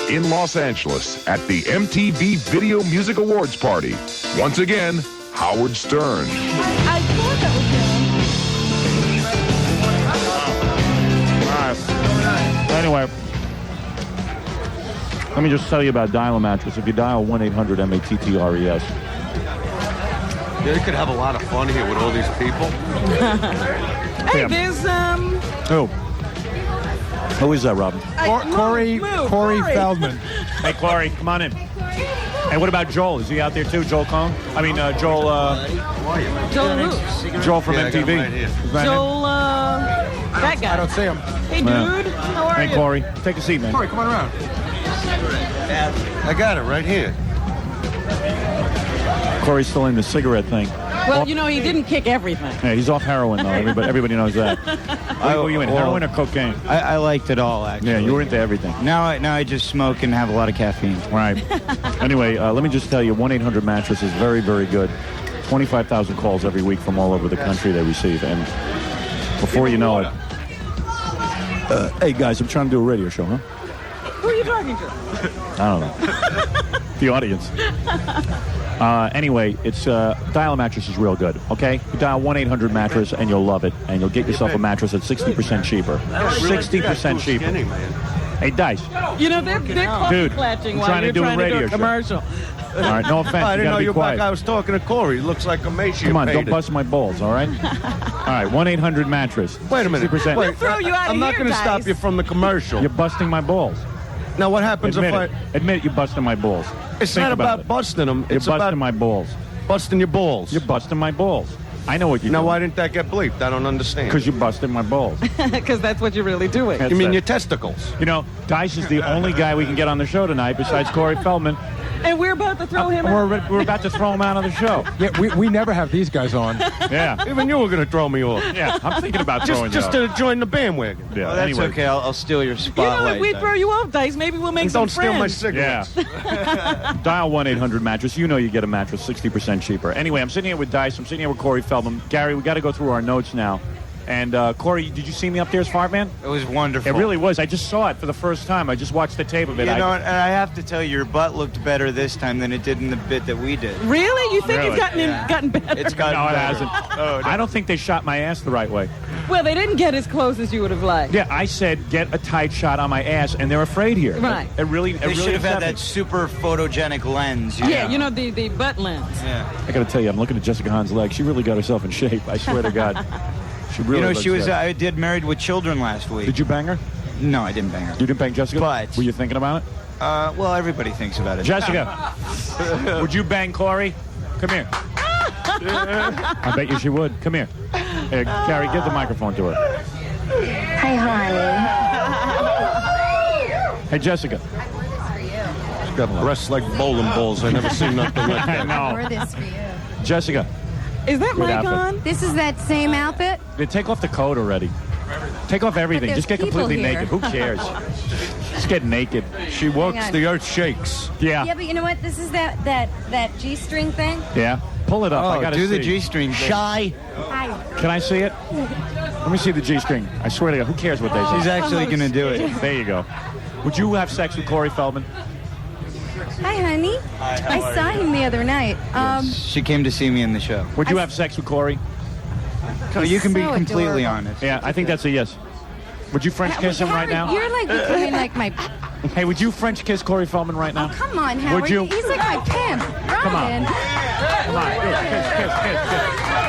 in Los Angeles at the MTV Video Music Awards party. Once again, Howard Stern. I thought that was him. All right. Anyway, let me just tell you about Dial a Mattress. If you dial 1-800-MATTRES. They could have a lot of fun here with all these people. Hey, there's Who is that, Robin? Corey Feldman. Hey, Corey, come on in. Hey, what about Joel? Is he out there too? Joel Cohn? I mean, Joel. Joel who? Joel from Yeah, I got MTV. him right here. Is that him? Joel, that guy. I don't see him. Hey, dude. How are Hey, you? Corey, take a seat, man. Corey, come on around. I got it right here. Corey's still in the cigarette thing. Well, you know, he didn't kick everything. Yeah, he's off heroin, though. Everybody knows that. What were you in, heroin or cocaine? I liked it all, actually. Yeah, you were into everything. Now I just smoke and have a lot of caffeine. Right. Anyway, let me just tell you, 1-800-Mattress is very, very good. 25,000 calls every week from all over the country they receive. And before you know it... hey, guys, I'm trying to do a radio show, huh? Who are you talking to? I don't know. The audience. Anyway, it's Dial a Mattress is real good, okay? You dial 1-800-Mattress and you'll love it. And you'll get yourself a mattress at 60% cheaper. 60% cheaper. Skinny, man. Hey, Dice. You know, they're Dude, clatching I'm while trying to you're do a trying to do radio a show. commercial. All right, no offense. I You didn't know gotta you be quiet. back. I was talking to Corey. He looks like a emaciated. Come on, don't bust my balls, all right? All right, 1-800-Mattress. Wait a minute. 60%. Wait, throw you out of I'm not here, going to stop Dice. you from the commercial. You're busting my balls. Now, what happens Admit if it. Admit you're busting my balls. It's Think not about it. busting them. You're It's busting about my balls. busting your balls. You're busting my balls. I know what you're Now, doing. why didn't that get bleeped? I don't understand. Because you're busting my balls. Because that's what you're really doing. That's You mean it. your testicles? You know, Dice is the only guy we can get on the show tonight besides Corey Feldman. And we're about to throw him out. We're about to throw him out of the show. Yeah, we never have these guys on. Yeah. Even you were going to throw me off. Yeah, I'm thinking about throwing Just you to join the bandwagon. Yeah, Oh, that's anyway. okay. I'll steal your You know, spotlight. if we then. throw you off, Dice, maybe we'll make And some don't steal my friends. cigarettes. Yeah. Dial 1-800-Mattress. You know you get a mattress 60% cheaper. Anyway, I'm sitting here with Dice. I'm sitting here with Corey Feldman. Gary, we got to go through our notes now. And Corey, did you see me up there as Fart Man? It was wonderful. It really was. I just saw it for the first time. I just watched the tape of it. You know, and I have to tell you, your butt looked better this time than it did in the bit that we did. Really? You think Really? it's gotten better? It's gotten No, it better. hasn't. Oh, no. I don't think they shot my ass the right way. Well, they didn't get as close as you would have liked. Yeah, I said get a tight shot on my ass, and they're afraid here. Right. It really. They should have had that super photogenic lens. Yeah, you know, the butt lens. Yeah. I got to tell you, I'm looking at Jessica Hahn's leg. She really got herself in shape. I swear to God. She really. You know, looks she was. good. I did Married with Children last week. Did you bang her? No, I didn't bang her. You didn't bang Jessica? But- Were you thinking about it? Well, everybody thinks about it. Jessica, would you bang Corey? Come here. I bet you she would. Come here. Here, Gary, give the microphone to her. Hey, honey. Hey, Jessica. She's got breasts like bowling balls. I never seen nothing like that. No. Or this for you. Jessica, Is that Good mic outfit. on? This is that same outfit? take off the coat already. Take off everything. there's Just get people completely here. naked. Who cares? Just get naked. She walks, Hang on. the earth shakes. Yeah. Yeah, but you know what? This is that G-string thing. Yeah. Pull it up. I Oh, gotta do the see. G-string thing. Shy. Hi. Can I see it? Let me see the G-string. I swear to God, who cares what they say? She's actually going to do it. There you go. Would you have sex with Corey Feldman? Hi, honey. I saw him the other night. She came to see me in the show. Would you have sex with Corey? Oh, you can be so completely adorable. honest. Yeah, I think that's a yes. Would you French kiss him right now? You're like becoming like my. Hey, would you French kiss Corey Feldman right now? Oh, come on, Howard. Would you? He's like my pimp. Come on. Robin. Come on, do it. Kiss.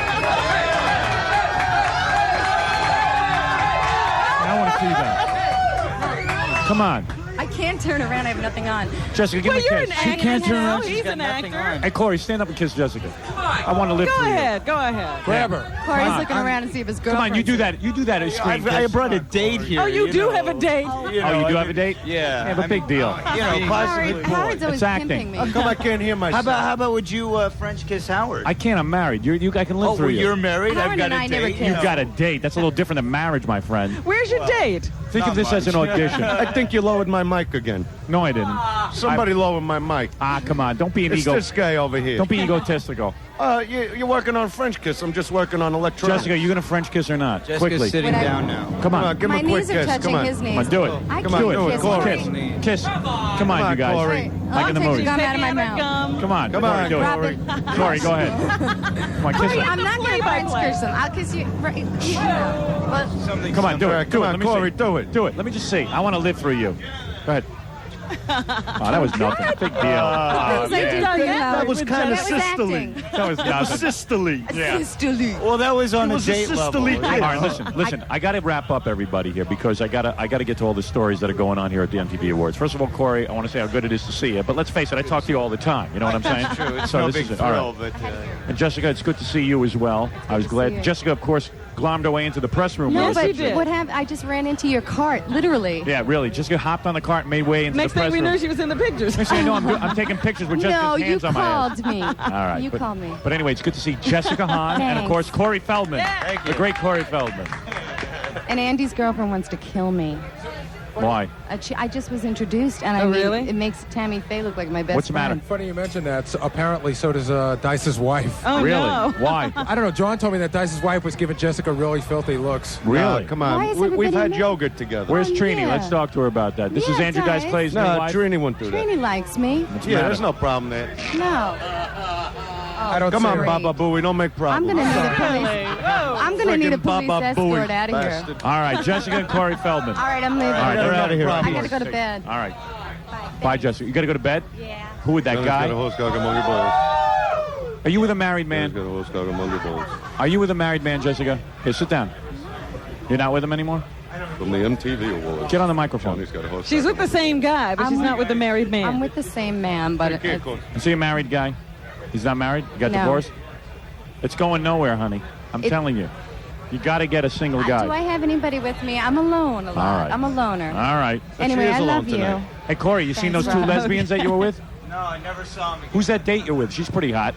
I want to see that. Come on. I can't turn around. I have nothing on. Jessica, give Well, me you're a an kiss. actor now. She's He's got an nothing actor. on. Hey, Corey, stand up and kiss Jessica. I want to live Go through ahead. Go ahead. Grab her. Corey's on. looking around to see if his you. girlfriend. Come on, you do that. You do that as screen kiss. I brought a date here. Oh, you do know. have a date. Oh, you do have a date? Yeah. Yeah, but big deal. You know, possibly. Howard's always It's acting. pimping me. How come I can't hear myself? How about would you French kiss Howard? I can't. I'm married. I can live oh, through well, you. you're married. Howard I've got and a I never date. kissed. You've got a date. That's a little different than marriage, my friend. Where's your date? Think of this as an audition. I think you lowered my mic again. No, I didn't. Somebody lower my mic. Come on. Don't be an It's ego. this guy over here. Don't be egotistical. You're working on French kiss. I'm just working on electronics. Jessica, you going to French kiss or not? Jessica's Quickly. sitting Would I- down now. Come on. give My him a quick knees are kiss. touching Come on. his knees. Come on, do it. I Come on, can't do it. kiss Corey. Corey. Kiss. Come on, on, you guys. Corey. Like in the I'll movie. take gum out of Taking my out mouth. gum. Come on. Come Corey, on, do it. Corey. Corey, go ahead. Come on, kiss Corey, her. I'm not going to French kiss him. I'll kiss you. But Come on, do it. Come Do it. on, Let me Corey, see. do it. Do it. Let me just see. I want to live through you. Go ahead. Oh, that was nothing. Big deal. things I do done good, that. Howard. That was kind of That was sisterly. acting. That was nothing. Sisterly. Yeah. Well, that was on It a was a date level. sisterly you kiss. All know. right, listen. I got to wrap up everybody here because I got to get to all the stories that are going on here at the MTV Awards. First of all, Corey, I want to say how good it is to see you. But let's face it, I talk to you all the time. You know what I'm saying? True, it's so no this big is it. All thrill, right. but And Jessica, it's good to see you as well. I was to see glad. you. Jessica, of course, glommed her way into the press room. No, with but us. she did. what happened? I just ran into your cart, literally. Yeah, really. Jessica hopped on the cart and made way into Next the press thing we room. knew, she was in the pictures. Next thing I know, I'm taking pictures with Jessica's No, you hands on my ass. called me. All right. You but, called me. But anyway, it's good to see Jessica Hahn and, of Thanks. course, Corey Feldman. Thank The you. great Corey Feldman. And Andy's girlfriend wants to kill me. Why? I just was introduced, and I Oh, mean, really? it makes Tammy Faye look like my best What's the matter? friend. Funny you mentioned that. So apparently, so does Dice's wife. Oh, Really? no. Why? I don't know. John told me that Dice's wife was giving Jessica really filthy looks. Really? Come Why on. is We've everybody had mad? yogurt together. Where's Oh, Trini? yeah. Let's talk to her about that. This is Yeah, Andrew Dice Dice. Clay's new No, wife. Trini won't do that. Trini likes me. What's the Yeah, matter? there's no problem there. No. I don't Come see on, her. Great. Baba Booey, don't make I'm problems. going to need a Really? police. Whoa. I'm going to need a Friggin' police Baba escort Booey, out of here. bastard. All right, Jessica and Corey Feldman. All right, I'm leaving. All right, Get they're her out out of of here. I got to go to bed. All right. Bye. Bye, Jessica. You got to go to bed? Yeah. Who with that Got a guy? horse dog among your balls. Are you with a married man? Got a horse dog among your balls. Are you with a married man, Jessica? Here, sit down. You're not with him anymore? From the MTV Awards. Get on the microphone. Johnny's got a horse She's dog with the same guy, but she's I'm- not with the married man. I'm with the same man, but among your balls. Is he a married guy? He's not married? You got No. divorced? It's going nowhere, honey. I'm telling you. You got to get a single guy. do I have anybody with me? I'm alone a lot. All right. I'm a loner. All right. Anyway, she is I alone love you. tonight. Hey, Corey, you seen Thanks, those two Rob. lesbians that you were with? No, I never saw him again. Who's that date you're with? She's pretty hot.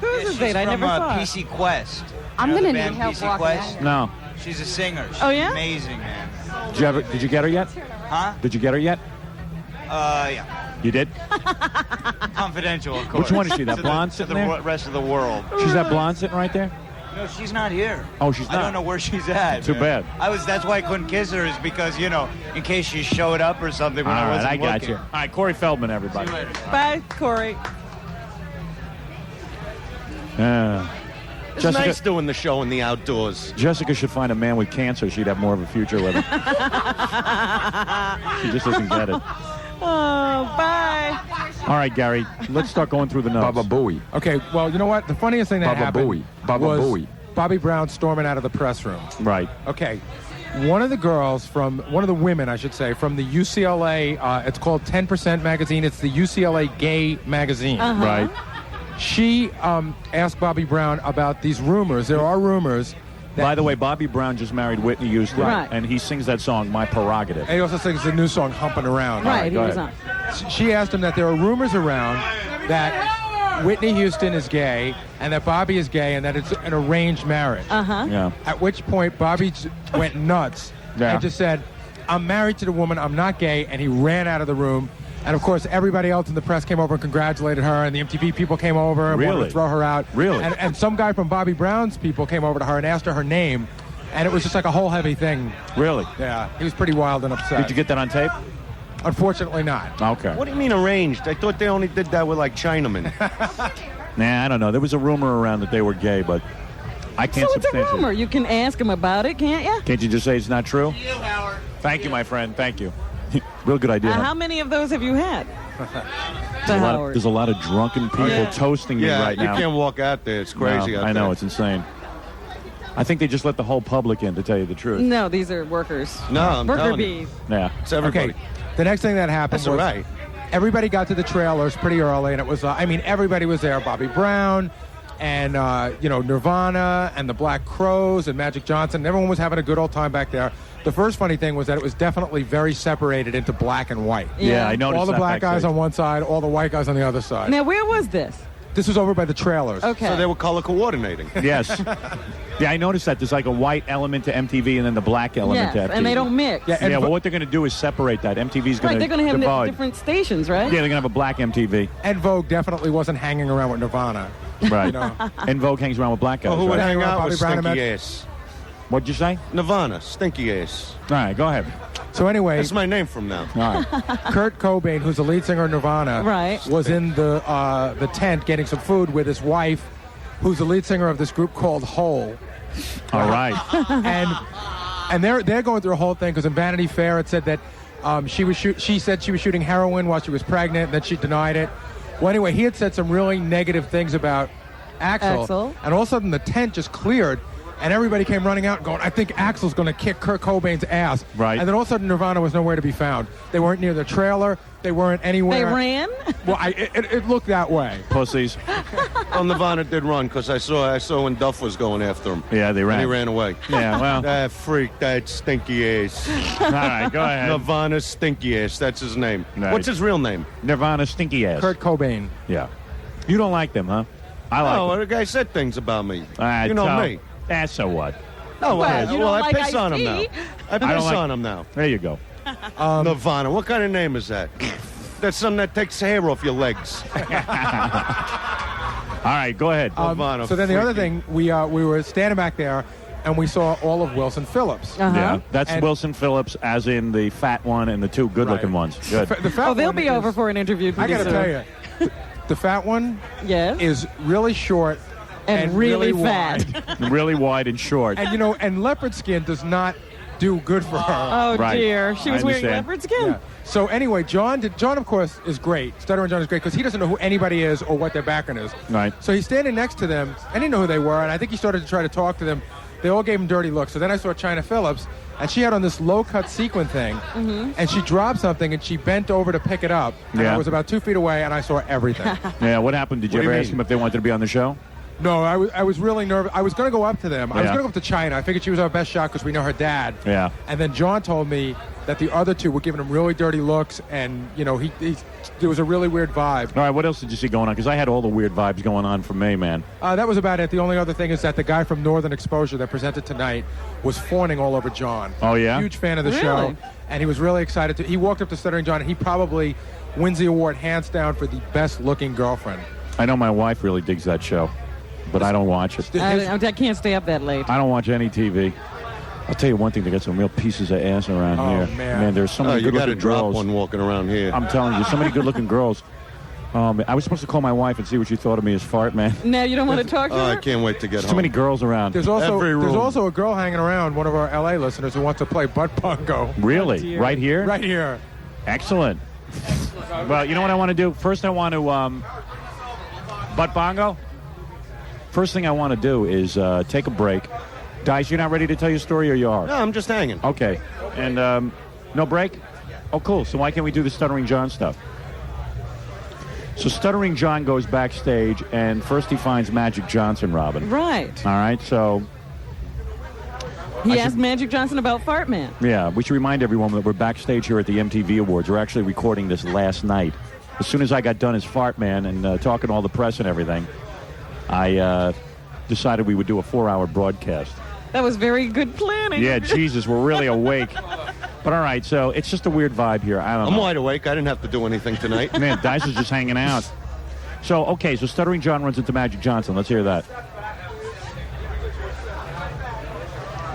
Who is this date? I from, never saw her. PC Quest. I'm You know going the to need band help PC walking Quest? out here. No. She's a singer. She's Oh, yeah? amazing, man. Did you get her yet? Huh? Did you get her yet? Yeah. You did? Confidential, of course. Which one is she? That To blonde to sitting the there? rest of the world. She's that blonde sitting right there? No, she's not here. Oh, she's I not. don't know where she's at. Too man. bad. That's why I couldn't kiss her, is because, you know, in case she showed up or something when All I right, wasn't I got looking. you. All right, Corey Feldman, everybody. See you later. Bye, Corey. It's Jessica, nice doing the show in the outdoors. Jessica should find a man with cancer. She'd have more of a future with him. She just doesn't get it. Oh, bye. All right, Gary, let's start going through the notes. Baba Booey. Okay, well, you know what? The funniest thing that Baba happened Booey. Baba was Booey. Bobby Brown storming out of the press room. Right. Okay. One of the girls one of the women, I should say, from the UCLA, it's called 10% magazine. It's the UCLA gay magazine. Right. She asked Bobby Brown about these rumors. There are rumors that By the way, Bobby Brown just married Whitney Houston, Right. and he sings that song, My Prerogative. and he also sings the new song "Humping Around." Right, he go was ahead. on. She asked him that there are rumors around that Whitney Houston is gay and that Bobby is gay and that it's an arranged marriage. Uh-huh. Yeah. At which point Bobby went nuts Yeah. and just said, "I'm married to the woman. I'm not gay," and he ran out of the room. And of course, everybody else in the press came over and congratulated her, and the MTV people came over and wanted Really? to throw her out. Really? And some guy from Bobby Brown's people came over to her and asked her name, and it was just like a whole heavy thing. Really? Yeah, he was pretty wild and upset. Did you get that on tape? Unfortunately, not. Okay. What do you mean arranged? I thought they only did that with like Chinamen. Nah, I don't know. There was a rumor around that they were gay, but I can't So it's a substantiate. rumor. You can ask him about it, can't you? Can't you just say it's not true? Thank you, my friend. Thank you. Real good idea. How many of those have you had? There's a lot of drunken people Yeah. toasting me Yeah, right you now. can't walk out there. It's crazy No, out I know, there. it's insane. I think they just let the whole public in, to tell you the truth. No, these are workers. No, I'm Worker telling you. bees. Yeah. It's everybody. Okay, the next thing that happened That's was all right. everybody got to the trailers pretty early, and it was, everybody was there. Bobby Brown and, Nirvana and the Black Crowes and Magic Johnson. Everyone was having a good old time back there. The first funny thing was that it was definitely very separated into black and white. Yeah, I noticed All the that black guys backstage. on one side, all the white guys on the other side. Now, where was this? This was over by the trailers. Okay. So they were color coordinating. Yes. Yeah, I noticed that. There's like a white element to MTV and then the black element Yes, to MTV. and they don't mix. Yeah, and Yeah, well, what they're going to do is separate that. MTV's going Right, they're going to have divide. different stations, right? Yeah, they're going to have a black MTV. And Vogue definitely wasn't hanging around with Nirvana. Right. You know. And Vogue hangs around with black guys. Well, who would right? hang Hang around out with Bobby Brown stinky and ass? What'd you say? Nirvana, stinky ass. All right, go ahead. So anyway, That's my name from now. All right. Kurt Cobain, who's the lead singer of Nirvana, Right. was in the tent getting some food with his wife, who's the lead singer of this group called Hole. All right. And they're going through a whole thing because in Vanity Fair it said that she said she was shooting heroin while she was pregnant, and that she denied it. Well, anyway, he had said some really negative things about Axl. And all of a sudden the tent just cleared, and everybody came running out and going, I think Axl's going to kick Kurt Cobain's ass. Right. And then all of a sudden Nirvana was nowhere to be found. They weren't near the trailer. They weren't anywhere. They ran? Well, it looked that way. Pussies. Well, Nirvana did run because I saw when Duff was going after him. Yeah, they ran. And he ran away. Yeah, well. That freak, that stinky ass. All right, go ahead. Nirvana stinky ass. That's his name. Nice. What's his real name? Nirvana stinky ass. Kurt Cobain. Yeah. You don't like them, huh? I like Oh, them. the guy said things about me. You know me. So what? Oh, Well, you don't I like piss on him now. Ice-T. I piss don't like- on him now. There you go. Nirvana. What kind of name is that? That's something that takes hair off your legs. All right, go ahead. Nirvana. So then the other freaking- thing, we were standing back there, and we saw all of Wilson Phillips. Uh-huh. Yeah, that's And- Wilson Phillips, as in the fat one and the two good-looking Right. ones. Good. The fat Oh, they'll one be is- over for an interview. I got to pretty tell soon. you, the fat one Yes. is really short and really fat. wide. Really wide and short. And and leopard skin does not do good for her. Oh, Right. dear. She I was wearing understand. leopard skin. Yeah. So anyway, John, of course, is great. Stuttering John is great because he doesn't know who anybody is or what their background is. Right. So he's standing next to them. I didn't know who they were, and I think he started to try to talk to them. They all gave him dirty looks. So then I saw China Phillips, and she had on this low-cut sequin thing, and she dropped something, and she bent over to pick it up. And Yeah. I was about 2 feet away, and I saw everything. Yeah, what happened? Did you What do ever you ask mean? them if they wanted to be on the show? No, I was really nervous. I was going to go up to them. I was Yeah. going to go up to China. I figured she was our best shot because we know her dad. Yeah. And then John told me that the other two were giving him really dirty looks, and there was a really weird vibe. All right, what else did you see going on? Because I had all the weird vibes going on for me, man. That was about it. The only other thing is that the guy from Northern Exposure that presented tonight was fawning all over John. Oh, yeah? Huge fan of the Really? show, and he was really excited. He walked up to Stuttering John, and he probably wins the award hands down for the best-looking girlfriend. I know my wife really digs that show, but I don't watch it. I can't stay up that late. I don't watch any TV. I'll tell you one thing, they got some real pieces of ass around Oh, here. man. There's so Oh, many you got to good-looking drop girls. one walking around here. I'm telling you, so many good-looking girls. Man, I was supposed to call my wife and see what she thought of me as fart, man. No, you don't want to talk to Oh, I her? can't wait to get Too home. many girls around. There's Every room. also a girl hanging around, one of our LA listeners, who wants to play butt bongo. Really? dear. Right here? Right here. Excellent. Well, you know what I want to do? First, I want to butt bongo. First thing I want to do is take a break. Dice, you're not ready to tell your story, or you are? No, I'm just hanging. Okay. And no break? Oh, cool. So why can't we do the Stuttering John stuff? So Stuttering John goes backstage, and first he finds Magic Johnson, Robin. Right. All right, so, He I asked should- Magic Johnson about Fart Man. yeah, we should remind everyone that we're backstage here at the MTV Awards. We're actually recording this last night. As soon as I got done as Fart Man and talking to all the press and everything, I decided we would do a 4-hour broadcast. That was very good planning. Yeah, Jesus, we're really awake. But all right, so it's just a weird vibe here. I don't I'm know. wide awake. I didn't have to do anything tonight. Man, Dice is just hanging out. So, okay, so Stuttering John runs into Magic Johnson. Let's hear that.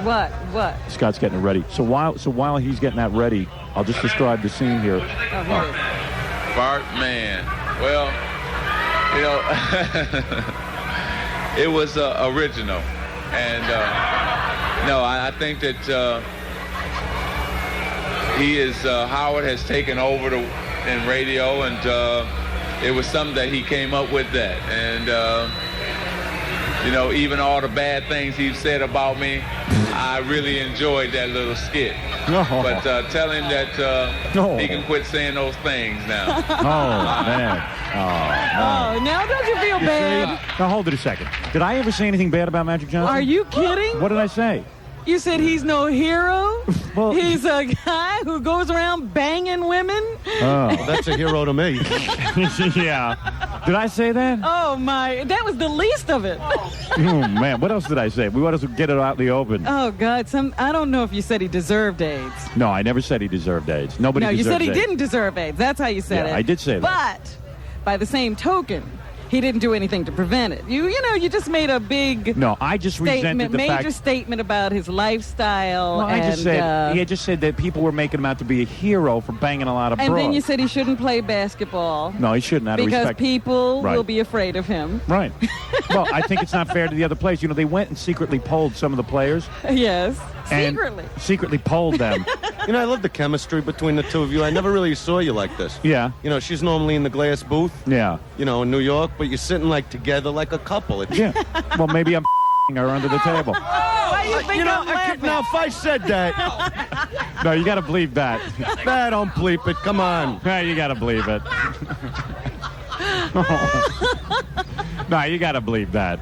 What? Scott's getting it ready. So while he's getting that ready, I'll just describe the scene here. Oh, here it is. Fart Man. Well, you know, it was original. And, no, I think that Howard has taken over in radio, and it was something that he came up with that. And, you know, even all the bad things he said about me, I really enjoyed that little skit. Oh. But tell him that he can quit saying those things now. Oh, man. Oh, now don't you feel bad? Now, hold it a second. Did I ever say anything bad about Magic Johnson? Are you kidding? What did I say? You said he's no hero? Well- He's a guy who goes around banging women? Oh. That's a hero to me. Yeah. Did I say that? Oh, my. That was the least of it. Oh, man. What else did I say? We want to get it out in the open. Oh, God. I don't know if you said he deserved AIDS. No, I never said he deserved AIDS. Nobody No, you deserves said he AIDS. didn't deserve AIDS. That's how you said it. Yeah, I did say that. But by the same token, he didn't do anything to prevent it. You just made a big No, I just resented the major fact. statement about his lifestyle. No, I just and, said he had just said that people were making him out to be a hero for banging a lot of and broads. then you said he shouldn't play basketball. No, he shouldn't. Out of Because respect. people Right. will be afraid of him. Right. Well, I think it's not fair to the other players. They went and secretly polled some of the players. Yes. And Secretly. secretly polled them. I love the chemistry between the two of you. I never really saw you like this. Yeah. She's normally in the glass booth, Yeah. in New York, but you're sitting like together like a couple. It's, Yeah. Well, maybe I'm her under the table. Why do you think I'm laughing? now if I said that, No, you got to believe that. I don't bleep it. Come on. No, you got to believe it. No, you got to believe that.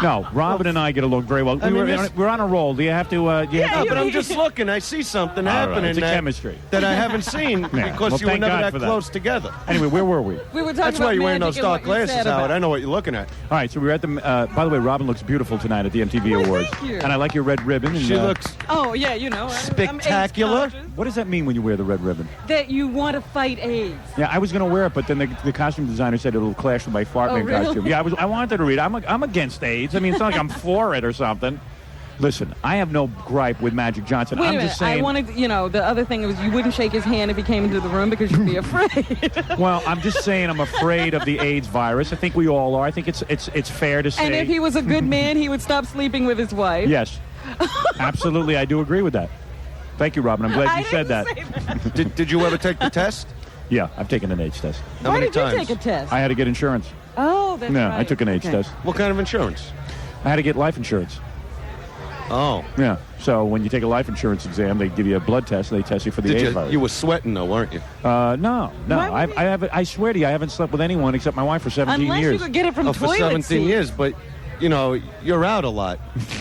No, Robin and I get along very well. We're on a roll. Do you have to? Yeah, but I'm just looking. I see something All right, happening it's a that, chemistry. that I haven't seen Yeah. because Well, you were thank never God that for that. close together. Anyway, where were we? We were talking That's about why you're wearing magic those and dark what you glasses, said Howard. about I know what you're looking at. All right, so we were at the. By the way, Robin looks beautiful tonight at the MTV Well, Awards, thank you. and I like your red ribbon. And, She looks Oh, yeah, I'm spectacular. AIDS conscious. What does that mean when you wear the red ribbon? That you want to fight AIDS. Yeah, I was going to wear it, but then the costume designer said it'll clash with my fart Oh, man really? costume. Yeah, I wanted to read it. I'm against AIDS. I mean, it's not like I'm for it or something. Listen, I have no gripe with Magic Johnson. Wait I'm a minute. just saying. I wanted, the other thing was you wouldn't shake his hand if he came into the room because you'd be afraid. Well, I'm just saying I'm afraid of the AIDS virus. I think we all are. I think it's fair to say. And if he was a good man, he would stop sleeping with his wife. Yes, absolutely, I do agree with that. Thank you, Robin. I'm glad I you said that. didn't say that. Did you ever take the test? Yeah, I've taken an AIDS test. How Why many did times? you take a test? I had to get insurance. Oh, that's Yeah, right. I took an AIDS Okay. test. What kind of insurance? I had to get life insurance. Oh. Yeah. So when you take a life insurance exam, they give you a blood test and they test you for the AIDS virus. You were sweating though, weren't you? No. Why would I swear to you, I haven't slept with anyone except my wife for 17 Unless years. you could get it from Oh, for toilet 17 seat. years, but you're out a lot.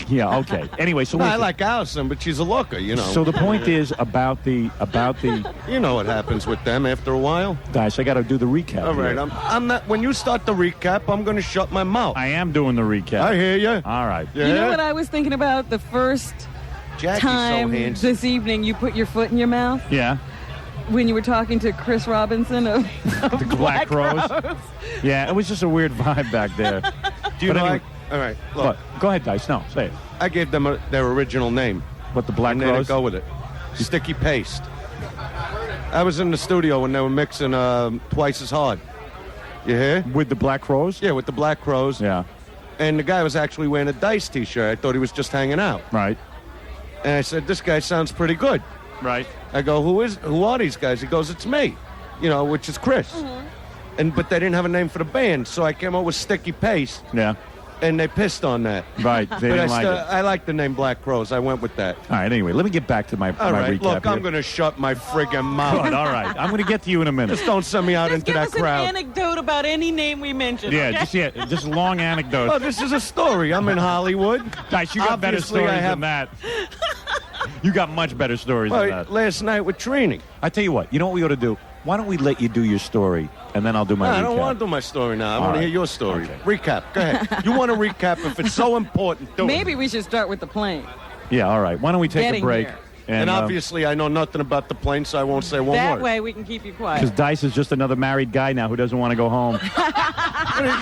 Yeah. Okay. Anyway, so No, I listen. like Allison, but she's a looker, So the point is about the You know what happens with them after a while. guys. I got to do the recap. All right, here. I'm not. When you start the recap, I'm going to shut my mouth. I am doing the recap. I hear you. All right. Yeah. You know what I was thinking about? The first Jackie's time so handsome. this evening you put your foot in your mouth Yeah. when you were talking to Chris Robinson of The Black Crows. Yeah, it was just a weird vibe back there. Do you But anyway- like? All right, look. What? Go ahead, Dice. No, say it. I gave them their original name. What, the Black And then Crows? go with it. Sticky Paste. I was in the studio when they were mixing Twice as Hard. You hear? With the Black Crows? Yeah, with the Black Crows. Yeah. And the guy was actually wearing a Dice T-shirt. I thought he was just hanging out. Right. And I said, "This guy sounds pretty good." Right. I go, "Who are these guys?" He goes, "It's me," which is Chris. But they didn't have a name for the band, so I came up with Sticky Paste, Yeah. and they pissed on that. Right. They But didn't like it. I like the name Black Crows. I went with that. All right. Anyway, let me get back to my All my right, recap. look, I'm here. going to shut my friggin' mouth. Good, all right. I'm going to get to you in a minute. Just don't send me out Just into give that us an crowd. anecdote about any name we mentioned. Yeah, okay? just long anecdotes. Oh, this is a story. I'm in Hollywood. Guys, you got better Obviously, stories I have- than that. You got much better stories than Well, that. last night with Trini. I tell you what. You know what we ought to do? Why don't we let you do your story, and then I'll do my No, recap. I don't want to do my story now. I All want to right. hear your story. Okay. Recap. Go ahead. You want to recap if it's so important, do Maybe it. we should start with the plane. Yeah, all right. Why don't we take Getting a break? here. And obviously, I know nothing about the plane, so I won't say one That word. way we can keep you because quiet. Dice is just another married guy now who doesn't want to go home.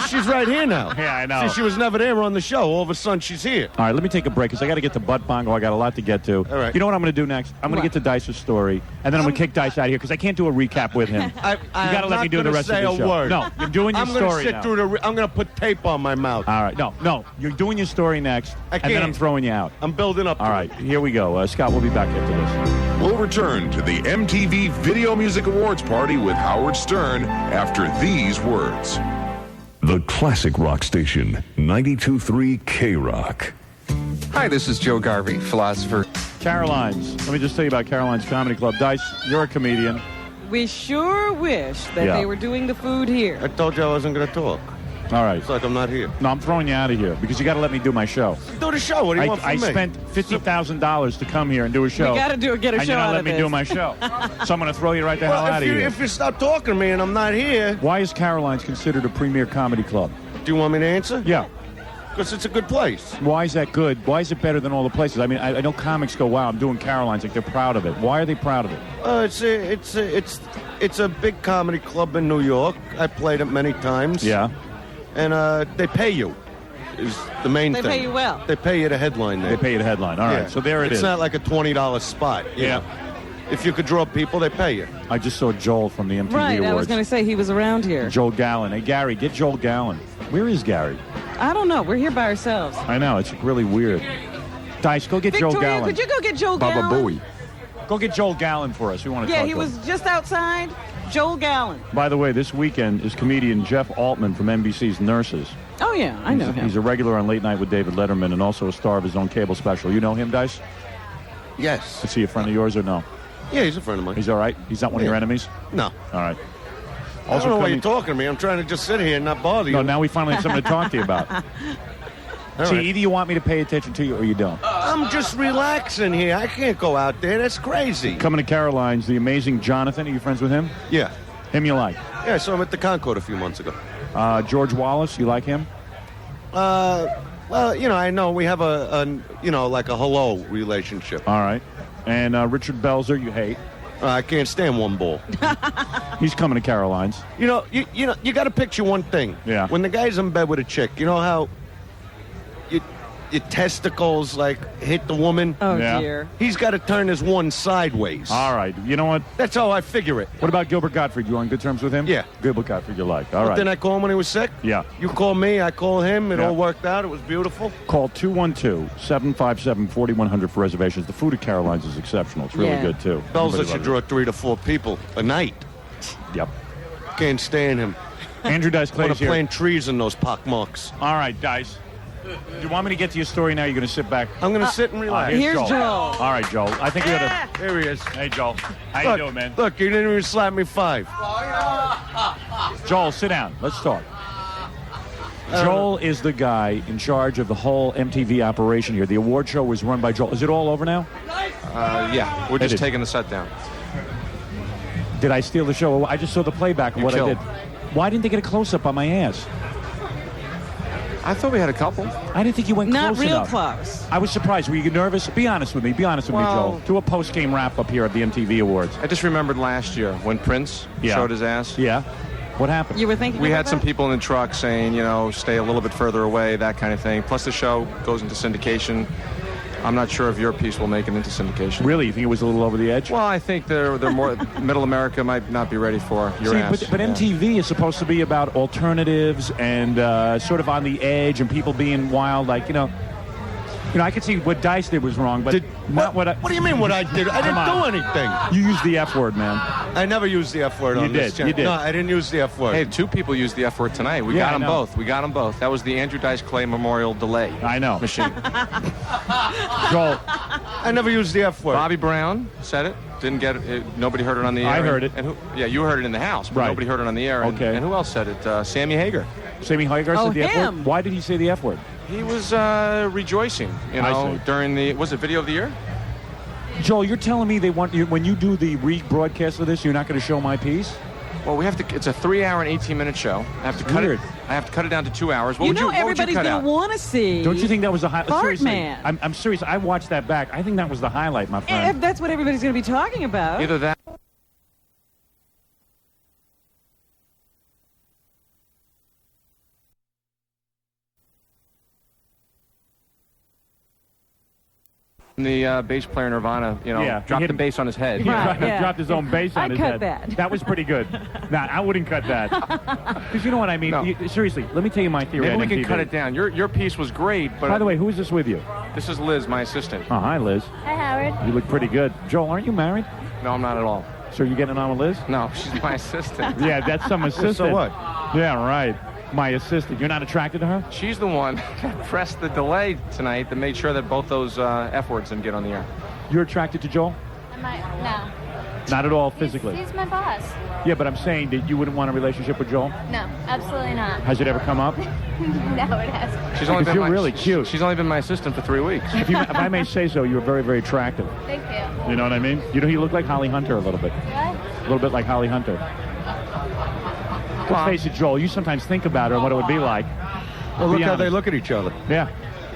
She's right here now. Yeah, I know. See, she was never there on the show. All of a sudden, she's here. All right, let me take a break because I got to get to Butt Bongo. I got a lot to get to. All right. You know what I'm going to do next? I'm going to What? get to Dice's story, and then I'm going to kick Dice out of here because I can't do a recap with him. I You got to let me do the rest of the show. Word. No, you're doing your I'm gonna story sit now. through I'm going to put tape on my mouth. All right, no, you're doing your story next, I and then can't. I'm throwing you out. I'm building up. All to right, it. here we go. Scott, we'll be back after this. We'll return to the MTV Video Music Awards party with Howard Stern after these words. The classic rock station, 92.3 K-Rock. Hi, this is Joe Garvey, philosopher. Caroline's. Let me just tell you about Caroline's Comedy Club. Dice, you're a comedian. We sure wish that Yeah. they were doing the food here. I told you I wasn't going to talk. All right. It's like I'm not here. No, I'm throwing you out of here because you got to let me do my show. Do the show. What do you want from I me? spent $50,000 to come here and do a show. We got to get a and show you're not out letting of me do this. my show. So I'm going to throw you right the hell out of here. If you stop talking to me and I'm not here, Why is Caroline's considered a premier comedy club? do you want me to answer? Yeah. Because it's a good place. Why is that good? Why is it better than all the places? I mean, I know comics go, wow, I'm doing Caroline's. Like, they're proud of it. Why are they proud of it? It's a big comedy club in New York. I played it many times. Yeah. And they pay you. Is the main They thing. pay you well. They pay you to headline there. They pay you to headline. All right. Yeah. So there it it's is. It's not like a $20 spot. you Yeah. know. If you could draw people, they pay you. I just saw Joel from the MTV Right, Awards. I was going to say he was around here. Joel Gallen. Hey, Gary, get Joel Gallen. Where is Gary? I don't know. We're here by ourselves. I know. It's really weird. Dice, go get Joel Victoria, Gallen. could you go get Joel Baba Gallen? Booey. Go get Joel Gallen for us. We want to Yeah, talk he to was him. just outside. Joel Gallen. By the way, this weekend is comedian Jeff Altman from NBC's Nurses. Oh, yeah, I know him. He's a regular on Late Night with David Letterman and also a star of his own cable special. You know him, Dice? Yes. Is he a friend of yours or no? Yeah, he's a friend of mine. He's all right? He's not one of your Yeah. enemies? No. All right. I don't know why you're talking to me. I'm trying to just sit here and not bother you. No, now we finally have something to talk to you about. See, right. either you want me to pay attention to you or you don't. I'm just relaxing here. I can't go out there. That's crazy. Coming to Caroline's, the amazing Jonathan. Are you friends with him? Yeah. Him you like? Yeah, I saw him at the Concord a few months ago. George Wallace, you like him? Well, you know, I know we have like a hello relationship. All right. And Richard Belzer, you hate. I can't stand one ball. He's coming to Caroline's. You know, you got to picture one thing. Yeah. When the guy's in bed with a chick, you know how your testicles like hit the woman. Oh, Yeah. dear. He's got to turn his one sideways. All right. You know what? That's how I figure it. What about Gilbert Gottfried? You on good terms with him? Yeah. Gilbert Gottfried you like. All But right. then I called him when he was sick. Yeah. You call me, I call him. It Yeah. all worked out. It was beautiful. Call 212-757-4100 for reservations. The food at Caroline's is exceptional. It's really Yeah. good, too. Belzer Everybody should loves draw 3 to 4 people a night. it. Yep. Can't stand him. Andrew Dice Want Clay's to here. plant trees in those pockmarks. All right, Dice. Do you want me to get to your story now? You're going to sit back? I'm going to sit and relax. Here's Joel. All right, Joel. I think you got to... There he is. Hey, Joel. How you Look, doing, man? Look, you didn't even slap me 5. Joel, sit down. Let's talk. Joel is the guy in charge of the whole MTV operation here. The award show was run by Joel. Is it all over now? Yeah, we're It just is. taking the set down. Did I steal the show? I just saw the playback of You what killed. I did. Why didn't they get a close-up on my ass? I thought we had a couple. I didn't think you went Not close real enough. close. I was surprised. Were you nervous? Be honest with me. Be honest with me, Well- Joel. Do a post-game wrap-up here at the MTV Awards. I just remembered last year when Prince Yeah. showed his ass. Yeah. What happened? You were thinking We about had some that? people in the truck saying, you know, stay a little bit further away, that kind of thing. Plus the show goes into syndication. I'm not sure if your piece will make it into syndication. Really? You think it was a little over the edge? Well, I think they're more middle America might not be ready for your See, ass. but Yeah. MTV is supposed to be about alternatives and sort of on the edge and people being wild. Like, you know, I could see what Dice did was wrong, but not what I... What do you mean what I did? I didn't Come do on. anything. You used the F word, man. I never used the F word You on this did, channel. you did. No, I didn't use the F word. Hey, 2 people used the F word tonight. We Yeah, got I them know. both. We got them both. That was the Andrew Dice Clay Memorial Delay I know. machine. Joel, I never used the F word. Bobby Brown said it. Didn't get it. Nobody heard it on the air. I heard it. And who, yeah, you heard it in the house, but Right. nobody heard it on the air. And, Okay. And who else said it? Sammy Hagar. Sammy Hagar Oh, said the F word? him. Why did he say the F word? He was rejoicing, you I know, see. during the, was it Video of the Year? Joel, you're telling me they want you, when you do the rebroadcast of this, you're not going to show my piece? Well, we have to. It's a 3-hour and 18-minute show. I have to cut Weird. it. I have to cut it down to 2 hours. What You would know what would everybody's cut going out? to want to see. Don't you think that was the highlight? Fart Seriously, Man. I'm serious. I watched that back. I think that was the highlight, my friend. If that's what everybody's going to be talking about. Either that. The bass player Nirvana, you know, Yeah, he dropped hit the him. bass on his head. He Right, yeah. dropped his own bass on I his cut head. that. That was pretty good. Nah, I wouldn't cut that. Because you know what I mean? No. Seriously, let me tell you my theory Maybe on we can MTV. cut it down. Your piece was great, but By the way, who is this with you? this is Liz, my assistant. Oh, hi, Liz. Hi, Howard. You look pretty good. Joel, aren't you married? No, I'm not at all. So you getting on with Liz? No, she's my assistant. Yeah, that's some assistant. So what? Yeah, right. My assistant. You're not attracted to her? She's the one that pressed the delay tonight that made sure that both those F words didn't get on the air. You're attracted to Joel? No. Not at all physically. He's my boss. Yeah, but I'm saying that you wouldn't want a relationship with Joel? No, absolutely not. Has it ever come up? No, it hasn't. She's only Because been you're really cute. She's only been my assistant for 3 weeks. If I may say so, you're very, very attractive. Thank you. You know what I mean? You know, you look like Holly Hunter a little bit. What? A little bit like Holly Hunter. Let's face it, Joel, you sometimes think about her and what it would be like. Well, look Be how they honest. look at each other. Yeah.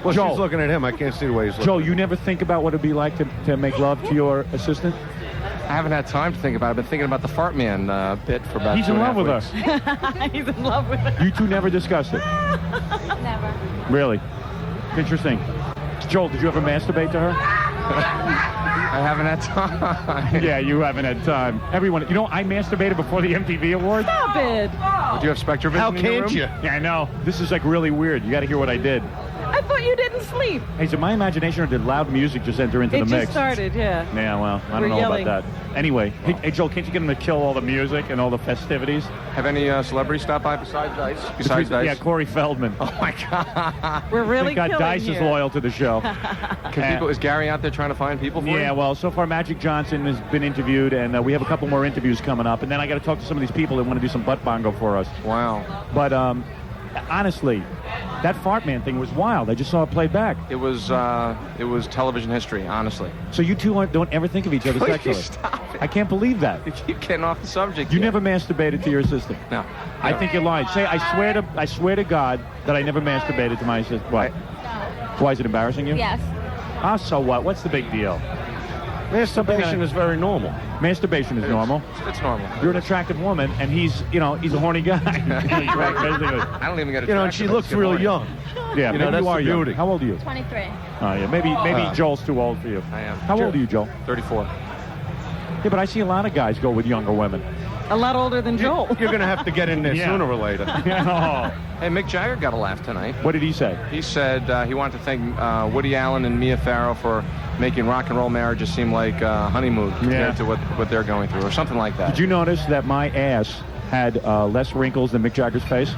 Well, Joel, she's looking at him. I can't see the way he's looking. Joel, you never think about what it'd be like to make love to your assistant? I haven't had time to think about it. I've been thinking about the Fart Man bit for about He's in 2.5 love with weeks. her. He's in love with her. You two never discussed it? Never. Really? Interesting. Joel, did you ever masturbate to her? I haven't had time. Yeah, you haven't had time. Everyone, you know, I masturbated before the MTV Awards. Stop it. Do you have Spectrovision How in your can't room? you? Yeah, I know. This is like really weird. You got to hear what I did. I thought you didn't sleep. Hey, is it my imagination or did loud music just enter into It the just mix? started, yeah. Yeah, well, I We're don't know yelling. about that. Anyway, hey, Joel, can't you get him to kill all the music and all the festivities? Have any celebrities stopped by besides Dice? Besides Dice? Yeah, Corey Feldman. Oh my God! We're really Thank God killing Dice here. is loyal to the show. Is Gary out there trying to find people for you? Yeah, well, so far Magic Johnson has been interviewed, and we have a couple more interviews coming up. And then I got to talk to some of these people that want to do some butt bongo for us. Wow. But honestly, that Fart Man thing was wild. I just saw it played back. It was television history, honestly. So you two don't ever think of each other Please sexually? stop it. I can't believe that. You keep getting off the subject. You yet. never masturbated to your assistant? No. I think you're lying. Say, I swear to God that I never masturbated to my assistant. What? Why is it embarrassing you? Yes. Ah, so what? What's the big deal? Masturbation is very normal. Masturbation is normal. It's normal. You're an attractive woman, and he's a horny guy. Basically. I don't even get You know, and she looks real young. Yeah, You know, maybe that's you are the young. beauty. How old are you? 23. Oh, yeah. Maybe Joel's too old for you. I am. How old are you, Joel? 34. Yeah, but I see a lot of guys go with younger women. A lot older than Joel. You're going to have to get in there Yeah. sooner or later. Oh. Hey, Mick Jagger got a laugh tonight. What did he say? He said he wanted to thank Woody Allen and Mia Farrow for making rock and roll marriages seem like honeymoon compared to what they're going through, or something like that. Did you notice that my ass had less wrinkles than Mick Jagger's face?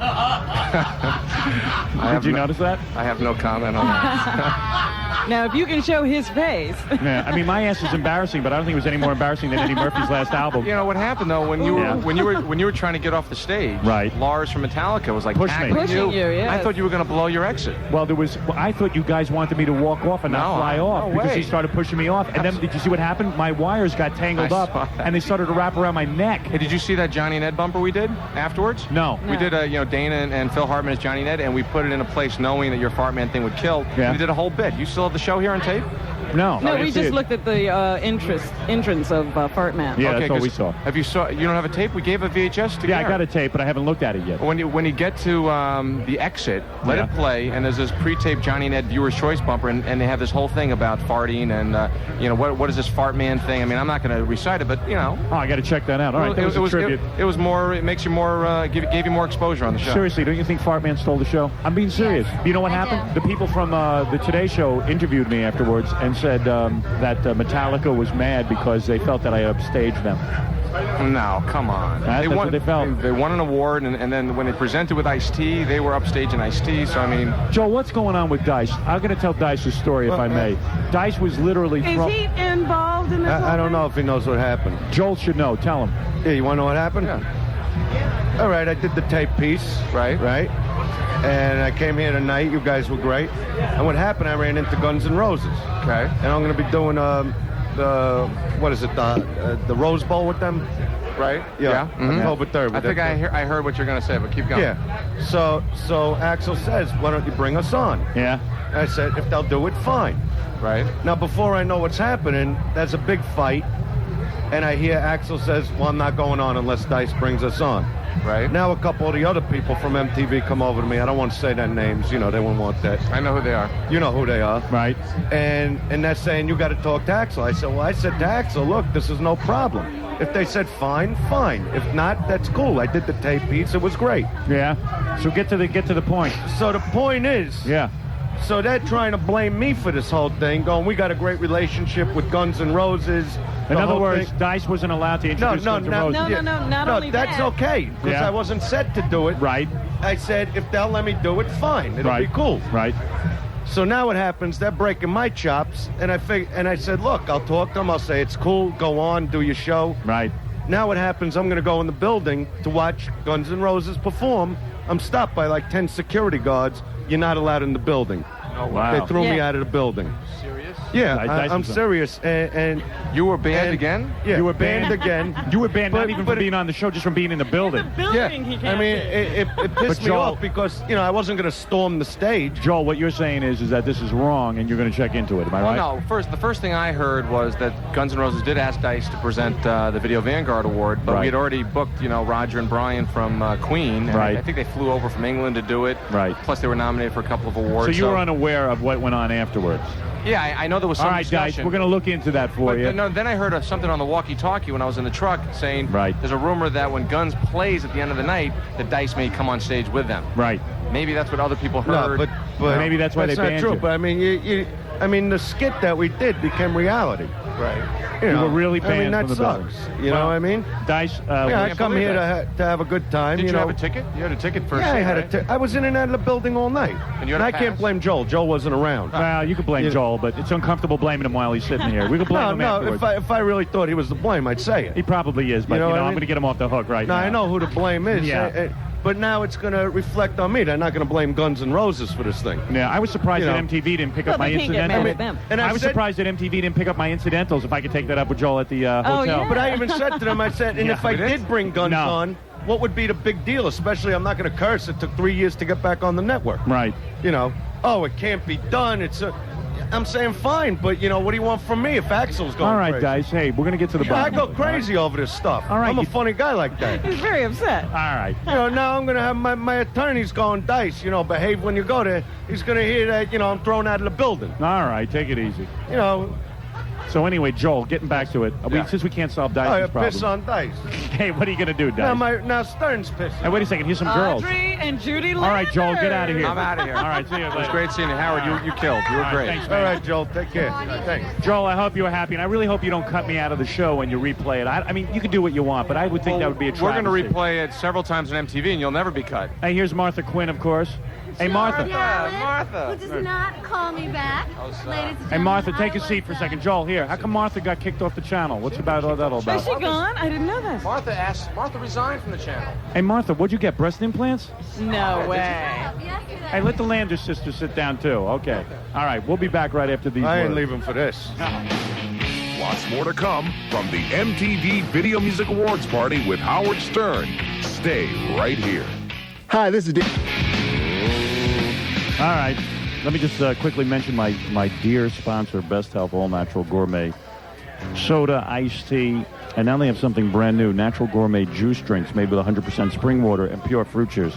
Did you notice that? I have no comment on that. Now, if you can show his face. Yeah, I mean, my ass is embarrassing, but I don't think it was any more embarrassing than Eddie Murphy's last album. You know what happened though when you were Yeah. when you were trying to get off the stage? Right. Lars from Metallica was like Push me. tackling Pushing you, yes. I thought you were going to blow your exit. Well, I thought you guys wanted me to walk off and not No, fly no off because way. he started pushing me off. And then, did you see what happened? My wires got tangled I up, saw that. and they started to wrap around my neck. Hey, did you see that Johnny and Ed bumper we did afterwards? No. We did Dana and Phil Hartman as Johnny and Ed, and we put it in a place knowing that your Fart Man thing would kill. Yeah. We did a whole bit. You still have the show here on tape? No. No, I we didn't see just it. looked at the entrance of Fart Man. Yeah, Okay, that's all we 'cause saw. Have you saw? You don't have a tape? We gave a VHS to Yeah, I Gary. got a tape, but I haven't looked at it yet. When you get to the exit, let Yeah. it play, and there's this pre-taped Johnny and Ed Viewer's Choice bumper, and they have this whole thing about farting and what is this Fart Man thing? I mean, I'm not going to recite it, but Oh, I got to check that out. All right, that was a tribute. It was more. It makes you more. Gave you more exposure on the show. Seriously, don't you think Fart Man stole the show? I'm being serious. Yes, You know what I happened? do. The people from the Today Show interviewed me afterwards and said that Metallica was mad because they felt that I upstaged them. No, come on. That's what they felt. They won an award, and then when they presented with Ice-T, they were upstaging Ice-T. So I mean, Joe, what's going on with Dice? I'm going to tell Dice a story, if I may. Dice was literally... Is he involved in this? I don't know if he knows what happened. Joel should know. Tell him. Yeah, you want to know what happened? yeah. All right, I did the tape piece. Right. Right. And I came here tonight. You guys were great. And what happened, I ran into Guns N' Roses. Okay. And I'm going to be doing the Rose Bowl with them. Right. Yeah. Mhm. October 3rd. I think I heard what you're going to say, but keep going. Yeah. So Axel says, why don't you bring us on? Yeah. And I said, if they'll do it, fine. Right. Now, before I know what's happening, there's a big fight. And I hear Axel says, well, I'm not going on unless Dice brings us on. Right. Now a couple of the other people from MTV come over to me. I don't want to say their names. You know, they won't want that. I know who they are. You know who they are. Right. And they're saying, you got to talk to Axel. I said to Axel, look, this is no problem. If they said fine, fine. If not, that's cool. I did the tape piece. It was great. Yeah. So get to the point. So the point is, Yeah. so they're trying to blame me for this whole thing, going, we got a great relationship with Guns N' Roses. In The other whole words, thing. Dice wasn't allowed to introduce Guns N' Roses. Not only that's that. okay, because Yeah. I wasn't set to do it. Right. I said, if they'll let me do it, fine. It'll Right. be cool. Right. So now what happens, they're breaking my chops, and I said, look, I'll talk to them, I'll say, it's cool, go on, do your show. Right. Now what happens, I'm going to go in the building to watch Guns N' Roses perform. I'm stopped by like 10 security guards. You're not allowed in the building. Oh, wow. They threw me out of the building. Serious? Yeah, Dyson I'm serious. And You were banned again? Yeah, You were banned again. You were banned not But- even but from being on the show, just from being in the building. Building, he I can't mean, be. it pissed me Joel- off because, I wasn't going to storm the stage. Joel, what you're saying is that this is wrong, and you're going to check into it. Am I right? Well, no. The first thing I heard was that Guns N' Roses did ask Dice to present the Video Vanguard Award, but Right. we had already booked, Roger and Brian from Queen. And Right. I think they flew over from England to do it. Right. Plus, they were nominated for a couple of So awards. you were unaware of what went on afterwards. Yeah, I know there was some All right, Dice, discussion. we're going to look into that for But you. then I heard something on the walkie-talkie when I was in the truck saying Right. there's a rumor that when Guns plays at the end of the night, that Dice may come on stage with them. Right. Maybe that's what other people No, heard. but Maybe that's why that's they not banned true. you. But I mean, the skit that we did became reality. Right. You were really I mean, banned that from the building. sucks. You know what I mean? Dice, Yeah, I can't come believe here that. to have a good time. Did you know. have a ticket? You had a ticket for a Yeah, I seat, had right? I was in and out of the building all night. And you had a I can't pass? blame Joel. Joel wasn't around. Well, you could blame Yeah. Joel, but it's uncomfortable blaming him while he's sitting here. We could blame him No, afterwards. if I really thought he was to blame, I'd say it. He probably is, but You know what I I'm mean? going to get him off the hook right No, now. I know who the blame is. Yeah. But now it's going to reflect on me. They're not going to blame Guns N' Roses for this thing. Yeah, I was surprised You that know. MTV didn't pick Well, up my they can't get mad incidentals. at them. And I I was said- surprised that MTV didn't pick up my incidentals. If I could take that up with Joel at the hotel. yeah. But I even said to them, I said, and Yeah. if I You did? did bring Guns No. on, what would be the big deal? Especially, I'm not going to curse. It took 3 years to get back on the network. Right. Oh, it can't be done. I'm saying fine, but what do you want from me if Axel's going All right, crazy? guys. Hey, we're going to get to the Yeah, I bottom. go of it, crazy over this stuff. All right, I'm a you- funny guy like that. He's very upset. All right. Now I'm going to have my attorneys going, Dice, behave when you go there. He's going to hear that, I'm thrown out of the building. All right. Take it easy. Oh, So anyway, Joel, getting back to it. Since we can't solve Dice's I problem. piss on Dice. Hey, what are you going to do, Dice? Now Stern's pissing. Hey, wait a second. Here's some girls. Audrey and Judy All right, Joel, get out of here. I'm out of here. All right, see you It was later. great seeing you. Howard, you killed. You were All right, great. thanks, All man. right, Joel, take care. Thanks. Joel, I hope you were happy, and I really hope you don't cut me out of the show when you replay it. I mean, you can do what you want, but I would think that would be a We're going to travesty. replay it several times on MTV, and you'll never be cut. Hey, here's Martha Quinn, of course. Hey, Martha. Martha. Who does not call me back, ladies and Hey, gentlemen. Martha, take a I seat was, for a second. Joel, here. How come Martha got kicked off the channel? What's about all that all Is about? she gone? I didn't know that. Martha resigned from the channel. Hey, Martha, what'd you get? Breast implants? No way. Yesterday. Hey, let the Landers sisters sit down, too. Okay. All right, we'll be back right after these I ain't words. leaving for this. Lots more to come from the MTV Video Music Awards party with Howard Stern. Stay right here. Hi, this is Dave. All right. Let me just quickly mention my dear sponsor, Best Health All Natural Gourmet Soda, iced tea, and now they have something brand new, natural gourmet juice drinks made with 100% spring water and pure fruit juice.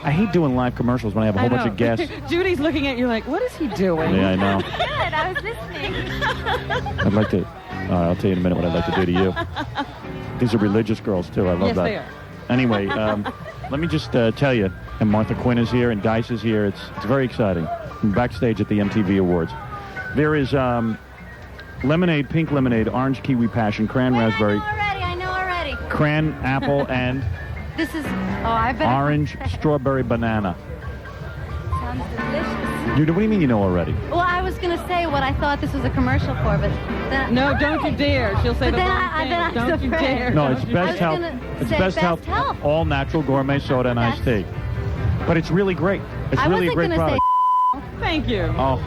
I hate doing live commercials when I have a whole bunch of guests. Judy's looking at you like, what is he doing? Yeah, I know. Good, I was listening. I'd like to, I'll tell you in a minute what I'd like to do to you. These are religious girls, too. I love Yes, that. they are. Anyway, let me just tell you, and Martha Quinn is here, and Dice is here. It's very exciting. I'm backstage at the MTV Awards. There is lemonade, pink lemonade, orange kiwi passion, cran raspberry, I know already. cran apple, and This is, I bet. orange strawberry banana. Sounds delicious. What do you mean you know already? Well, I was going to say what I thought this was a commercial for, but then... No, don't you dare. She'll say But the then wrong I thing. was Don't you afraid. dare. No, Don't it's you Best dare. Health. gonna It's say Best Health, Best Health. all natural gourmet soda and iced tea. But it's really great. It's I really a wasn't great gonna product. Thank you. Oh.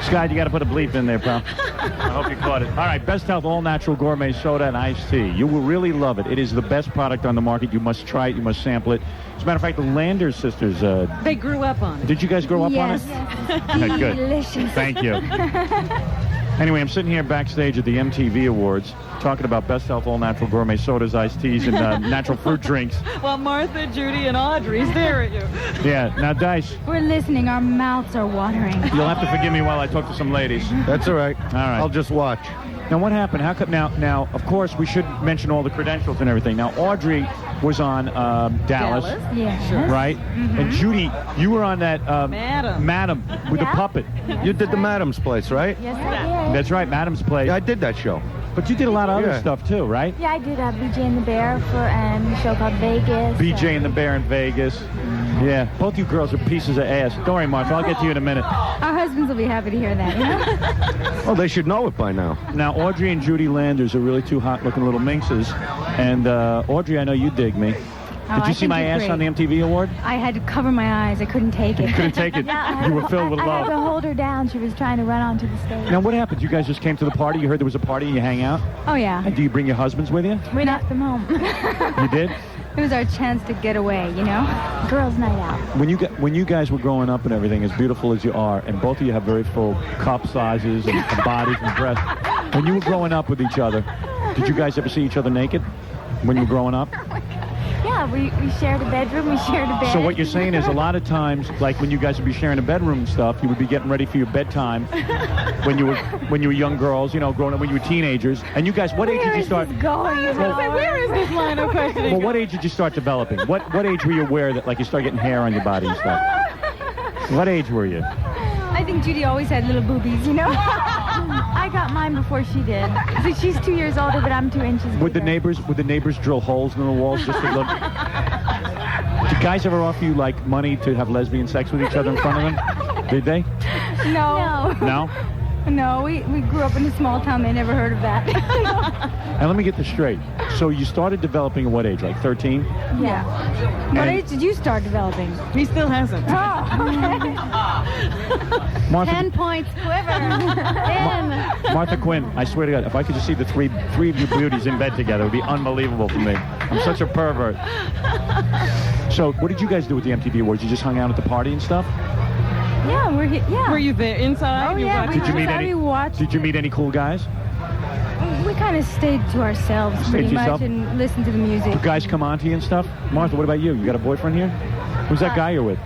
Scott, you got to put a bleep in there, pal. I hope you caught it. All right, Best Health All Natural Gourmet Soda and Iced Tea. You will really love it. It is the best product on the market. You must try it. You must sample it. As a matter of fact, the Landers sisters, They grew up on it. did you guys grow up on it? Yes. Good. Delicious. Thank you. Anyway, I'm sitting here backstage at the MTV Awards talking about Best Health All Natural Gourmet Sodas, Iced Teas, and natural fruit drinks. While Martha, Judy, and Audrey stare at you. Yeah, now, Dice, We're listening. Our mouths are watering. you'll have to forgive me while I talk to some ladies. That's all right. All right. I'll just watch. Now, what happened? How come now? Of course, we should mention all the credentials and everything. Now, Audrey was on Dallas, Yes. right? And Judy, you were on that Madam with the puppet. You did the Madam's Place, right? Yes, I did. That's right, Madam's Place. Yeah, I did that show. But you did a lot of other Yeah. stuff too, right? Yeah, I did BJ and the Bear for a show called Vegas. BJ and the Bear in Vegas. Yeah, both you girls are pieces of ass. Don't worry, Martha. I'll get to you in a minute. Our husbands will be happy to hear that, you know? Oh, they should know it by now. Now, Audrey and Judy Landers are really two hot-looking little minxes. And Audrey, I know you dig me. Did you see my ass on the MTV Award? I had to cover my eyes. I couldn't take it. You couldn't take it? You were filled with I love. had to hold her down. She was trying to run onto the stage. Now, what happened? You guys just came to the party? You heard there was a party and you hang out? Oh, yeah. And do you bring your husbands with you? We knocked them home. You did? It was our chance to get away, you know? Girls' night out. When you guys were growing up and everything, as beautiful as you are, and both of you have very full cup sizes and bodies and breasts, when you were growing up with each other, did you guys ever see each other naked when you were growing up? Yeah, we shared a bedroom. We shared a bed. So what you're saying is a lot of times, like when you guys would be sharing a bedroom and stuff, you would be getting ready for your bedtime when you were young girls, you know, growing up when you were teenagers. And you guys, what age did you start? Where is this line of questioning? Well, what age did you start developing? What age were you aware that like you started getting hair on your body and stuff? What age were you? I think Judy always had little boobies, you know? I got mine before she did. So she's 2 years older, but I'm 2 inches Would the bigger. neighbors drill holes in the walls just to look? Did guys ever offer you like money to have lesbian sex with each other in front of them? Did they? No. No? No, we grew up in a small town. They never heard of that. And let me get this straight. So you started developing at what age? Like 13? Yeah. What age did you start developing? He still hasn't. Martha, 10 points, quiver. 10. Martha Quinn, I swear to God, if I could just see the three of you beauties in bed together, it would be unbelievable for me. I'm such a pervert. So what did you guys do with the MTV Awards? You just hung out at the party and stuff? Yeah, we're here. Yeah. Were you there inside? Oh, You yeah. watching? Did you meet any? Did you meet any cool guys? We kind of stayed to ourselves Stayed pretty to much yourself? and listened to the music. Do guys come on to you and stuff? Martha, what about you? You got a boyfriend here? Who's that guy you're with?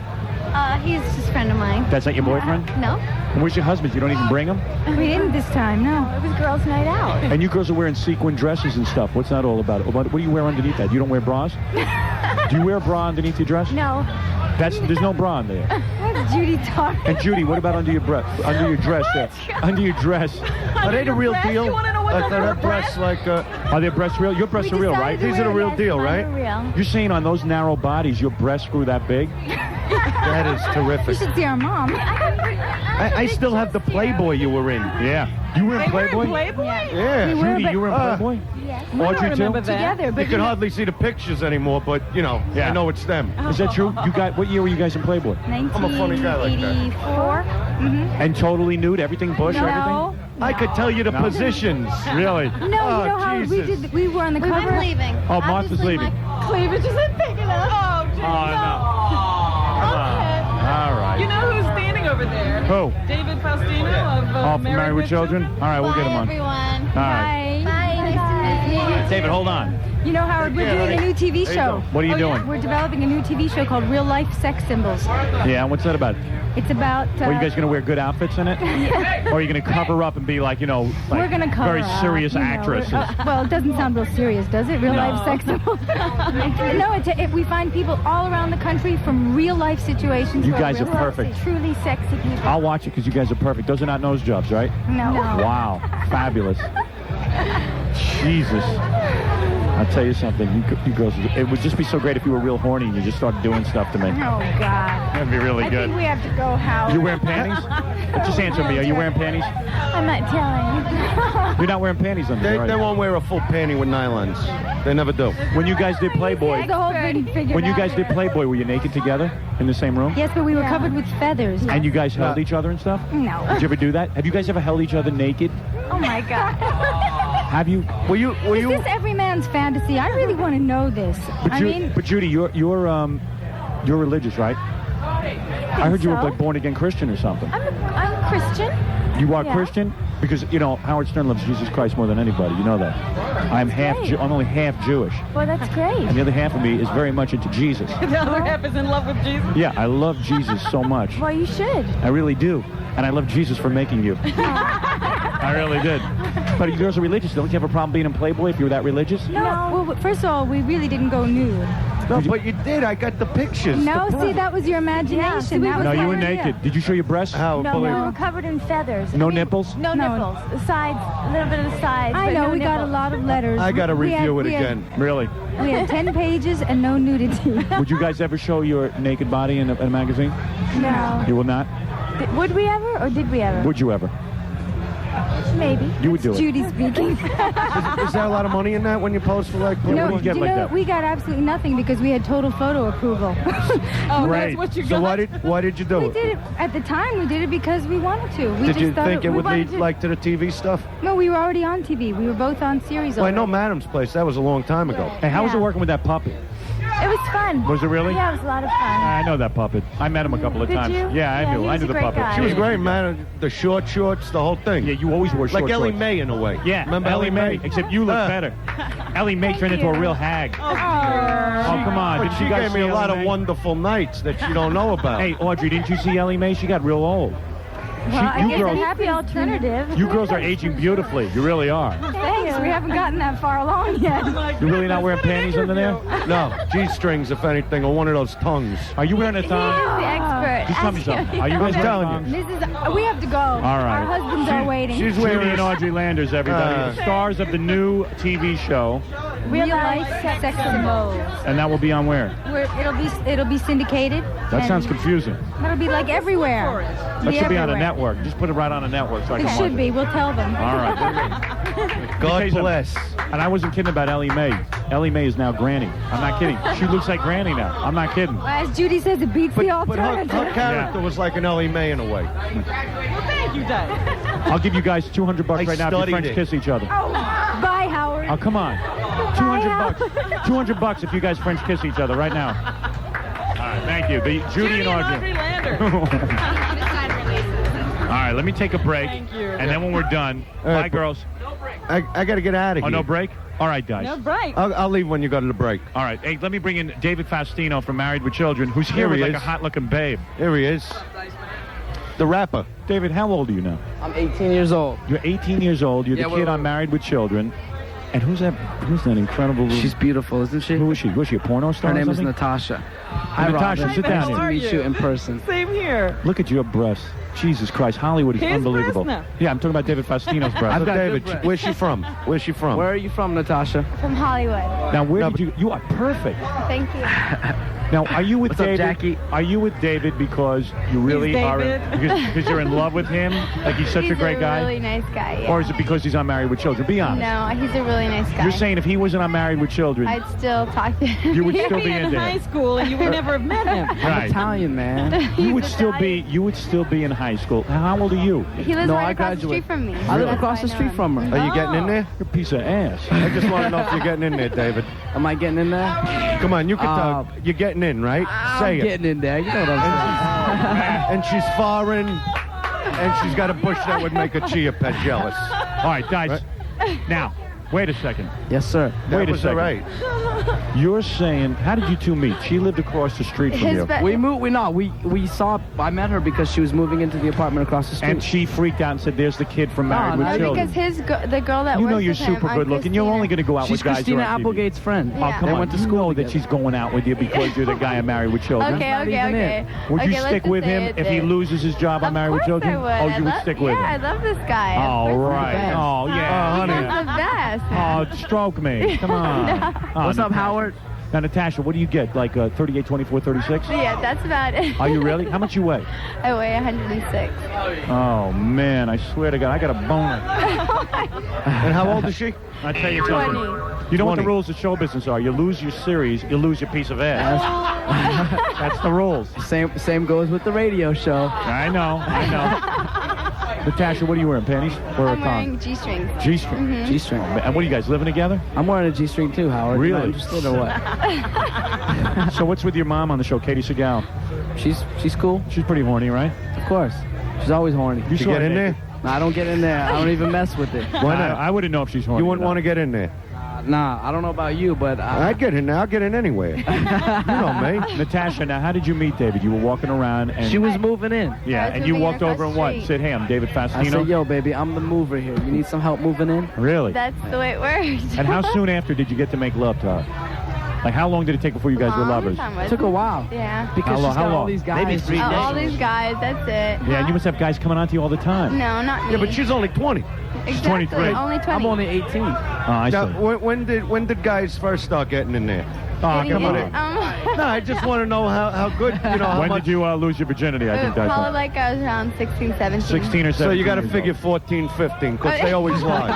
He's just a friend of mine. That's not your boyfriend? No. And where's your husband? You don't even bring him? We didn't this time, no. It was girls' night out. And you girls are wearing sequin dresses and stuff. What's that all about? What do you wear underneath that? You don't wear bras? Do you wear a bra underneath your dress? No. There's no bra in there. What's Judy talking? And Judy, what about under your dress there? Under your dress. Are they the real deal? You want to know what Like their breasts, like Are their breasts real? Your breasts are real, right? these are the real deal, right? Real. You're saying on those narrow bodies, your breasts grew that big? That is You terrific. should see our mom. I still have the Playboy you were in. Yeah. You were in They were Playboy? in Playboy? Yeah. Judy, you were in Playboy? Yes. Audrey, too? remember that. Together, but You can hardly see the pictures anymore, but, you know, Yeah. I know it's them. Is that true? What year were you guys in Playboy? I'm a funny guy like that. 1984. And totally nude? Everything bush, No. I could tell you the No. positions. everything? Really? No, you know how Jesus. we were on the cover. I'm leaving. Oh, Martha's leaving. Cleavage isn't big enough. Oh, geez. Come on. All right. You know who's standing over there? Who? David Faustino of Oh, from Married with Children? All right, we'll get him on. Everyone. All right. Bye. Nice to meet you. David, hold on. You know, Howard, we're doing a new TV show. What are you doing? We're developing a new TV show called Real Life Sex Symbols. Yeah, and what's that about? It's about... Are you guys going to wear good outfits in it? Or are you going to cover up and be like, you know, like We're going to cover very up, serious you know. actresses? Well, it doesn't sound real serious, does it? Real life sex symbols. No, we find people all around the country from real life situations. You who guys are real perfect. Truly sexy people. I'll watch it because you guys are perfect. Those are not nose jobs, right? No. Wow. Fabulous. Jesus. I'll tell you something. You girls, it would just be so great if you were real horny and you just started doing stuff to me. Oh, God. That'd be really I good. think we have to go, Howard. You wearing panties? Just answer me. Are you wearing panties? I'm not telling. You're not wearing panties under They, there, are they you? won't wear a full panty with nylons. They never do. When you guys did Playboy, The whole thing figured when you out. guys did Playboy, were you naked together in the same room? Yes, but we were covered with feathers. And you guys held each other and stuff? No. Did you ever do that? Have you guys ever held each other naked? Oh, my God. Have you? Were you? Is this every man's fantasy? I really want to know this. But Judy, you're religious, right? I heard you were so. like born again Christian or something. I'm Christian. You are Yeah. Christian? Because, you know, Howard Stern loves Jesus Christ more than anybody. You know that. I'm only half Jewish. Well, that's great. And the other half of me is very much into Jesus. The other half is in love with Jesus. Yeah, I love Jesus so much. Well, you should. I really do. And I love Jesus for making you. I really did. But you girls are religious. Don't you have a problem being in Playboy if you're that religious? No. Well, first of all, we really didn't go nude. No, but you did. I got the pictures. No, the see, that was your imagination. That was No, you our were idea. naked. Did you show your breasts? How? No, we were covered in feathers. No nipples? No nipples. The sides, a little bit of the sides. I but know, no we got a nipples. lot of letters. I got to We had- review it we had- again. Really? We had 10 pages and no nudity. Would you guys ever show your naked body in a magazine? No. You will not? Would we ever, or did we ever? Would you ever? Maybe. You would do it. Judy speaking. Is there a lot of money in that when you post for like? No, what do you get you like know, that? we got absolutely nothing because we had total photo approval. Oh, Great. that's what you So got? why did you do We it? did it at the time. We did it because we wanted to. We Did just you thought think it we would wanted lead to- like to the TV stuff? No, we were already on TV. We were both on series. Well, I know already. Madam's Place. That was a long time ago. Hey, how was it Yeah. working with that puppet? It was fun. Was it really? Yeah, it was a lot of fun. I know that puppet. I met him a couple of Did times. you? Yeah, I Yeah, knew. he I was knew a the great puppet. guy. She was great, man. The short shorts, the whole thing. Yeah, you always wore short Like Ellie shorts. Mae in a way. Yeah, Remember Ellie Mae. Except you look better. Ellie Mae turned into a real hag. Oh, come on. But Did she you guys gave me see a lot Ellie of Mae? wonderful nights that you don't know about. Hey, Audrey, didn't you see Ellie Mae? She got real old. Well, I you guess girls- a happy alternative. You girls are aging beautifully. You really are. Thanks. We haven't gotten that far along yet. You really not wearing panties under there? No, G-strings, if anything, or one of those tongues. Are you wearing a He is thong? the expert. Just tell me Ask him. something. Are you guys I'm wearing telling you. thongs? We have to go. All right. Our husbands are waiting. She's Judy wearing and Audrey Landers, everybody. Uh. The stars of the new TV show. Real life sex symbols. And that will be on where? It'll be syndicated. That and sounds confusing. It'll be like everywhere. That should be on a everywhere. network. Just put it right on a network so I It can should watch be. We'll tell them. All right. God bless. And I wasn't kidding about Ellie Mae. Ellie Mae is now Granny. I'm not kidding. She looks like Granny now. I'm not kidding. As Judy says, it beats the But her alternative. character was like an Ellie Mae in a way. Thank you, Dad. I'll give you guys $200 right now if you studied French it. kiss each other. Bye, Howard. Oh, come on. $200. $200 if you guys French kiss each other right now. All right, thank you. Judy and Audrey. All right, let me take a break. Thank you. And then when we're done, bye, girls. I got to get out of Oh, here. no break? All right, guys. No break. I'll leave when you go to the break. All right. Hey, let me bring in David Faustino from Married with Children, who's here Here with he like a is. hot-looking babe. Here he is. The rapper. David, how old are you now? I'm 18 years old. You're 18 years old. You're Yeah, the kid on Married with Children. And who's that incredible little... She's beautiful, isn't she? Who is she? Was she a porno star Her or name is something? Natasha. Hey, Natasha, Robin. sit down Nice here. to meet you in person. Same here. Look at your breasts. Jesus Christ. Hollywood is His unbelievable. breasts now. Yeah, I'm talking about David Faustino's breasts. I've got David, good breasts. where's she from? Where's she from? Where are you from, Natasha? From Hollywood. Now, where did you... You are perfect. Thank you. Now, are you with What's up, David? Jackie? Are you with David because you really He's are... David. Because you're in love with him? Like he's such He's a great guy? really nice guy. Yeah. Or is it because he's on Married with Children? Be honest. No, he's a really nice guy. You're saying if he wasn't on Married with Children, I'd still talk to him. you would He'd still be be in into high him. school and you would never have met him. I'm Right. Italian, man. You would He's still be. Italian. You would still be in high school. How old are you? He lives No, right I across the graduate. street from me. I live That's across why the I know street him. from her. Are you getting in there? You're a piece of ass. I just want to know if you're getting in there, David. Am I getting in there? Come on, you can talk. You're getting in, right? Say I'm it. getting in there. You know what I'm And she's foreign, and she's got a bush that would make a chia pet jealous. All right, guys. Now, wait a second. saying? Yes, sir. That Wait a was second. all right. You're saying, how did you two meet? She lived across the street from you. We moved. We saw. I met her because she was moving into the apartment across the street. And she freaked out and said, there's the kid from Married with no, Children. Because the girl that You works know you're with him, super I'm good looking. You're only going to go out She's with guys who Christina are on TV. Applegate's friend. Oh, Yeah. come They on. went to You school know that together. she's going out with you because you're the guy on Married with Children. Okay, not okay, even okay. Would you Okay, let's stick just with say him it if he then. loses his job on Of Married with course Children? I would. Oh, I you would love- stick with I him. love this guy. Oh, Of course right. best. Oh, yeah. He's honey. the best. Oh, stroke me. Come on. Oh, What's up, Natasha. Howard? Now, Natasha, what do you get? Like 38, 24, 36? Yeah, that's about it. Are you really? How much you weigh? I weigh 106. Oh, man. I swear to God, I got a boner. And how old is she? I tell you something. 20. You know what the 20. rules of show business are? You lose your series, you lose your piece of ass. That's the rules. Same goes with the radio show. I know. Natasha, what are you wearing? Panties or a I'm thong? wearing G-strings. G-string. G-string. And what are you guys living together? I'm wearing a G-string too, Howard. Really? You not interested or what? So what's with your mom on the show, Katie Segal? She's cool. She's pretty horny, right? Of course. She's always horny. You You saw get her in naked. there? No, I don't get in there. I don't even mess with it. Why not? I wouldn't know if she's horny. You wouldn't want to get in there. Nah, I don't know about you, but I'd get in there. I'll get in anywhere. You know me. Natasha, now how did you meet David? You were walking around and... she was moving in. Yeah, and you walked over and what? Said, hey, I'm David Faustino. I said, yo, baby, I'm the mover here. You need some help moving in? Really? That's the way it works. And how soon after did you get to make love to her? Like, how long did it take before you guys were lovers? It took a while. Yeah. Because she's got how all long? these guys. Maybe 3 days. All these guys, that's it. Yeah, and you must have guys coming on to you all the time. No, not me. Yeah, but she's only 20. Exactly. 23. Only 20. I'm only 18. Oh, I see. Now, when did guys first start getting in there? Oh, Getting come on. in- No, I just want to know how good, you know, how When much. did you lose your virginity? I think that's Probably like I was around 16, 17. 16 or 17. So you got to years figure old. 14, 15, because they always lie.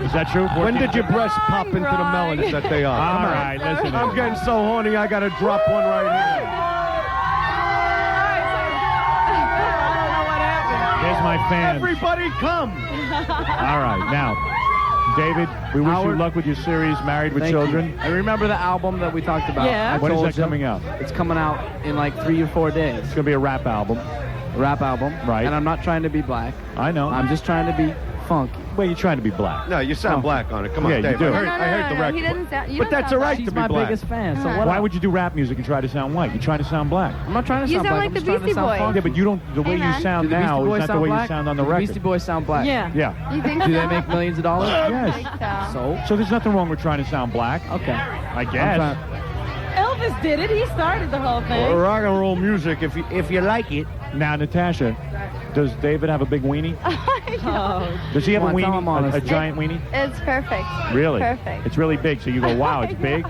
Is that true? When 14? did your breasts pop into the melons that they are? All Come on. right, listen. I'm getting so horny, I got to drop one right here. There's my fans. Everybody come. All right, now, David, we wish you Howard, luck with your series, Married with Thank Children. you. And remember the album that we talked about? Yeah. I When is told that you. coming out? It's coming out in like 3 or 4 days. It's going to be a rap album. Rap album. Right. And I'm not trying to be black. I know. I'm just trying to be funky. Well, you're trying to be black. No, you sound Oh. black on it. Come on, Yeah, you Dave. do. I No, heard, I heard the He record. doesn't sound. You But don't that's sound all right black. She's to be my black. biggest fan. So Uh-huh. what? Why would you do rap music and try to sound white? You're trying to sound black. I'm not trying to You sound sound black. like I'm the just trying to Beastie sound Boys. funky. Yeah, but you don't. The way Hey, you man. sound Do the Beastie now is Boys not the sound way you black? sound on the Do record. Beastie Boys sound black. Yeah. Yeah. You think Do so? they make millions of dollars? I Yes. think so. So? So there's nothing wrong with trying to sound black. Okay. I guess. I'm Elvis did it. He started the whole thing. Rock and roll music, if you like it. Now, Natasha, does David have a big weenie? Oh, Does he have a Come on, tell weenie? him honest. A giant weenie? It's perfect. Really? Perfect. It's really big. So you go, wow, it's big?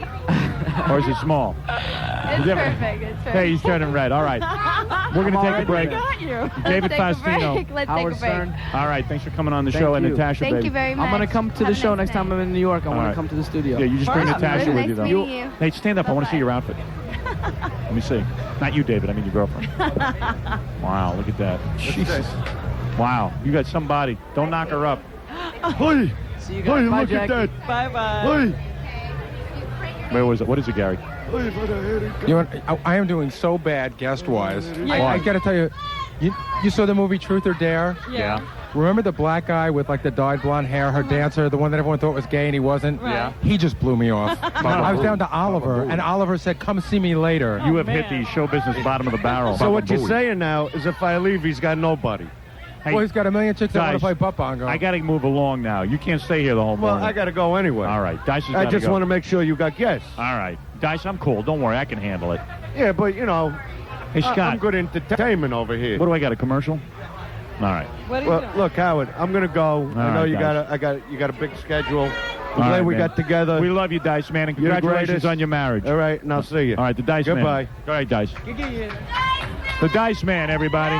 Or is it small? It's Yeah, but- perfect. It's perfect. Hey, he's turning red. All right. We're going to take a break. got you. David Let's take a Faustino. break. Let's Howard take a break. Stern. All right, thanks for coming on the Thank show. And you. Natasha, Thank baby. you very much. I'm going to come to Have the a show nice next time night. I'm in New York. I All want right. to come to the studio. Yeah, you just bring Nice Natasha with you, though. meeting you. Hey, stand up. I want to see your outfit. Let me see. Not you, David. I mean your girlfriend. Wow, look at that. Jesus. Wow, you got somebody. Don't knock her up. Hey, See you hey, guys. Bye, look at Jackie. that. Bye-bye. Hey, Where was it? What is it, Gary? hey, for the head. You know, I am doing so bad guest-wise. Yeah. I got to tell you, you saw the movie Truth or Dare? Yeah. Remember the black guy with like the dyed blonde hair, her dancer, the one that everyone thought was gay and he wasn't? Right. Yeah. He just blew me off. I was down to Oliver, and Oliver said, "Come see me later." You have man. hit the show business bottom of the barrel. So what you're saying now is if I leave, he's got nobody. Hey, Well, he's got a million chicks that want to guys, play butt bongo. I got to move along now. You can't stay here the whole Well, morning. I got to go anyway. All right, Dice has I gotta just go. want to make sure you got guests. All right, Dice, I'm cool. Don't worry, I can handle it. Yeah, but you know, Hey, Scott, I'm good entertainment over here. what do I got? A commercial? All right. What are you Well, doing? look, Howard, I'm gonna go. I know right, you guys. you got a big schedule. I'm All glad right, we man. got together. We love you, Dice, man, and You're the congratulations greatest. on your marriage. All right, and I'll see you. All right, the Dice Goodbye. Man. All right, Dice. The Dice Man, everybody.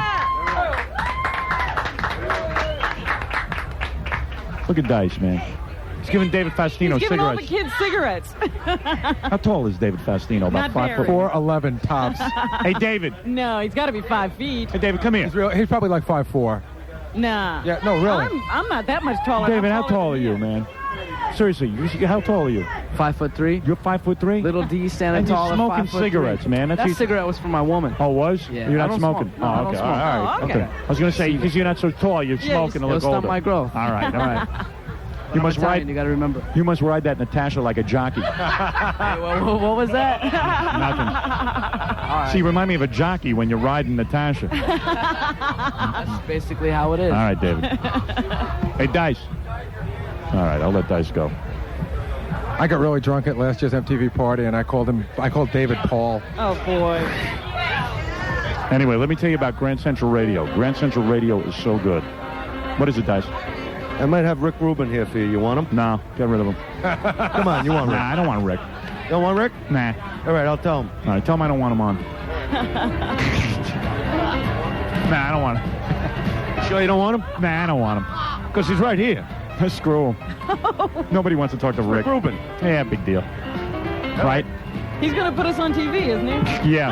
Look at Dice, man. He's giving David Faustino He's giving all the cigarettes. kids cigarettes. How tall is David Faustino? About Not 5 foot. very. 4'11" tops. Hey, David. No, he's got to be 5 feet. Hey, David, come here. He's probably like 5'4". Nah. Yeah, no, really. I'm not that much taller. David, I'm how taller tall are than you, man? Seriously, how tall are you? 5'3". You're 5'3". Little D standing And you're tall. at smoking 5'3". cigarettes, man. That's That you- cigarette was for my woman. Oh, was? Yeah, You're I not don't smoking? smoke. No, I Oh, don't okay. smoke. All right. Oh, okay. Okay. I was going to say, because you're not so tall, you're Yeah, smoking a It'll little stop older. my growth. All right, all right. You I'm must Italian, ride. You got to remember. You must ride that Natasha like a jockey. Hey, what was that? Nothing. See, you remind me of a jockey when you're riding Natasha. That's basically how it is. All right, David. Hey, Dice. All right, I'll let Dice go. I got really drunk at last year's MTV party, and I called David Paul. Oh, boy. Anyway, let me tell you about Grand Central Radio. Grand Central Radio is so good. What is it, Dice? I might have Rick Rubin here for you. You want him? No, get rid of him. Come on, you want Rick? Nah, I don't want Rick. You don't want Rick? Nah. All right, I'll tell him. All right, tell him I don't want him on. Nah, I don't want him. Sure you don't want him? Nah, I don't want him. Because he's right here. Screw him. Nobody wants to talk to Rick. Rubin. Yeah, big deal. Right? He's going to put us on TV, isn't he? Yeah.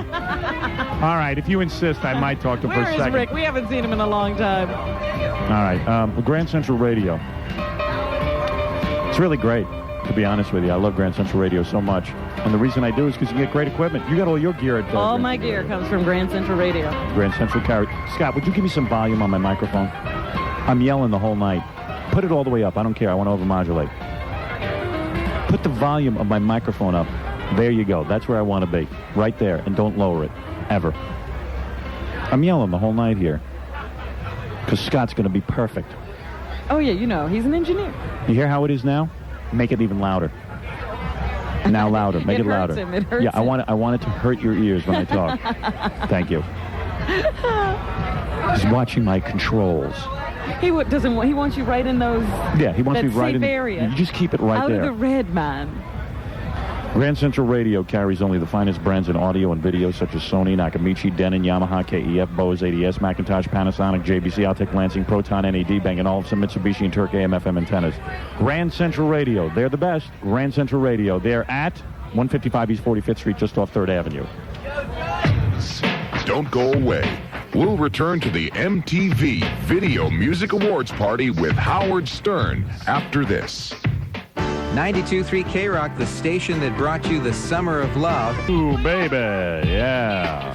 All right, if you insist, I might talk to him for Where a is second. Rick? We haven't seen him in a long time. All right, Grand Central Radio. It's really great, to be honest with you. I love Grand Central Radio so much. And the reason I do is because you get great equipment. You got all your gear at All Grand my Central gear Radio. comes from Grand Central Radio. Grand Central Carry. Scott, would you give me some volume on my microphone? I'm yelling the whole night. Put it all the way up. I don't care. I want to overmodulate. Put the volume of my microphone up. There you go. That's where I want to be. Right there. And don't lower it. Ever. I'm yelling the whole night here. Because Scott's going to be perfect. Oh, yeah, you know, he's an engineer. You hear how it is now? Make it even louder. Now louder. Make it louder. Him. It hurts yeah, I him. want it to hurt your ears when I talk. Thank you. He's watching my controls. He doesn't want. He wants you right in those. Yeah, he wants me right in. Area. You just keep it right out there. Out of the red, man. Grand Central Radio carries only the finest brands in audio and video, such as Sony, Nakamichi, Denon, Yamaha, KEF, Bose, ADS, Macintosh, Panasonic, JVC, Altec, Lansing, Proton, NAD, Bang & Olufsen, Mitsubishi, and Turk AM/FM antennas. Grand Central Radio, they're the best. Grand Central Radio, they're at 155 East 45th Street, just off 3rd Avenue. Don't go away. We'll return to the MTV Video Music Awards party with Howard Stern after this. 92.3 K-Rock, the station that brought you the summer of love. Ooh, baby, yeah.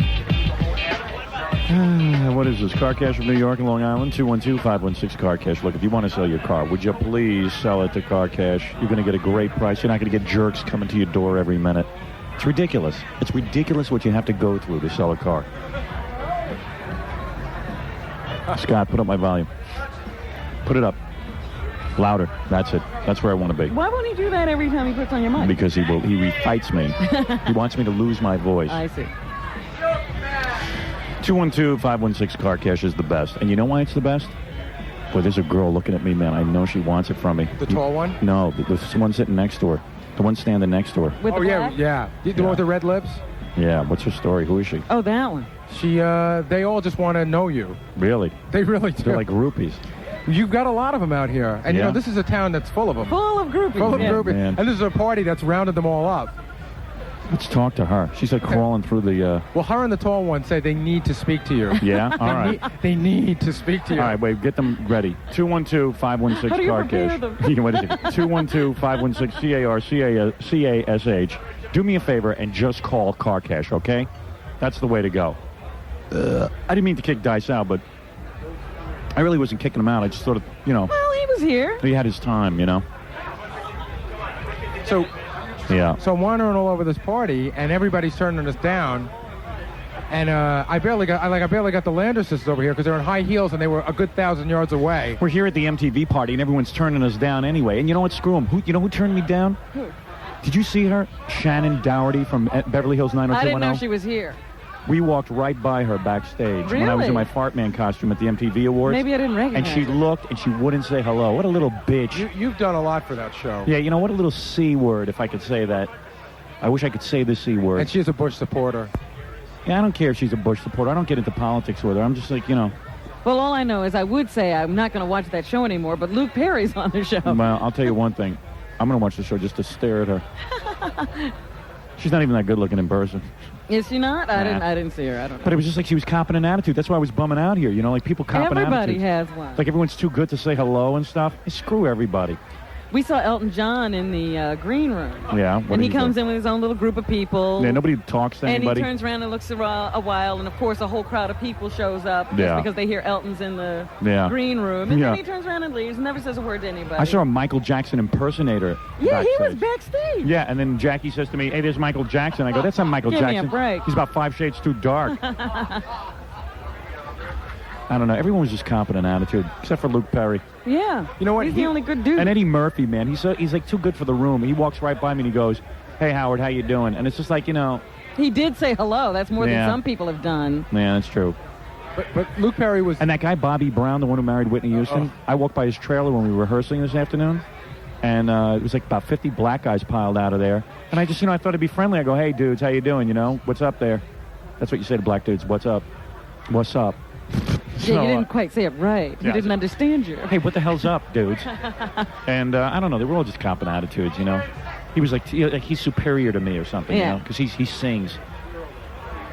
What is this? Car Cash from New York and Long Island? 212-516 Car Cash. Look, if you want to sell your car, would you please sell it to Car Cash? You're going to get a great price. You're not going to get jerks coming to your door every minute. It's ridiculous. It's ridiculous what you have to go through to sell a car. Scott, put up my volume. Put it up. Louder. That's it. That's where I want to be. Why won't he do that every time he puts on your mic? Because he refights me. He wants me to lose my voice. I see. 212-516 Car Cash is the best. And you know why it's the best? Boy, there's a girl looking at me, man. I know she wants it from me. The tall one? No, the one sitting next to her. The one standing next to her. With the black? yeah. The one with the red lips? Yeah, what's her story? Who is she? Oh, that one. They all just want to know you. Really? They really do. They're like groupies. You've got a lot of them out here. And, you Yeah. know, this is a town that's full of them. Full of groupies. Full of yeah. groupies. Man. And this is a party that's rounded them all up. Let's talk to her. She's like crawling through the... Well, her and the tall one say they need to speak to you. Yeah? All right. They need to speak to you. All right, wait, get them ready. 212-516 How do you Car prepare Cash. them? You know what it is? 212-516-CARCASH. Do me a favor and just call Car Cash, okay? That's the way to go. I didn't mean to kick Dice out, but I really wasn't kicking him out. I just sort of, you know, Well, he was here. he had his time, you know? So Yeah. I'm wandering all over this party, and everybody's turning us down. And I barely got the Lander sisters over here because they're in high heels and they were a good 1,000 yards away. We're here at the MTV party, and everyone's turning us down anyway. And you know what? Screw them. You know who turned me down? Who? Did you see her? Shannon Dougherty from Beverly Hills 90210. I didn't know she was here. We walked right by her backstage when I was in Really? my Fart Man costume at the MTV Awards. Maybe I didn't recognize And she her. looked, and she wouldn't say hello. What a little bitch. You've done a lot for that show. Yeah, you know, what a little C word, if I could say that. I wish I could say the C word. And she's a Bush supporter. Yeah, I don't care if she's a Bush supporter. I don't get into politics with her. I'm just like, you know. Well, all I know is I would say I'm not going to watch that show anymore, but Luke Perry's on the show. Well, I'll tell you one thing. I'm going to watch the show just to stare at her. She's not even that good looking in person. Is she not? Nah. I didn't see her. I don't know. But it was just like she was copping an attitude. That's why I was bumming out here. You know, like people copping Everybody attitudes. has one. Like everyone's too good to say hello and stuff. Hey, screw everybody. We saw Elton John in the green room. Yeah. What And did he comes do? in with his own little group of people. Yeah, nobody talks to And anybody. he turns around and looks a while, and of course a whole crowd of people shows up just Yeah. because they hear Elton's in the Yeah. green room. And Yeah. then he turns around and leaves and never says a word to anybody. I saw a Michael Jackson impersonator. Yeah, he was backstage. backstage. Yeah, and then Jackie says to me, "Hey, there's Michael Jackson." I go, "That's not Michael Give me a Jackson. break." He's about 5 shades too dark." I don't know. Everyone was just competent attitude, except for Luke Perry. Yeah. You know what? He's the only good dude. And Eddie Murphy, man, he's like too good for the room. He walks right by me and he goes, "Hey, Howard, how you doing?" And it's just like, you know. He did say hello. That's more Yeah. than some people have done. Man, that's true. But Luke Perry was... And that guy, Bobby Brown, the one who married Whitney Houston, I walked by his trailer when we were rehearsing this afternoon, and it was like about 50 black guys piled out of there. And I just, you know, I thought it'd be friendly. I go, "Hey, dudes, how you doing? You know, what's up there?" That's what you say to black dudes. What's up? What's up? Yeah, you didn't quite say it right. He yeah, didn't understand you. Hey, what the hell's up, dudes? And I don't know. They were all just copping attitudes, you know. He was like he's superior to me or something, Yeah. you know, because he sings.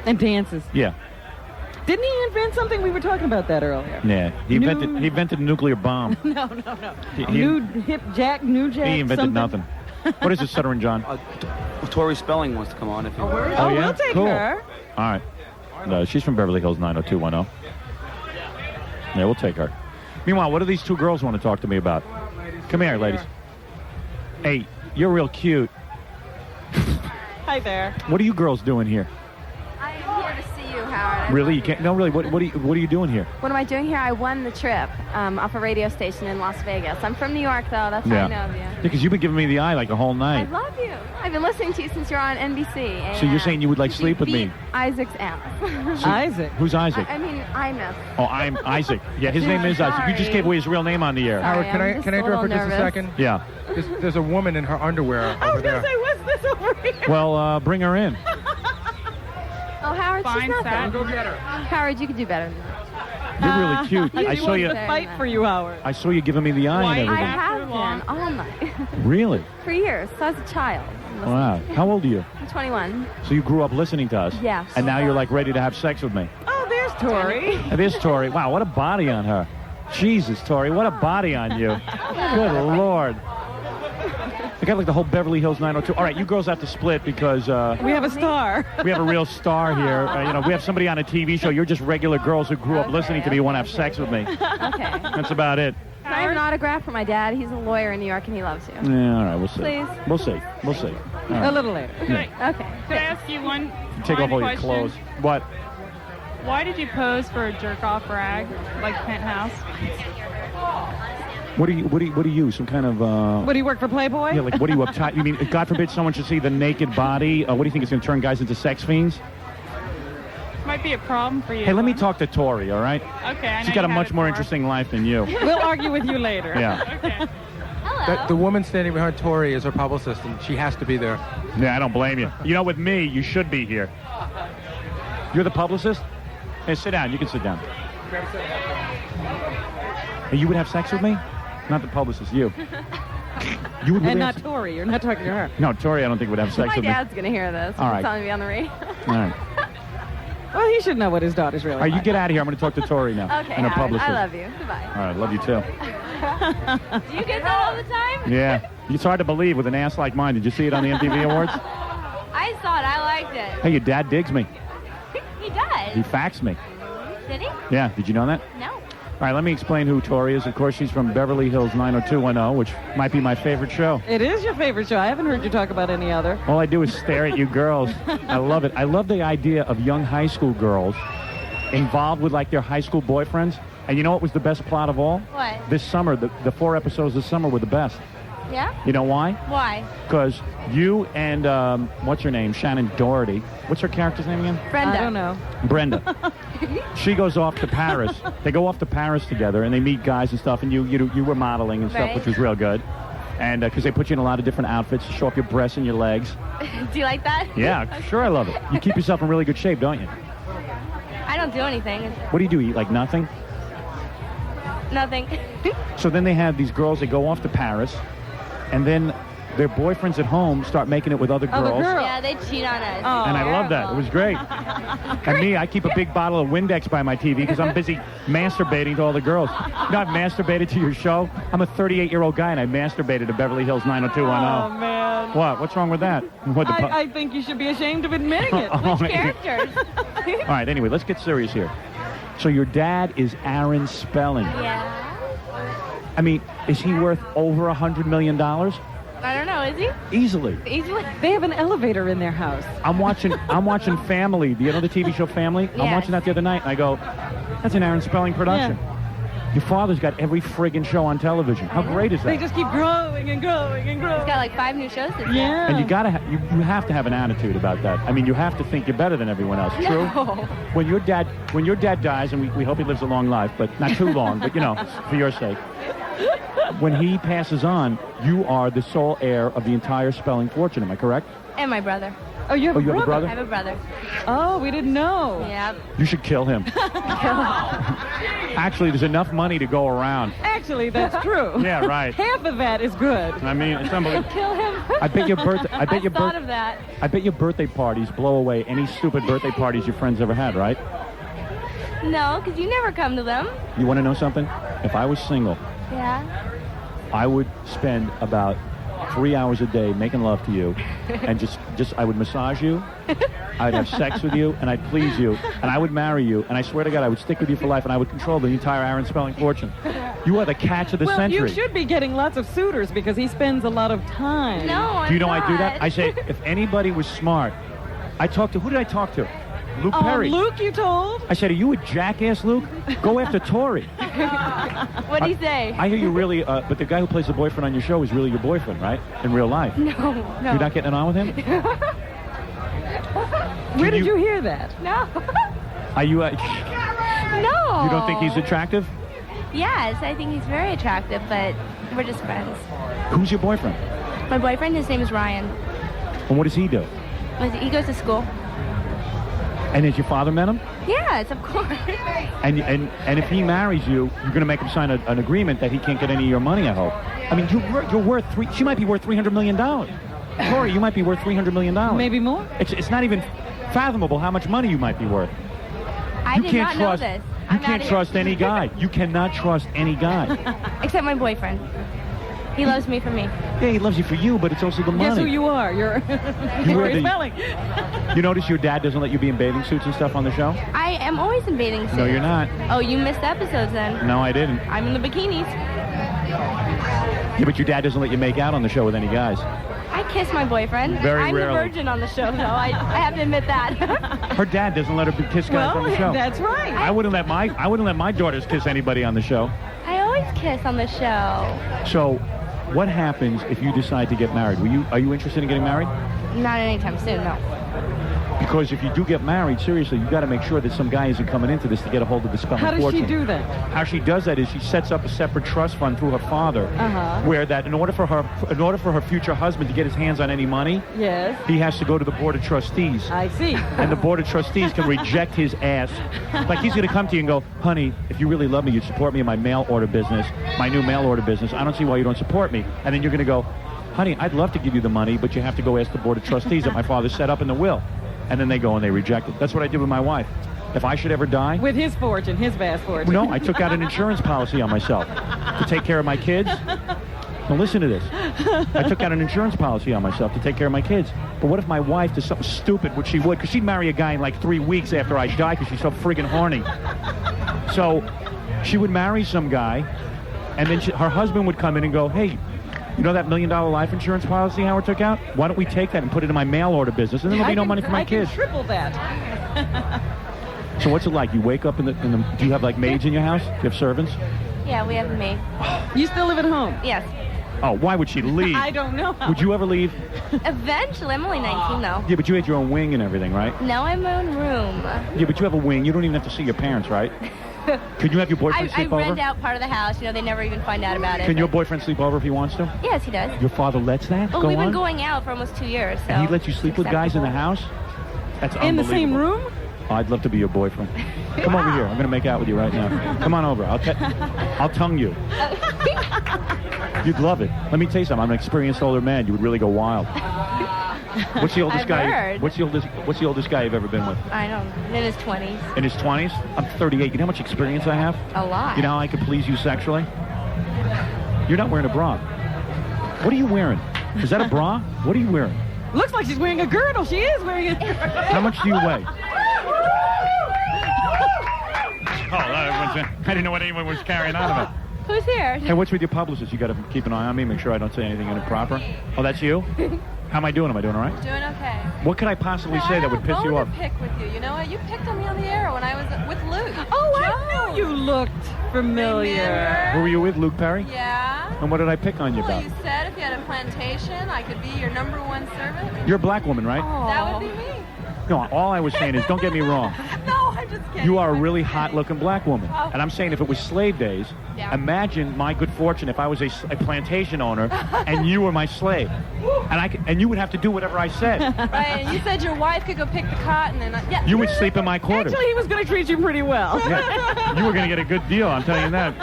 And dances. Yeah, Didn't he invent something? We were talking about that earlier. yeah. He invented a nuclear bomb. No. He New Jack. invented something. nothing. What is it, Stuttering John? Tori Spelling wants to come on if you want. Oh, yeah? we'll take Cool. her. All right. No, she's from Beverly Hills 90210. Yeah, we'll take her. Meanwhile, what do these two girls want to talk to me about? Come here, ladies. Hey, You're real cute. Hi there. What are you girls doing here? I am here to see you, Howard. Really? You can't? No, really. What are you doing here? What am I doing here? I won the trip off a radio station in Las Vegas. I'm from New York, though. That's how I know of you. Because you've been giving me the eye like the whole I night. love you. I've been listening to you since you're on NBC. So you're saying you would like sleep with me? Isaac's ass. Isaac? Who's Isaac? I mean, Ines. Oh, I'm Isaac. Yeah, his name is Isaac. You just gave away his real name on the air. Howard, can I interrupt for just a second? Yeah. There's a woman in her underwear over there. What's this over here? Well, bring her in. Oh, Howard, she's Fine, nothing. Sat. Go get her. Howard, you could do better than that. You're really cute. I saw you. To fight for you, Howard. I saw you giving me the eye and I everything. have been all night. Really? For years. So I was a child. Wow. How old are you? I'm 21. So you grew up listening to us? Yes. And now you're like ready to have sex with me? Oh, there's Tori. It is Tori. Wow, what a body on her. Jesus, Tori, what a body on you. Good Lord. I got like the whole Beverly Hills 902. All right, you girls have to split because We have a star. we have a real star here. We have somebody on a TV show. You're just regular girls who grew up listening to me who want to have sex with me. Okay. That's about it. Can I have an autograph for my dad? He's a lawyer in New York and he loves you. Yeah, all right, we'll see. Please. We'll see. We'll see. All right. A little later. Yeah. Okay. Could I ask you one Take off all your question? clothes. What? Why did you pose for a jerk-off rag like Penthouse? What do you? Some kind of What, do you work for Playboy? yeah, like what are you uptight? You mean God forbid someone should see the naked body? What do you think it's going to turn guys into sex fiends? Might be a problem for you. Hey, let me talk to Tori, all right? Okay, I know She's got a you had much it more before. interesting life than you. We'll argue with you later. Yeah. The woman standing behind Tori is her publicist, and she has to be there. Yeah, I don't blame you. You know, with me, you should be here. You're the publicist? Hey, sit down. You can sit down. Hey, you would have sex with me? Not the publicist, you. You would really And have not Tori. You're not talking to her. No, Tori, I don't think would have sex My with me. dad's going to hear this. All He's right. telling me on the radio. All right. Well, he should know what his daughter's really All right, you like. get out of here. I'm going to talk to Tori now. Okay, and her Howard, publicist. I love you. Goodbye. All right, love you too. Do you get that all the time? Yeah. It's hard to believe with an ass like mine. Did you see it on the MTV Awards? I saw it. I liked it. Hey, your dad digs me. He does. He faxed me. Did he? Yeah, did you know that? No. All right, let me explain who Tori is. Of course, she's from Beverly Hills 90210, which might be my favorite show. It is your favorite show. I haven't heard you talk about any other. All I do is stare at you girls. I love it. I love the idea of young high school girls involved with like their high school boyfriends. And you know what was the best plot of all? What? This summer, the 4 episodes this summer were the best. Yeah? You know why? Why? Because you and, what's her name? Shannon Doherty. What's her character's name again? Brenda. I don't know. Brenda. She goes off to Paris. They go off to Paris together, and they meet guys and stuff, and you were modeling and stuff, Right. which was real good. And because they put you in a lot of different outfits to show off your breasts and your legs. Do you like that? Yeah, sure, I love it. You keep yourself in really good shape, don't you? I don't do anything. What do? Eat like nothing? Nothing. So then they have these girls, they go off to Paris, and then their boyfriends at home start making it with other girls. Yeah, they cheat on us. And I love that. It was great. And me, I keep a big bottle of Windex by my TV because I'm busy masturbating to all the girls. You know, I've masturbated to your show. I'm a 38-year-old guy, and I masturbated to Beverly Hills 90210. Oh, man. What? What's wrong with that? What, the pu- I think you should be ashamed of admitting it. Oh, Which man. characters? All right, anyway, let's get serious here. So your dad is Aaron Spelling. Yeah. I mean, is he worth over $100 million? I don't know, is he? Easily. Easily. They have an elevator in their house. I'm watching Family. Do you know the TV show Family? I'm Yes. watching that the other night, and I go, that's an Aaron Spelling production. Your father's got every friggin' show on television. How great is that? They just keep growing and growing and growing. He's got like 5 new shows this year. Yeah. And you gotta you have to have an attitude about that. I mean, you have to think you're better than everyone else. True. No. When your dad dies, and we hope he lives a long life, but not too long, but you know, for your sake. When he passes on, you are the sole heir of the entire Spelling fortune. Am I correct? And my brother. Oh, you have Oh, you have a brother? I have a brother. Oh, we didn't know. Yeah. You should kill him. Actually, there's enough money to go around. Actually, that's true. Yeah, right. Half of that is good. I mean, it's unbelievable. Kill him. I bet your birthday. I bet your thought of that. I bet your birthday parties blow away any stupid birthday parties your friends ever had, right? No, because you never come to them. You want to know something? If I was single, Yeah. I would spend about 3 hours a day making love to you, and just I would massage you, I'd have sex with you, and I'd please you, and I would marry you, and I swear to God I would stick with you for life, and I would control the entire Aaron Spelling fortune. You are the catch of the well, century. you should be getting lots of suitors because he spends a lot of time. No, Do you know I do that? I say, if anybody was smart, I talked to, who did I talk to? Luke Perry. Luke, you told? I said, are you a jackass, Luke? Go after Tori. What'd he say? I hear you really, but the guy who plays the boyfriend on your show is really your boyfriend, right? In real life. No. You're not getting it on with him? Where did you hear that? No. Are you, No. you don't think he's attractive? Yes, I think he's very attractive, but we're just friends. Who's your boyfriend? My boyfriend, his name is Ryan. And what does he do? He goes to school. And has your father met him? Yes, of course. And if he marries you, you're going to make him sign an agreement that he can't get any of your money, I hope. I mean, you're worth she might be worth $300 million. Tori, you might be worth $300 million. Maybe more? It's not even fathomable how much money you might be worth. I did not know this. You can't trust any guy. You cannot trust any guy. Except my boyfriend. He loves me for me. Yeah, he loves you for you, but it's also the money. Guess who you are? You're Tori Spelling. You notice your dad doesn't let you be in bathing suits and stuff on the show? I am always in bathing suits. No, you're not. Oh, you missed episodes then. No, I didn't. I'm in the bikinis. Yeah, but your dad doesn't let you make out on the show with any guys. I kiss my boyfriend. Very I'm rarely. the virgin on the show, though. I have to admit that. Her dad doesn't let her kiss guys on the show. That's right. I wouldn't let my daughters kiss anybody on the show. I always kiss on the show. So, what happens if you decide to get married? Are you interested in getting married? Not anytime soon, no. Because if you do get married, seriously, you got to make sure that some guy isn't coming into this to get a hold of the Spelling How does fortune. she do that? How she does that is she sets up a separate trust fund through her father, where that in order for her future husband to get his hands on any money, Yes. he has to go to the board of trustees. I see. And the board of trustees can reject his ass. Like he's going to come to you and go, honey, if you really love me, you'd support me in my mail order business, my new mail order business. I don't see why you don't support me. And then you're going to go, honey, I'd love to give you the money, but you have to go ask the board of trustees that my father set up in the will. And then they go and they reject it. That's what I did with my wife. If I should ever die... With his fortune, his vast fortune. No, I took out an insurance policy on myself to take care of my kids. Now listen to this. I took out an insurance policy on myself to take care of my kids. But what if my wife does something stupid, which she would, because she'd marry a guy in like 3 weeks after I die because she's so friggin' horny. So she would marry some guy, and then her husband would come in and go, hey, you know that $1 million life insurance policy Howard took out? Why don't we take that and put it in my mail order business, and then there'll be no money for my kids. I can triple that. So what's it like? You wake up do you have like maids in your house? Do you have servants? Yeah, we have a maid. You still live at home? Yes. Oh, why would she leave? I don't know. Would you ever leave? Eventually. I'm only 19, though. Yeah, but you had your own wing and everything, right? No, I have my own room. Yeah, but you have a wing. You don't even have to see your parents, right? Could you have your boyfriend I sleep over? rent out part of the house. You know, they never even find out about it. Can your boyfriend sleep over if he wants to? Yes, he does. Your father lets that Well, go we've been on? going out for almost 2 years, so... And he lets you sleep with guys in the house? That's In the unbelievable. same room? Oh, I'd love to be your boyfriend. Come over here. I'm going to make out with you right now. Come on over. I'll tongue you. You'd love it. Let me tell you something. I'm an experienced older man. You would really go wild. What's the oldest I've guy? heard. What's the oldest guy you've ever been with? I don't know. In his 20s. In his 20s? I'm 38. You know how much experience I have? A lot. You know how I could please you sexually? You're not wearing a bra. What are you wearing? Is that a bra? What are you wearing? Looks like she's wearing a girdle. She is wearing a girdle. How much do you weigh? I didn't know what anyone was carrying out of it. Who's here? Hey, what's with your publicist? You got to keep an eye on me, make sure I don't say anything improper. Oh, that's you? How am I doing? Am I doing all right? Doing okay. What could I possibly say that would piss you off? I pick with you. You know what? You picked on me on the air when I was with Luke. Oh, I knew you looked familiar. Who were you with, Luke Perry? Yeah. And what did I pick on you Well, about? you said if you had a plantation, I could be your #1 servant. You're a black woman, right? That would be me. No, all I was saying is, don't get me wrong. No, I'm just kidding. You are a really hot-looking black woman. Oh. And I'm saying if it was slave days, Yeah. imagine my good fortune if I was a plantation owner and you were my slave. And you would have to do whatever I said. Right, and you said your wife could go pick the cotton, and yeah. You would sleep in my quarters. Actually, he was going to treat you pretty well. Yeah. You were going to get a good deal, I'm telling you that.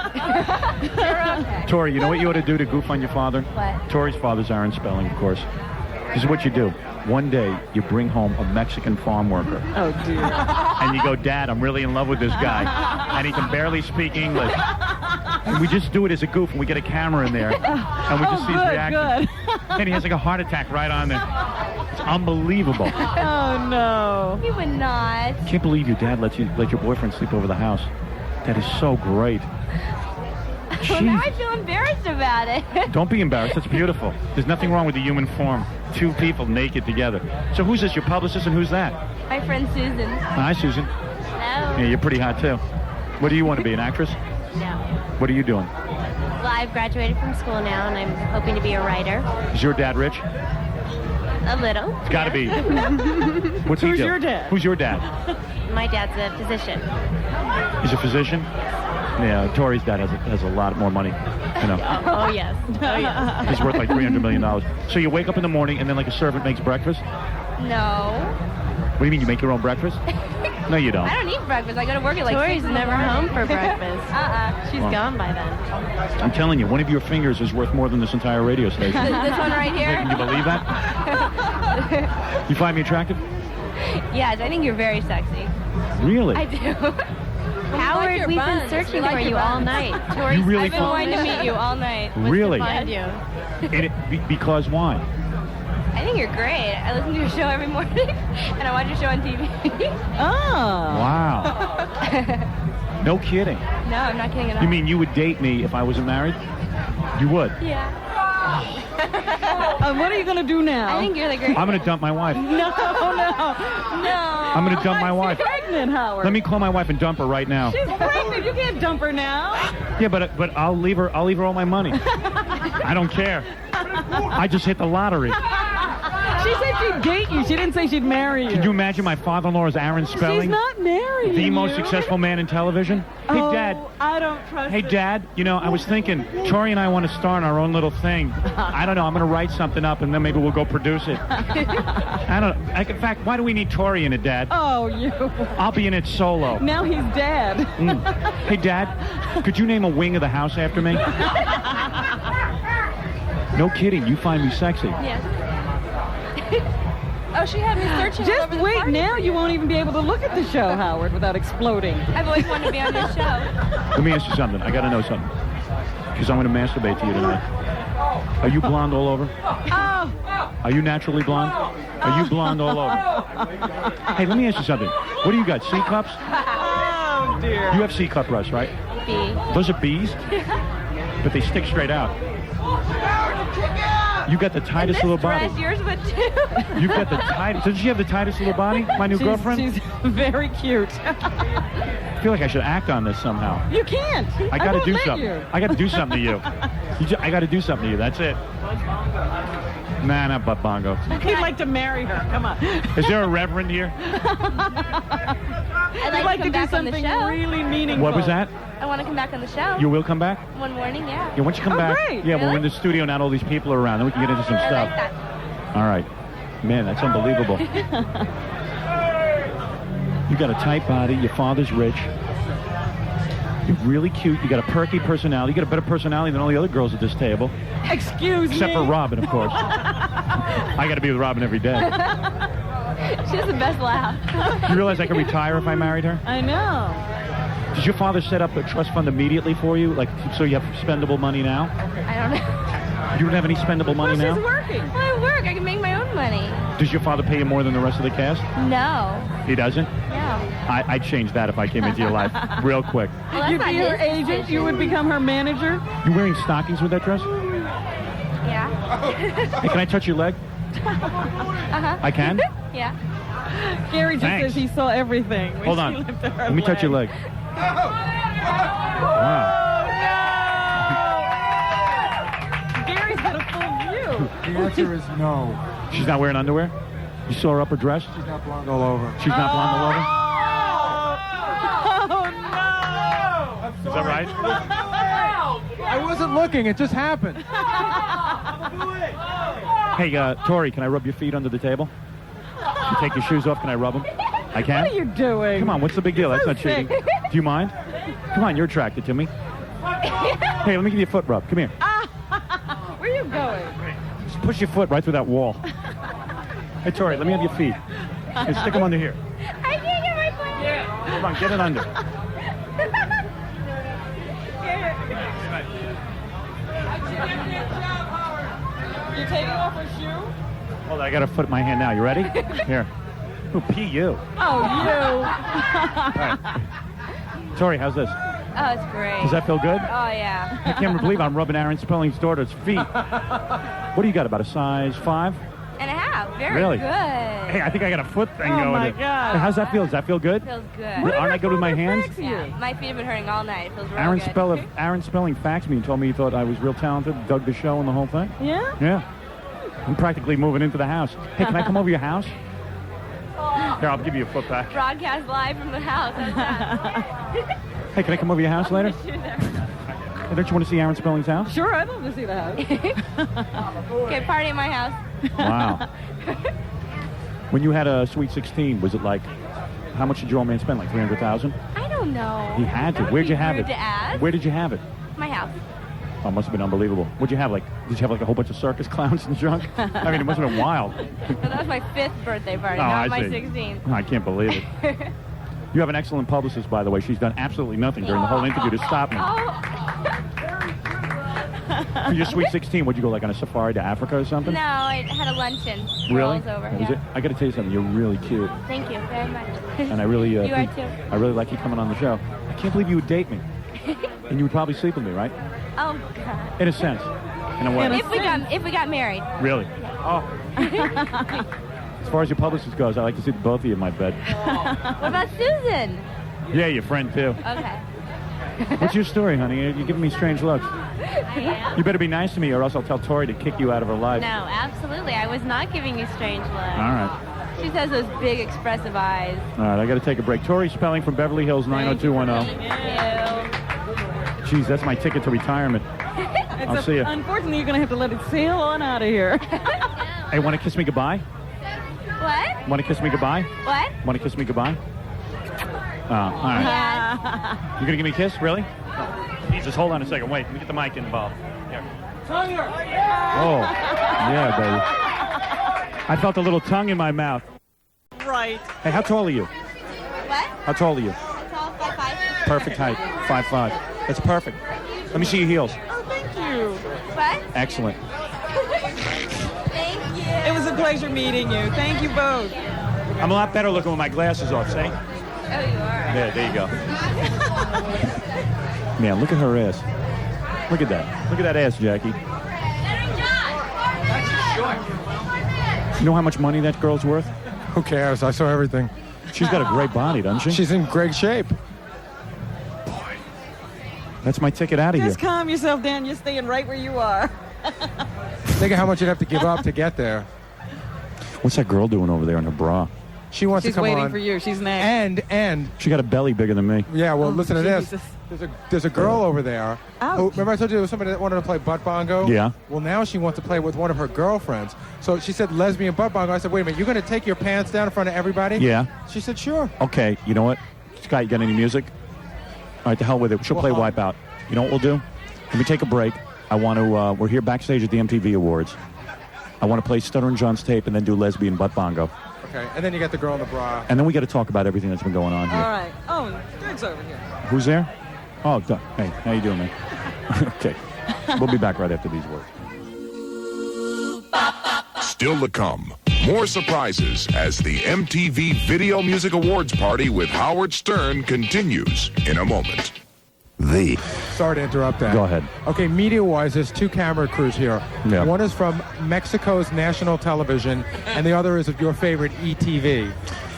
You're okay. Tori, you know what you ought to do to goof on your father? What? Tori's father's Aaron Spelling, of course. This is what you do. One day, you bring home a Mexican farm worker. Oh, dear. And you go, Dad, I'm really in love with this guy. And he can barely speak English. And we just do it as a goof, and we get a camera in there. And we just see his reaction. Good. And he has like a heart attack right on there. It's unbelievable. Oh, no. He would not. Can't believe your dad let your boyfriend sleep over the house. That is so great. Well, now I feel embarrassed about it. Don't be embarrassed. It's beautiful. There's nothing wrong with the human form. Two people naked together. So who's this? Your publicist, and who's that? My friend Susan. Hi, Susan. Hello. Yeah, you're pretty hot too. What do you want to be? An actress? No. What are you doing? Well, I've graduated from school now, and I'm hoping to be a writer. Is your dad rich? A little. It's got to be. What's he Who's do? your dad? Who's your dad? My dad's a physician. He's a physician? Yeah, Tori's dad has a lot more money. You know. Oh, yes. Oh, yes. He's worth like $300 million. So you wake up in the morning and then like a servant makes breakfast? No. What do you mean, you make your own breakfast? No, you don't. I don't eat breakfast. I go to work at like Tori's 6 in the never morning. home for breakfast. She's Well. gone by then. I'm telling you, one of your fingers is worth more than this entire radio station. This one right here? Can you believe that? You find me attractive? Yes, I think you're very sexy. Really? I do. Howard, we've been searching for you all night. You really I've been thought- wanting to meet you all night. Really? To find you. Because why? I think you're great. I listen to your show every morning, and I watch your show on TV. Oh. Wow. No kidding. No, I'm not kidding at all. You mean you would date me if I wasn't married? You would? Yeah. What are you going to do now? I think you're the greatest. I'm going to dump my wife. No. I'm going to dump my wife. She's pregnant, Howard. Let me call my wife and dump her right now. She's pregnant. You can't dump her now. Yeah, but I'll leave her all my money. I don't care. I just hit the lottery. She said she'd date you. She didn't say she'd marry you. Can you imagine my father-in-law is Aaron Spelling? She's not married. The most successful man in television? Hey, Oh, Dad. I don't trust Hey, it. Dad, you know, I was thinking, Tori and I want to star in our own little thing. I don't know. I'm going to write something up, and then maybe we'll go produce it. I don't know. In fact, why do we need Tori in it, Dad? Oh, you. I'll be in it solo. Now he's dead. Hey, Dad, could you name a wing of the house after me? No kidding. You find me sexy. Yes. Oh, she had me searching. all Just over the wait. party Now for you won't even be able to look at the show, Howard, without exploding. I've always wanted to be on this show. Let me ask you something. I got to know something. Because I'm going to masturbate to you tonight. Are you blonde all over? Oh. Are you naturally blonde? Are you blonde all over? Hey, let me ask you something. What do you got, C cups? Oh, dear. You have C cup breasts, right? B. Those are B's? But they stick straight out. You got the tightest little body. Dress, yours would too. You got the tightest. Doesn't she have the tightest little body? My new girlfriend? She's very cute. I feel like I should act on this somehow. You can't. I got to won't do let something. you. I got to do something to you. I got to do something to you. That's it. Nah, not butt bongo. He'd like to marry her. Come on. Is there a reverend here? I'd like to come do back on the something show. really meaningful. What was that? I want to come back on the show. You will come back? One morning, yeah. Yeah, once you come Oh, back. great. Yeah, well, Really? in the studio, not all these people are around. Then we can get into some I stuff. like that. All right. Man, that's unbelievable. You got a tight body. Your father's rich. You're really cute. You got a perky personality. You got a better personality than all the other girls at this table. Excuse Except me. for Robin, of course. I got to be with Robin every day. She has the best laugh. You realize I could retire if I married her? I know. Does your father set up a trust fund immediately for you? Like, so you have spendable money now? I don't know. You don't have any spendable money Well, now? she's working. Well, I work. I can make my own money. Does your father pay you more than the rest of the cast? No. He doesn't? No. I'd change that if I came into your life real quick. Well, that's You'd not be her his agent. decision. You would become her manager. You wearing stockings with that dress? Yeah. Hey, can I touch your leg? Uh-huh. I can? Yeah. Gary just Thanks. says he saw everything. when Hold she on. lifted her Let me touch your leg. Wow. Gary's got a full view. The answer is no. She's not wearing underwear? You saw her upper dress? She's not blonde all over. She's not blonde all over? Oh, no. Is that right? I wasn't looking. It just happened. Hey, Tori, can I rub your feet under the table? You take your shoes off, can I rub them? I can? What are you doing? Come on, what's the big deal? That's so not cheating. sick. Do you mind? Come on, you're attracted to me. Hey, let me give you a foot rub. Come here. Where are you going? Just push your foot right through that wall. Hey, Tori, let me have your feet. Hey, stick them under here. I can't get my foot. Come on, get it under. You taking off her shoe? Hold on, I got a foot in my hand now. You ready? Here. Ooh, pee you. Oh, you. All right. Tori, how's this? Oh, it's great. Does that feel good? Oh, yeah. I can't believe I'm rubbing Aaron Spelling's daughter's feet. What do you got, about a size 5? And a half. Very Really? good. Hey, I think I got a foot thing Oh, going. my there. God. Hey, how's that feel? Does that feel good? Feels good. Aren't I good with my hands? Yeah, my feet have been hurting all night. It feels real Aaron good. Spelling faxed me and told me he thought I was real talented, dug the show and the whole thing. Yeah? Yeah. I'm practically moving into the house. Hey, can I come over your house? Here, I'll give you a foot back. Broadcast live from the house. How's that? Hey, can I come over your house later? Hey, don't you want to see Aaron Spelling's house? Sure, I'd love to see the house. Okay, party at my house. Wow. When you had a Sweet 16, was it like, how much did your old man spend? Like 300,000? I don't know. He had to. That would Where'd be you have rude it? to ask. Where did you have it? My house. Oh, it must have been unbelievable. What'd you have? Like, did you have like a whole bunch of circus clowns and junk? I mean, it must have been wild. But that was my 5th birthday party, Oh, not I my see. 16th. I can't believe it. You have an excellent publicist, by the way. She's done absolutely nothing during the whole interview to stop me. For your Sweet 16, would you go like on a safari to Africa or something? No, I had a luncheon. Really? Rolls over. Was Yeah. it? I got to tell you something. You're really cute, Thank you very much. and I really, You are think- too. I really like you coming on the show. I can't believe you would date me, and you would probably sleep with me, right? Oh God. In a sense, in a way. If we got married. Really? Oh. As far as your publicist goes, I like to see the both of you in my bed. What about Susan? Yeah, your friend too. Okay. What's your story, honey? You're giving me strange looks. I am. You better be nice to me, or else I'll tell Tori to kick you out of her life. No, absolutely. I was not giving you strange looks. All right. She has those big expressive eyes. All right, I got to take a break. Tori Spelling from Beverly Hills, 90210. Jeez, that's my ticket to retirement. I'll see you. Unfortunately, you're going to have to let it sail on out of here. Hey, want to kiss me goodbye? What? Want to kiss me goodbye? What? Want to kiss me goodbye? Oh, all right. Yes. You going to give me a kiss? Really? Jesus, hold on a second. Wait, let me get the mic involved. Here. Oh, yeah, baby. I felt a little tongue in my mouth. Right. Hey, how tall are you? What? How tall are you? Tall, 5'5". Perfect height. 5'5". That's perfect. Let me see your heels. Oh, thank you. What? Excellent. Thank you. It was a pleasure meeting you. Thank you both. I'm a lot better looking with my glasses off, see? Oh, you are. There you go. Man, look at her ass. Look at that. Look at that ass, Jackie. You know how much money that girl's worth? Who cares? I saw everything. She's got a great body, doesn't she? She's in great shape. That's my ticket out of here. Just calm yourself down. You're staying right where you are. Think of how much you'd have to give up to get there. What's that girl doing over there in her bra? She wants She's to come waiting on. for you. She's next. And She got a belly bigger than me. yeah, well, Oh, listen to this. Jesus. There's a girl over there. Ouch. Who, remember I told you there was somebody that wanted to play butt bongo? Yeah. Well, now she wants to play with one of her girlfriends. So she said lesbian butt bongo. I said, wait a minute, you're going to take your pants down in front of everybody? Yeah. She said, sure. Okay, you know what? Scott, you got any music? All right, to hell with it. She'll play Wipeout. You know what we'll do? Let me take a break. I want to, we're here backstage at the MTV Awards. I want to play Stuttering John's tape and then do lesbian butt bongo. Okay, and then you got the girl in the bra. And then we got to talk about everything that's been going on here. All right. Oh, Doug's over here. Who's there? Oh, Doug. Hey, how you doing, man? Okay. We'll be back right after these words. Still to come, more surprises as the MTV Video Music Awards party with Howard Stern continues in a moment. Sorry to interrupt that. Go ahead. Okay, media-wise, there's two camera crews here. Yeah. One is from Mexico's national television, and the other is of your favorite ETV.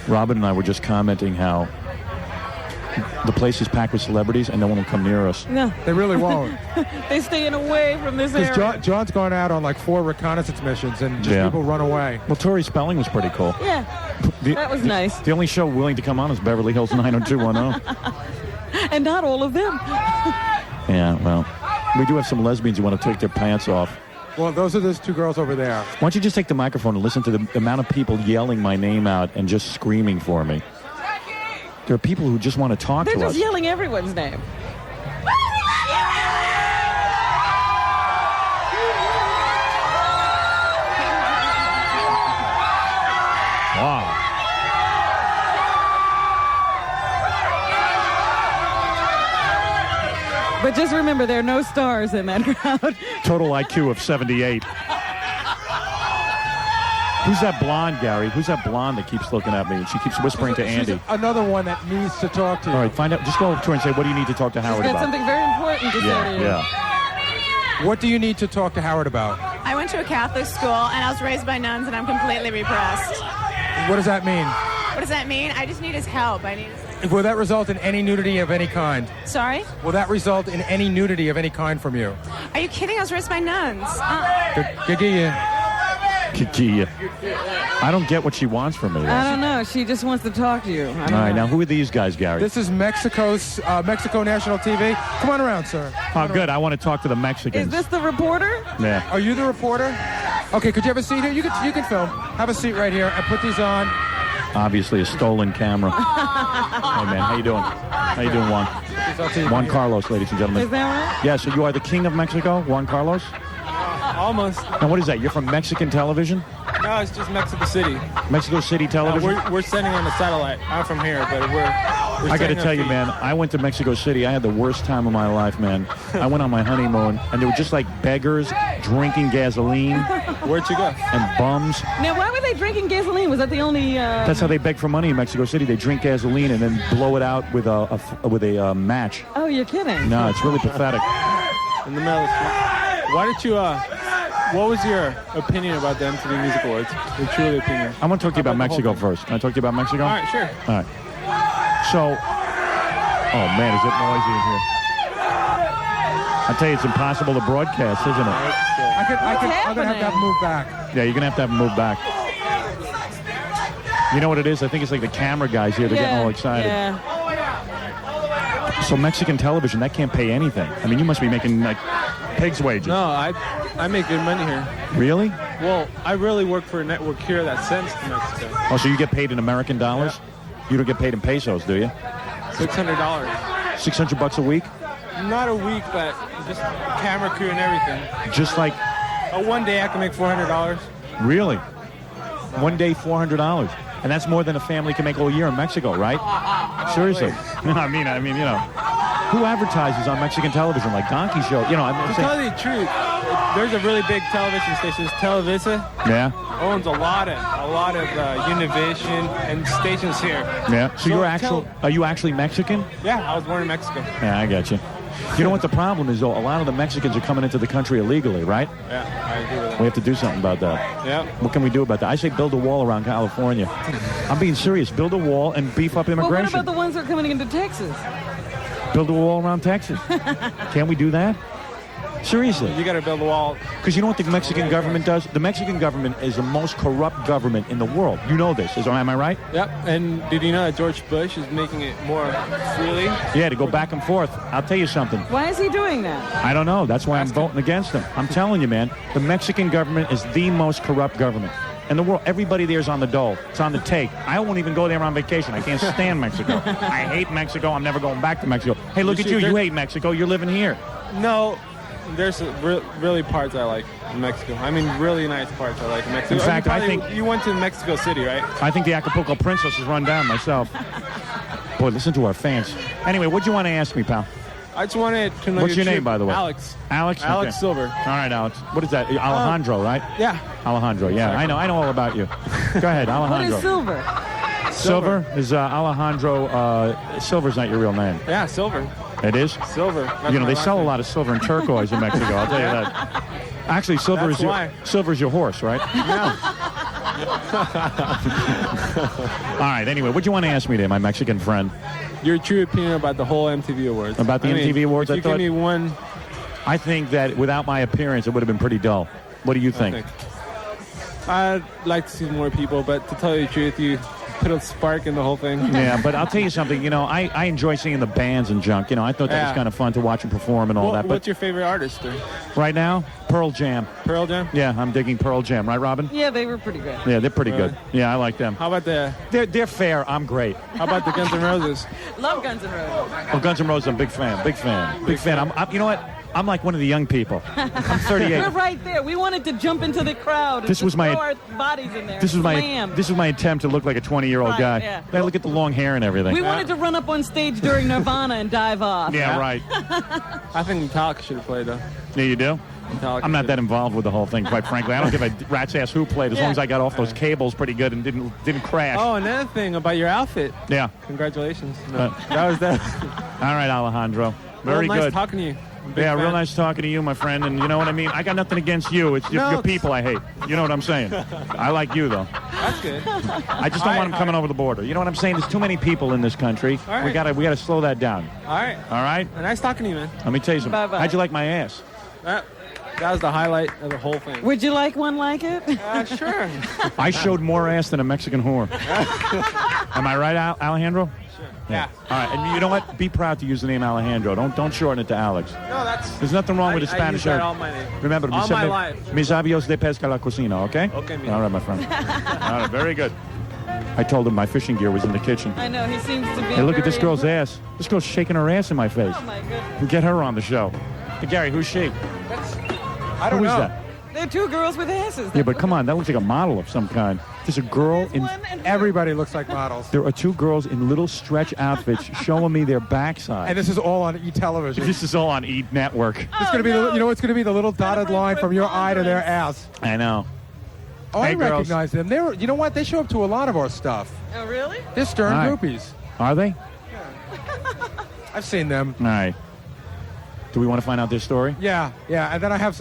Robin and I were just commenting how the place is packed with celebrities and no one will come near us. No. They really won't. They're staying away from this area. Because John's gone out on like 4 reconnaissance missions, and just people run away. Well, Tori Spelling was pretty cool. Yeah. That was nice. The only show willing to come on is Beverly Hills 90210. And not all of them. Yeah, well, we do have some lesbians who want to take their pants off. Well, those are those two girls over there. Why don't you just take the microphone and listen to the amount of people yelling my name out and just screaming for me? There are people who just want to talk They're to just us. yelling everyone's name. Wow. But just remember, there are no stars in that crowd. Total IQ of 78. Who's that blonde, Gary? Who's that blonde that keeps looking at me and she keeps whispering to She's Andy? another one that needs to talk to you. All right, find out. Just go up to her and say, what do you need to talk to Howard She's got about? something very important to say to you. Yeah. What do you need to talk to Howard about? I went to a Catholic school and I was raised by nuns and I'm completely repressed. What does that mean? What does that mean? I just need his help. I need his... Will that result in any nudity of any kind? Sorry? Will that result in any nudity of any kind from you? Are you kidding? I was raised by nuns. I don't get what she wants from me. I don't know. She just wants to talk to you. All right, now who are these guys, Gary? This is Mexico National TV. Come on around, sir. Oh, good. I want to talk to the Mexicans. Is this the reporter? Yeah. Are you the reporter? Okay, could you have a seat here? You can film. Have a seat right here and put these on. Obviously a stolen camera. Hey, man, how you doing? How you doing, Juan? Juan Carlos, ladies and gentlemen. Is that right? Yeah, so you are the king of Mexico, Juan Carlos? Almost. Now, what is that? You're from Mexican television? No, it's just Mexico City. Mexico City television? We're sending on the satellite. I'm from here, but we're I got to tell you, man, I went to Mexico City. I had the worst time of my life, man. I went on my honeymoon, and they were just like beggars drinking gasoline. Where'd you go? And bums. Now, why were they drinking gasoline? Was that the only... That's how they beg for money in Mexico City. They drink gasoline and then blow it out with a match. Oh, you're kidding. No, it's really pathetic. In the middle of the street. Why did you, what was your opinion about the MTV Music Awards? Your truly opinion. I want to talk to you about Mexico first. Can I talk to you about Mexico? All right, sure. All right. So, oh man, is it noisy in here? I tell you, it's impossible to broadcast, isn't it? I'm going to have to move back. Yeah, you're going to have move back. You know what it is? I think it's like the camera guys here. They're getting all excited. Yeah. So Mexican television, that can't pay anything. I mean, you must be making like pig's wages. No, I make good money here. Really? Well, I really work for a network here that sends to Mexico. Oh, so you get paid in American dollars? Yeah. You don't get paid in pesos, do you? $600. $600 a week? Not a week, but just camera crew and everything. Just like... one day I can make $400. Really? One day, $400. And that's more than a family can make all year in Mexico, right? Seriously. I mean, you know. Who advertises on Mexican television, like Donkey Show? You know, I'm to tell you the truth, there's a really big television station, Televisa. Yeah. Owns a lot of Univision and stations here. Yeah. So are you actually Mexican? Yeah, I was born in Mexico. Yeah, I got you. You know what the problem is, though? A lot of the Mexicans are coming into the country illegally, right? Yeah, I agree with that. We have to do something about that. Yeah. What can we do about that? I say build a wall around California. I'm being serious. Build a wall and beef up immigration. Well, what about the ones that are coming into Texas? Build a wall around Texas. Can't we do that? Seriously. You got to build a wall. Because you know what the Mexican government does? The Mexican government is the most corrupt government in the world. You know this. Am I right? Yep. And did you know that George Bush is making it more freely? Yeah, to go back and forth. I'll tell you something. Why is he doing that? I don't know. That's why I'm voting against him. I'm telling you, man. The Mexican government is the most corrupt government in the world. Everybody there is on the dole. It's on the take. I won't even go there on vacation. I can't stand Mexico. I hate Mexico. I'm never going back to Mexico. Hey, look at you. You hate Mexico. You're living here. No. There's really parts I like in Mexico. I mean, really nice parts I like in Mexico. In fact, I think... You went to Mexico City, right? I think the Acapulco Princess is run down myself. Boy, listen to our fans. Anyway, what'd you want to ask me, pal? I just wanted to know What's your name, by the way? Alex. Alex? Alex Okay. Silver. All right, Alex. What is that? Alejandro, right? Yeah. Alejandro, yeah. I know all about you. Go ahead, Alejandro. What is Silver? Silver is Alejandro. Silver's not your real name. Yeah, Silver. It is? Silver. That's You know, they sell a lot of silver and turquoise in Mexico, I'll tell you that. Actually, silver's your horse, right? No. All right, anyway, what do you want to ask me there, my Mexican friend? Your true opinion about the whole MTV Awards. About the MTV Awards? If you give me one... I think that without my appearance, it would have been pretty dull. What do you think? I'd like to see more people, but to tell you the truth, you put a spark in the whole thing. Yeah, but I'll tell you something. You know, I enjoy seeing the bands and junk. You know, I thought that was kind of fun to watch them perform and all that. But what's your favorite artist? Right now, Pearl Jam. Pearl Jam? Yeah, I'm digging Pearl Jam. Right, Robin? Yeah, they were pretty good. Yeah, they're pretty good. Yeah, I like them. How about They're fair. I'm great. How about the Guns N' Roses? Love Guns N' Roses. Oh, Guns N' Roses, I'm a big fan. Big fan. Big fan. I'm you know what? I'm like one of the young people. I'm 38. We're right there. We wanted to jump into the crowd and This was my- throw our bodies in there. This was Slam. my attempt to look like a 20-year-old Right, guy. yeah. Hey, look at the long hair and everything. We wanted to run up on stage during Nirvana and dive off. Yeah, right. I think Metallica should have played, though. Yeah, you do? I'm not that involved with the whole thing, quite frankly. I don't give a rat's ass who played, as long as I got off those cables pretty good and didn't crash. Oh, another thing about your outfit. Yeah. Congratulations. No, that was that. All right, Alejandro. Very nice good. talking to you. Big Yeah, fan. real nice talking to you, my friend. And you know what I mean? I got nothing against you. It's your people I hate. You know what I'm saying? I like you, though. That's good. I just don't want them coming over the border. You know what I'm saying? There's too many people in this country. All right. We gotta slow that down. All right. All right? Nice talking to you, man. Let me tell you something. Bye-bye. How'd you like my ass? That was the highlight of the whole thing. Would you like one like it? Sure. I showed more ass than a Mexican whore. Am I right, Alejandro? Sure. Yeah. All right, and you know what? Be proud to use the name Alejandro. Don't shorten it to Alex. No, that's. There's nothing wrong with the I Spanish. use that all my name. Remember, all my life. mis avios de pesca la cocina, okay? Okay, All right, my friend. All right, very good. I told him my fishing gear was in the kitchen. I know, he seems to be. Hey, look at this very girl's ass. This girl's shaking her ass in my face. Oh, my goodness. Get her on the show. Hey, Gary, who's she? I don't Who know. is that? They're two girls with asses. Yeah, but come on, that looks like a model of some kind. There's a girl in. Everybody looks like models. There are two girls in little stretch outfits showing me their backside. And this is all on E-television. This is all on E! Network. It's gonna be you know it's going to be the little dotted line from your eye to their ass. I know. Oh, Hey, I girls. recognize them. They were. You know what? They show up to a lot of our stuff. Oh, really? They're Stern Hi. groupies. Are they? I've seen them. All right. Do we want to find out their story? Yeah, yeah. And then I have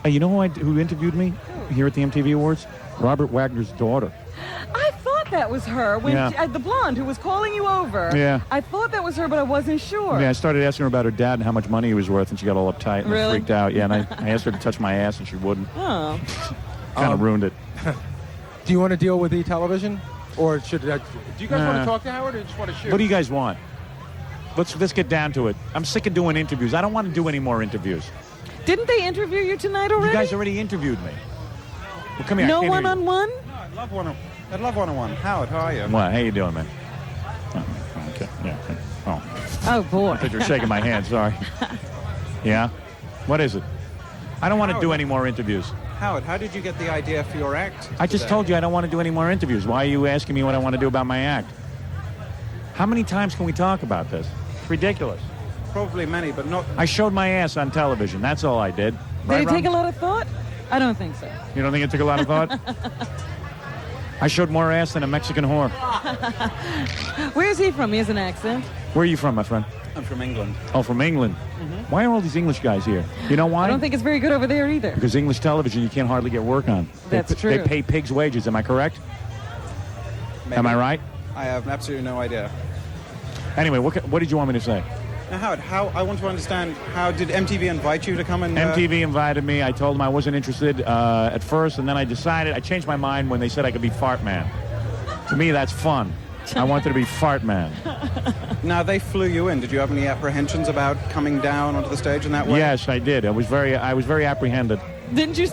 Hey, you know who interviewed me here at the MTV Awards? Robert Wagner's daughter. I thought that was her. When Yeah. the blonde who was calling you over. Yeah. I thought that was her, but I wasn't sure. Yeah, I started asking her about her dad and how much money he was worth, and she got all uptight and Really? freaked out. Yeah, and I asked her to touch my ass, and she wouldn't. Oh. Kind of ruined it. Do you want to deal with E-television, or should? Do you guys want Nah. to talk to Howard, or just want to shoot? What do you guys want? Let's get down to it. I'm sick of doing interviews. I don't want to do any more interviews. Didn't they interview you tonight already? You guys already interviewed me. Well, come here. No I can't hear you. one-on-one? I'd love one-on-one. Howard, how are you? What? How you doing, man? Oh, okay. Yeah. Oh. Oh, boy. I thought you were shaking my hand. Sorry. Yeah? What is it? I don't want to do any more interviews. Howard, how did you get the idea for your act? I just told you I don't want to do any more interviews. Why are you asking me what I want to do about my act? How many times can we talk about this? It's ridiculous. Probably many, but not. I showed my ass on television. That's all I did. Did Right, it take a Ron? lot of thought? I don't think so. You don't think it took a lot of thought? I showed more ass than a Mexican whore. Where's he from? He has an accent. Where are you from, my friend? I'm from England. Oh, from England. Why are all these English guys here? You know why? I don't think it's very good over there either. Because English television, you can't hardly get work on. That's true. They pay pigs' wages. Am I correct? Maybe. Am I right? I have absolutely no idea. Anyway, what did you want me to say? Now, Howard, I want to understand, how did MTV invite you to come and... MTV invited me. I told them I wasn't interested at first, and then I changed my mind when they said I could be Fart Man. To me, that's fun. I wanted to be Fart Man. Now, they flew you in. Did you have any apprehensions about coming down onto the stage in that way? Yes, I did. I was very apprehended. Did you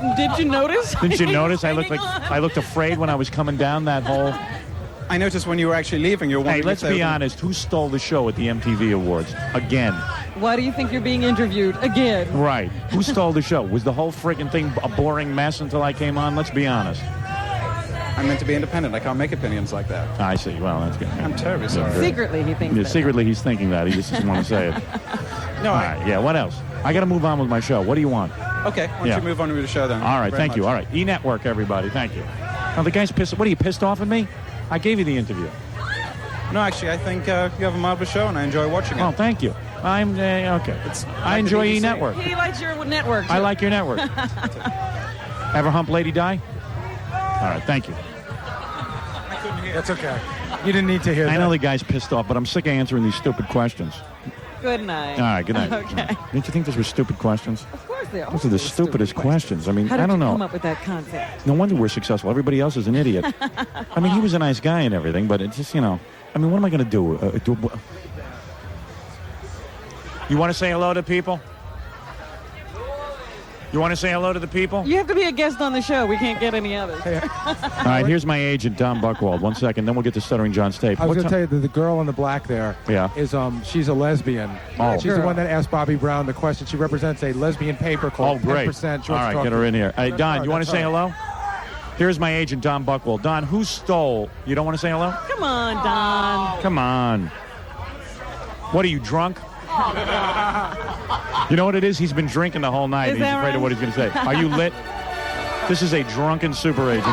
notice? Didn't you notice? I looked afraid when I was coming down that whole. I noticed when you were actually leaving, you were wondering. Hey, let's be honest. Who stole the show at the MTV Awards again? Why do you think you're being interviewed again? Right. Who stole the show? Was the whole freaking thing a boring mess until I came on? Let's be honest. I'm meant to be independent. I can't make opinions like that. I see. Well, that's good. I'm terribly sorry. Secretly, he thinks Yeah, that. secretly, he's thinking that. He just doesn't want to say it. No, All right. Yeah. What else? I got to move on with my show. What do you want? Okay, why don't Yeah. you move on with the show then? All right. Very Thank you. much. All right. E-Network, everybody. Thank you. Now, the guy's pissed. What are you pissed off at me? I gave you the interview. No, actually, I think you have a marvelous show, and I enjoy watching it. Oh, thank you. I'm okay. I enjoy BBC. E-Network. He likes your network, too. I like your network. Ever hump Lady Di? All right. Thank you. That's okay. You didn't need to hear that. I know the guy's pissed off, but I'm sick of answering these stupid questions. Good night. All right. Good night. Okay. Didn't you think those were stupid questions? Of course they are. Those are the stupidest questions. I mean, How did I don't you know. come up with that concept? No wonder we're successful. Everybody else is an idiot. I mean, he was a nice guy and everything, but it's just, I mean, what am I going to do? You want to say hello to people? You want to say hello to the people? You have to be a guest on the show. We can't get any others. All right, here's my agent, Tom Buchwald. 1 second, then we'll get to Stuttering John's tape. I was What going to ti- tell you that the girl in the black there Yeah. is she's a lesbian. Oh. She's the one that asked Bobby Brown the question. She represents a lesbian paper Oh, called great. 10%. All right, get her in here. Hey, Don, you want to say hello? Here's my agent, Don Buchwald. Don, who stole? You don't want to say hello? Come on, Don. Come on. What are you, drunk? You know what it is? He's been drinking the whole night. Is He's that afraid of what he's going to say. Are you lit? This is a drunken super agent.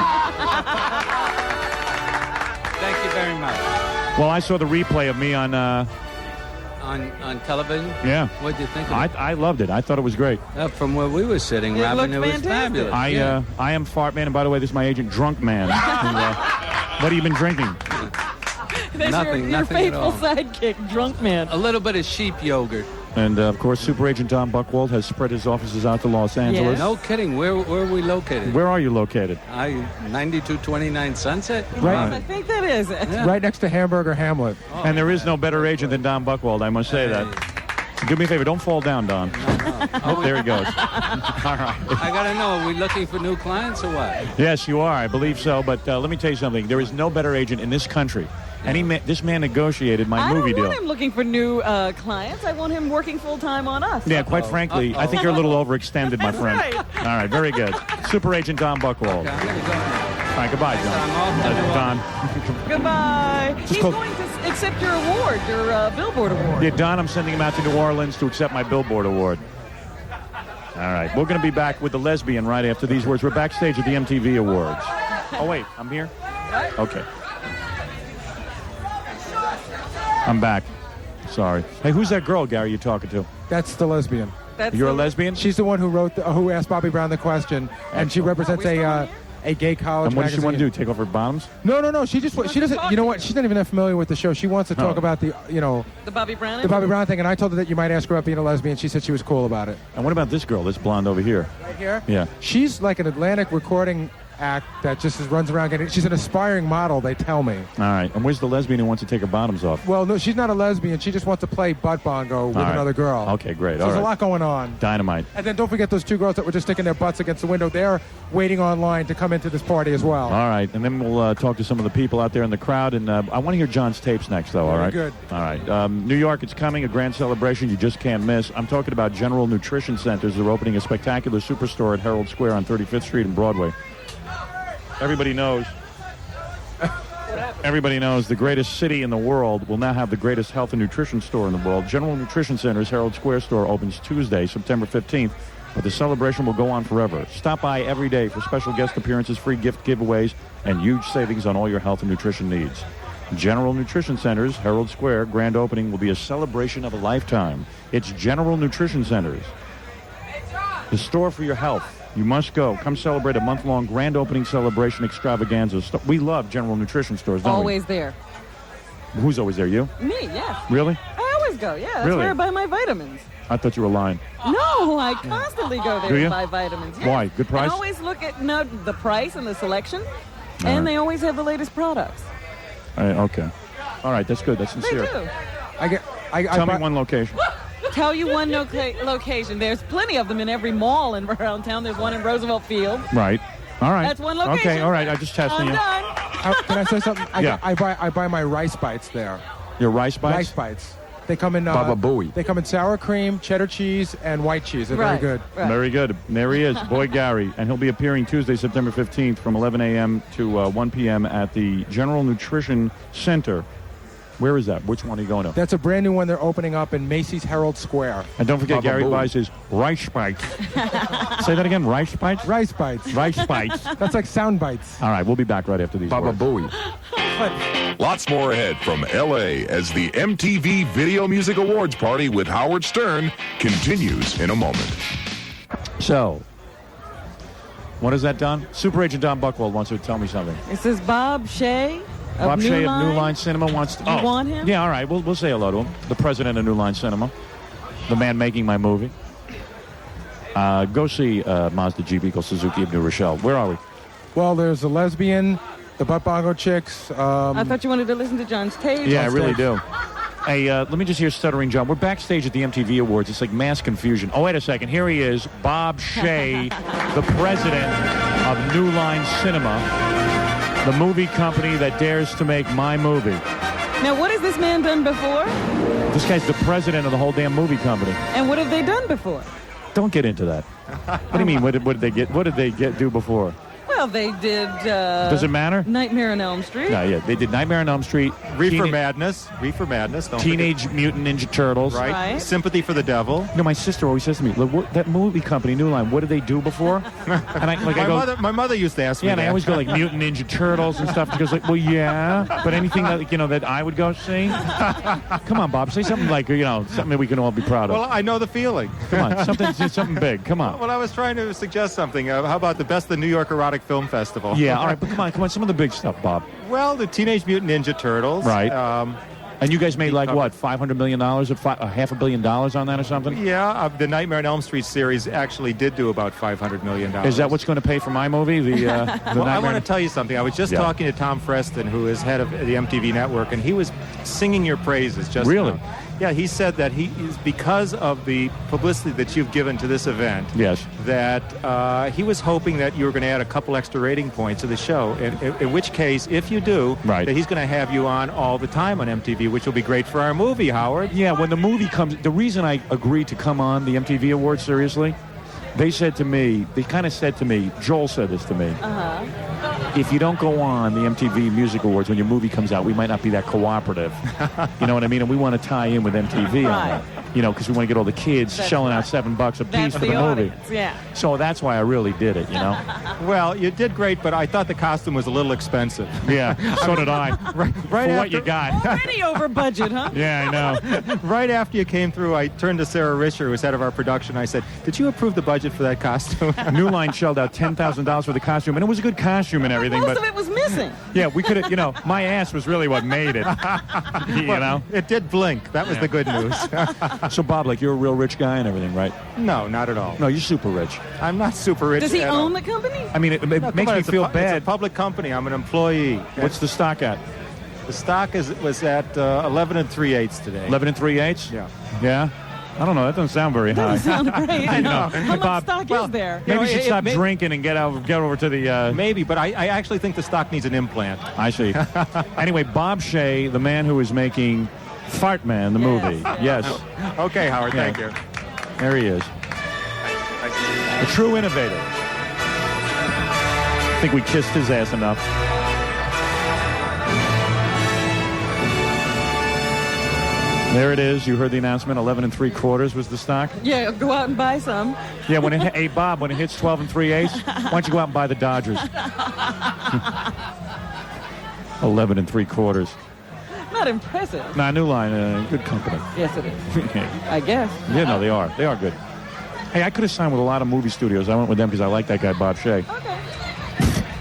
Thank you very much. Well, I saw the replay of me on... On television? Yeah. What did you think of it? I loved it. I thought it was great. From where we were sitting, It Robin, looked it was fantastic. fabulous. I am Fart Man, and by the way, this is my agent, Drunk Man. What have you been drinking? That's Nothing your at faithful all. sidekick, Drunk Man. A little bit of sheep yogurt. And, of course, Super Agent Don Buchwald has spread his offices out to Los Angeles. No kidding. Where are we located? Where are you located? 9229 Sunset? Right. I think that is it. Right next to Hamburger Hamlet. And there is no better agent than Don Buchwald, I must say that. Do me a favor, don't fall down, Don. Oh, there he goes. All right. I got to know, are we looking for new clients or what? Yes, you are. I believe so. But let me tell you something. There is no better agent in this country. This man negotiated my movie I don't deal. want him looking for new clients. I want him working full-time on us. Yeah, quite frankly, I think you're a little overextended, my friend. right. All right, very good. Super Agent Don Buchwald. Okay, I'm going to go now. All right, goodbye, Don. Goodbye. Just He's call- going to accept your award, your Billboard award. Yeah, Don, I'm sending him out to New Orleans to accept my Billboard award. All right, we're going to be back with the lesbian right after these words. We're backstage at the MTV Awards. Oh, wait, I'm here? Okay. I'm back. Sorry. Hey, who's that girl, Gary, you're talking to? That's the lesbian. You're a lesbian? She's the one who who asked Bobby Brown the question, and she represents a gay college And what does she magazine. want to do? Take off her bottoms? No. She doesn't. You know what? She's not even that familiar with the show. She wants to talk about the Bobby Brown. the Bobby Brown thing, and I told her that you might ask her about being a lesbian. She said she was cool about it. And what about this girl, this blonde over here? Right here? Yeah. She's like an Atlantic recording act that just runs around getting. She's an aspiring model, they tell me. All right. And where's the lesbian who wants to take her bottoms off? Well, no, she's not a lesbian. She just wants to play butt bongo with All right. another girl. Okay, great. So All there's right. a lot going on. Dynamite. And then don't forget those two girls that were just sticking their butts against the window. They're waiting online to come into this party as well. All right. And then we'll talk to some of the people out there in the crowd. And I want to hear John's tapes next, though. All right. Good. All right. New York, it's coming. A grand celebration you just can't miss. I'm talking about General Nutrition Centers. They're opening a spectacular superstore at Herald Square on 35th Street and Broadway. Everybody knows the greatest city in the world will now have the greatest health and nutrition store in the world. General Nutrition Center's Herald Square store opens Tuesday, September 15th, but the celebration will go on forever. Stop by every day for special guest appearances, free gift giveaways, and huge savings on all your health and nutrition needs. General Nutrition Centers, Herald Square, grand opening will be a celebration of a lifetime. It's General Nutrition Centers, the store for your health. You must go. Come celebrate a month-long grand opening celebration extravaganza. We love General Nutrition stores, don't Always there. we? Who's always there? You? Me, yes. Really? I always go. Yeah, that's Really? where I buy my vitamins. I thought you were lying. No, I constantly go there Do you? to buy vitamins. Yes. Why? Good price? I always look at the price and the selection, All and right. they always have the latest products. Okay. All right, that's good. That's sincere. They do. Tell me one location. Tell you one location. There's plenty of them in every mall around town. There's one in Roosevelt Field. Right. All right. That's one location. Okay, all right. I'm just testing I'm you. done. Can I say something? Yeah. I buy my rice bites there. Your rice bites? Rice bites. They come in Baba Booey. They come in sour cream, cheddar cheese, and white cheese. They're very good. Very good. There he is, Boy Gary. And he'll be appearing Tuesday, September 15th from 11 a.m. to 1 p.m. at the General Nutrition Center. Where is that? Which one are you going to? That's a brand new one they're opening up in Macy's Herald Square. And don't forget, Baba Gary Booey. buys his rice bites. Say that again, rice bites? Rice bites. Rice bites. That's like sound bites. All right, we'll be back right after these Baba words. Booey. Lots more ahead from L.A. as the MTV Video Music Awards party with Howard Stern continues in a moment. So, what is that, Don? Super Agent Don Buchwald wants to tell me something. This is Bob Shea of Bob New Shea Line. of New Line Cinema wants to... You want him? Yeah, all right. We'll say hello to him. The president of New Line Cinema. The man making my movie. Go see Mazda Jeep Eagle Suzuki of New Rochelle. Where are we? Well, there's the lesbian, the butt bongo chicks. I thought you wanted to listen to John's tape. Yeah, I really do. Hey, let me just hear Stuttering John. We're backstage at the MTV Awards. It's like mass confusion. Oh, wait a second. Here he is, Bob Shea, the president of New Line Cinema, the movie company that dares to make my movie. Now, what has this man done before? This guy's the president of the whole damn movie company. And what have they done before? Don't get into that. What do you mean? What did they do before? Well, they did. Does it matter? Nightmare on Elm Street. No, yeah, they did Nightmare on Elm Street, Reefer Madness. Don't Teenage Mutant Ninja Turtles, Right. Sympathy for the Devil. You know, my sister always says to me, "Look, that movie company, New Line, what did they do before?" And my mother used to ask me. Yeah, and that. I always go like Mutant Ninja Turtles and stuff. She goes like, "Well, yeah, but anything that that I would go see." Come on, Bob, say something like something that we can all be proud of. Well, I know the feeling. Come on, something big. Come on. Well, I was trying to suggest something. How about the Best of the New York Erotic Film Festival? Yeah, all right, but come on, some of the big stuff, Bob. Well, the Teenage Mutant Ninja Turtles. Right. And you guys made like what, $500 million or $500 million on that or something? Yeah, the Nightmare on Elm Street series actually did do about $500 million. Is that what's going to pay for my movie? Well, I want to tell you something. I was just talking to Tom Freston, who is head of the MTV network, and he was singing your praises just Really? now. Yeah, he said that he is because of the publicity that you've given to this event. Yes. That he was hoping that you were going to add a couple extra rating points to the show. In which case, if you do, that he's going to have you on all the time on MTV, which will be great for our movie, Howard. Yeah, when the movie comes, the reason I agreed to come on the MTV Awards, seriously, they kind of said to me, Joel said this to me. If you don't go on the MTV Music Awards when your movie comes out, we might not be that cooperative. You know what I mean? And we want to tie in with MTV on that. Because we want to get all the kids shelling out $7 a piece for the movie. Audience, yeah. So that's why I really did it, Well, you did great, but I thought the costume was a little expensive. Yeah, so did I. Right for after, what you got. Already over budget, huh? Yeah, I know. Right after you came through, I turned to Sarah Risher, who was head of our production. I said, "Did you approve the budget for that costume?" New Line shelled out $10,000 for the costume, and it was a good costume and everything. Most of it was missing. Yeah, we could have, my ass was really what made it. It did blink. That was the good news. So, Bob, you're a real rich guy and everything, right? No, not at all. No, you're super rich. I'm not super rich. Does he own the company? I mean, it makes me feel bad. It's a public company. I'm an employee. What's the stock at? The stock was at 11 3/8 today. 11 3/8? Yeah. Yeah? I don't know. That doesn't sound very high. Doesn't sound great. I know. How much stock is there? Maybe you should stop drinking and get over to the... Maybe, but I actually think the stock needs an implant. I see. Anyway, Bob Shea, the man who is making Fart Man, the movie. Yes. Okay, Howard, thank you. There he is. A true innovator. I think we kissed his ass enough. There it is. You heard the announcement. 11 3/4 was the stock. Yeah, go out and buy some. Yeah, hey Bob, when it hits 12 3/8, why don't you go out and buy the Dodgers? 11 3/4. Not impressive. Nah, New Line, good company. Yes, it is. I guess. Yeah, no, they are. They are good. Hey, I could have signed with a lot of movie studios. I went with them because I like that guy, Bob Shea. Okay.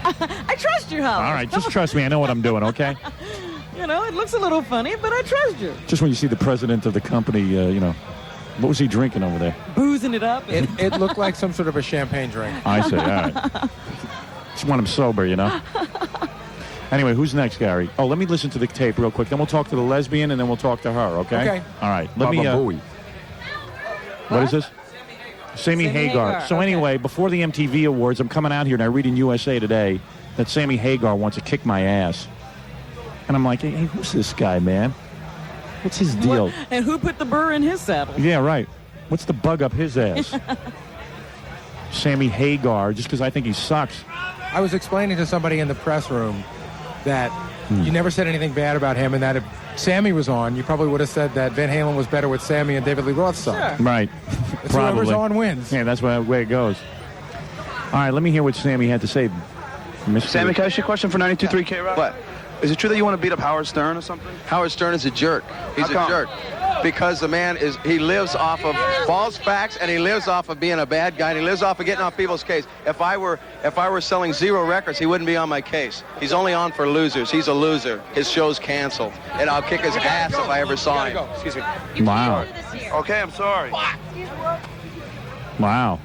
I trust you, Howard. All right, just trust me. I know what I'm doing, okay? It looks a little funny, but I trust you. Just when you see the president of the company, what was he drinking over there? Boozing it up. It looked like some sort of a champagne drink. I see, all right. Just want him sober, Anyway, who's next, Gary? Oh, let me listen to the tape real quick. Then we'll talk to the lesbian, and then we'll talk to her, okay? Okay. All right. Let me... What is this? Sammy Hagar. So anyway, before the MTV Awards, I'm coming out here, and I read in USA Today that Sammy Hagar wants to kick my ass. And I'm like, hey, who's this guy, man? What's his deal? And who put the burr in his saddle? Yeah, right. What's the bug up his ass? Sammy Hagar, just because I think he sucks. I was explaining to somebody in the press room that you never said anything bad about him, and that if Sammy was on, you probably would have said that Van Halen was better with Sammy and David Lee Roth's son. Sure. Right. It's whoever's on wins. Yeah, that's the way it goes. All right, let me hear what Sammy had to say. Sammy, can I ask you a question for 92.3 K-Rock? What? Is it true that you want to beat up Howard Stern or something? Howard Stern is a jerk. He's a jerk. Because the man he lives off of false facts, and he lives off of being a bad guy, and he lives off of getting off people's case. If I were selling 0 records, he wouldn't be on my case. He's only on for losers. He's a loser. His show's canceled. And I'll kick his ass if I ever saw him. Excuse me. Wow. Okay, I'm sorry. Wow.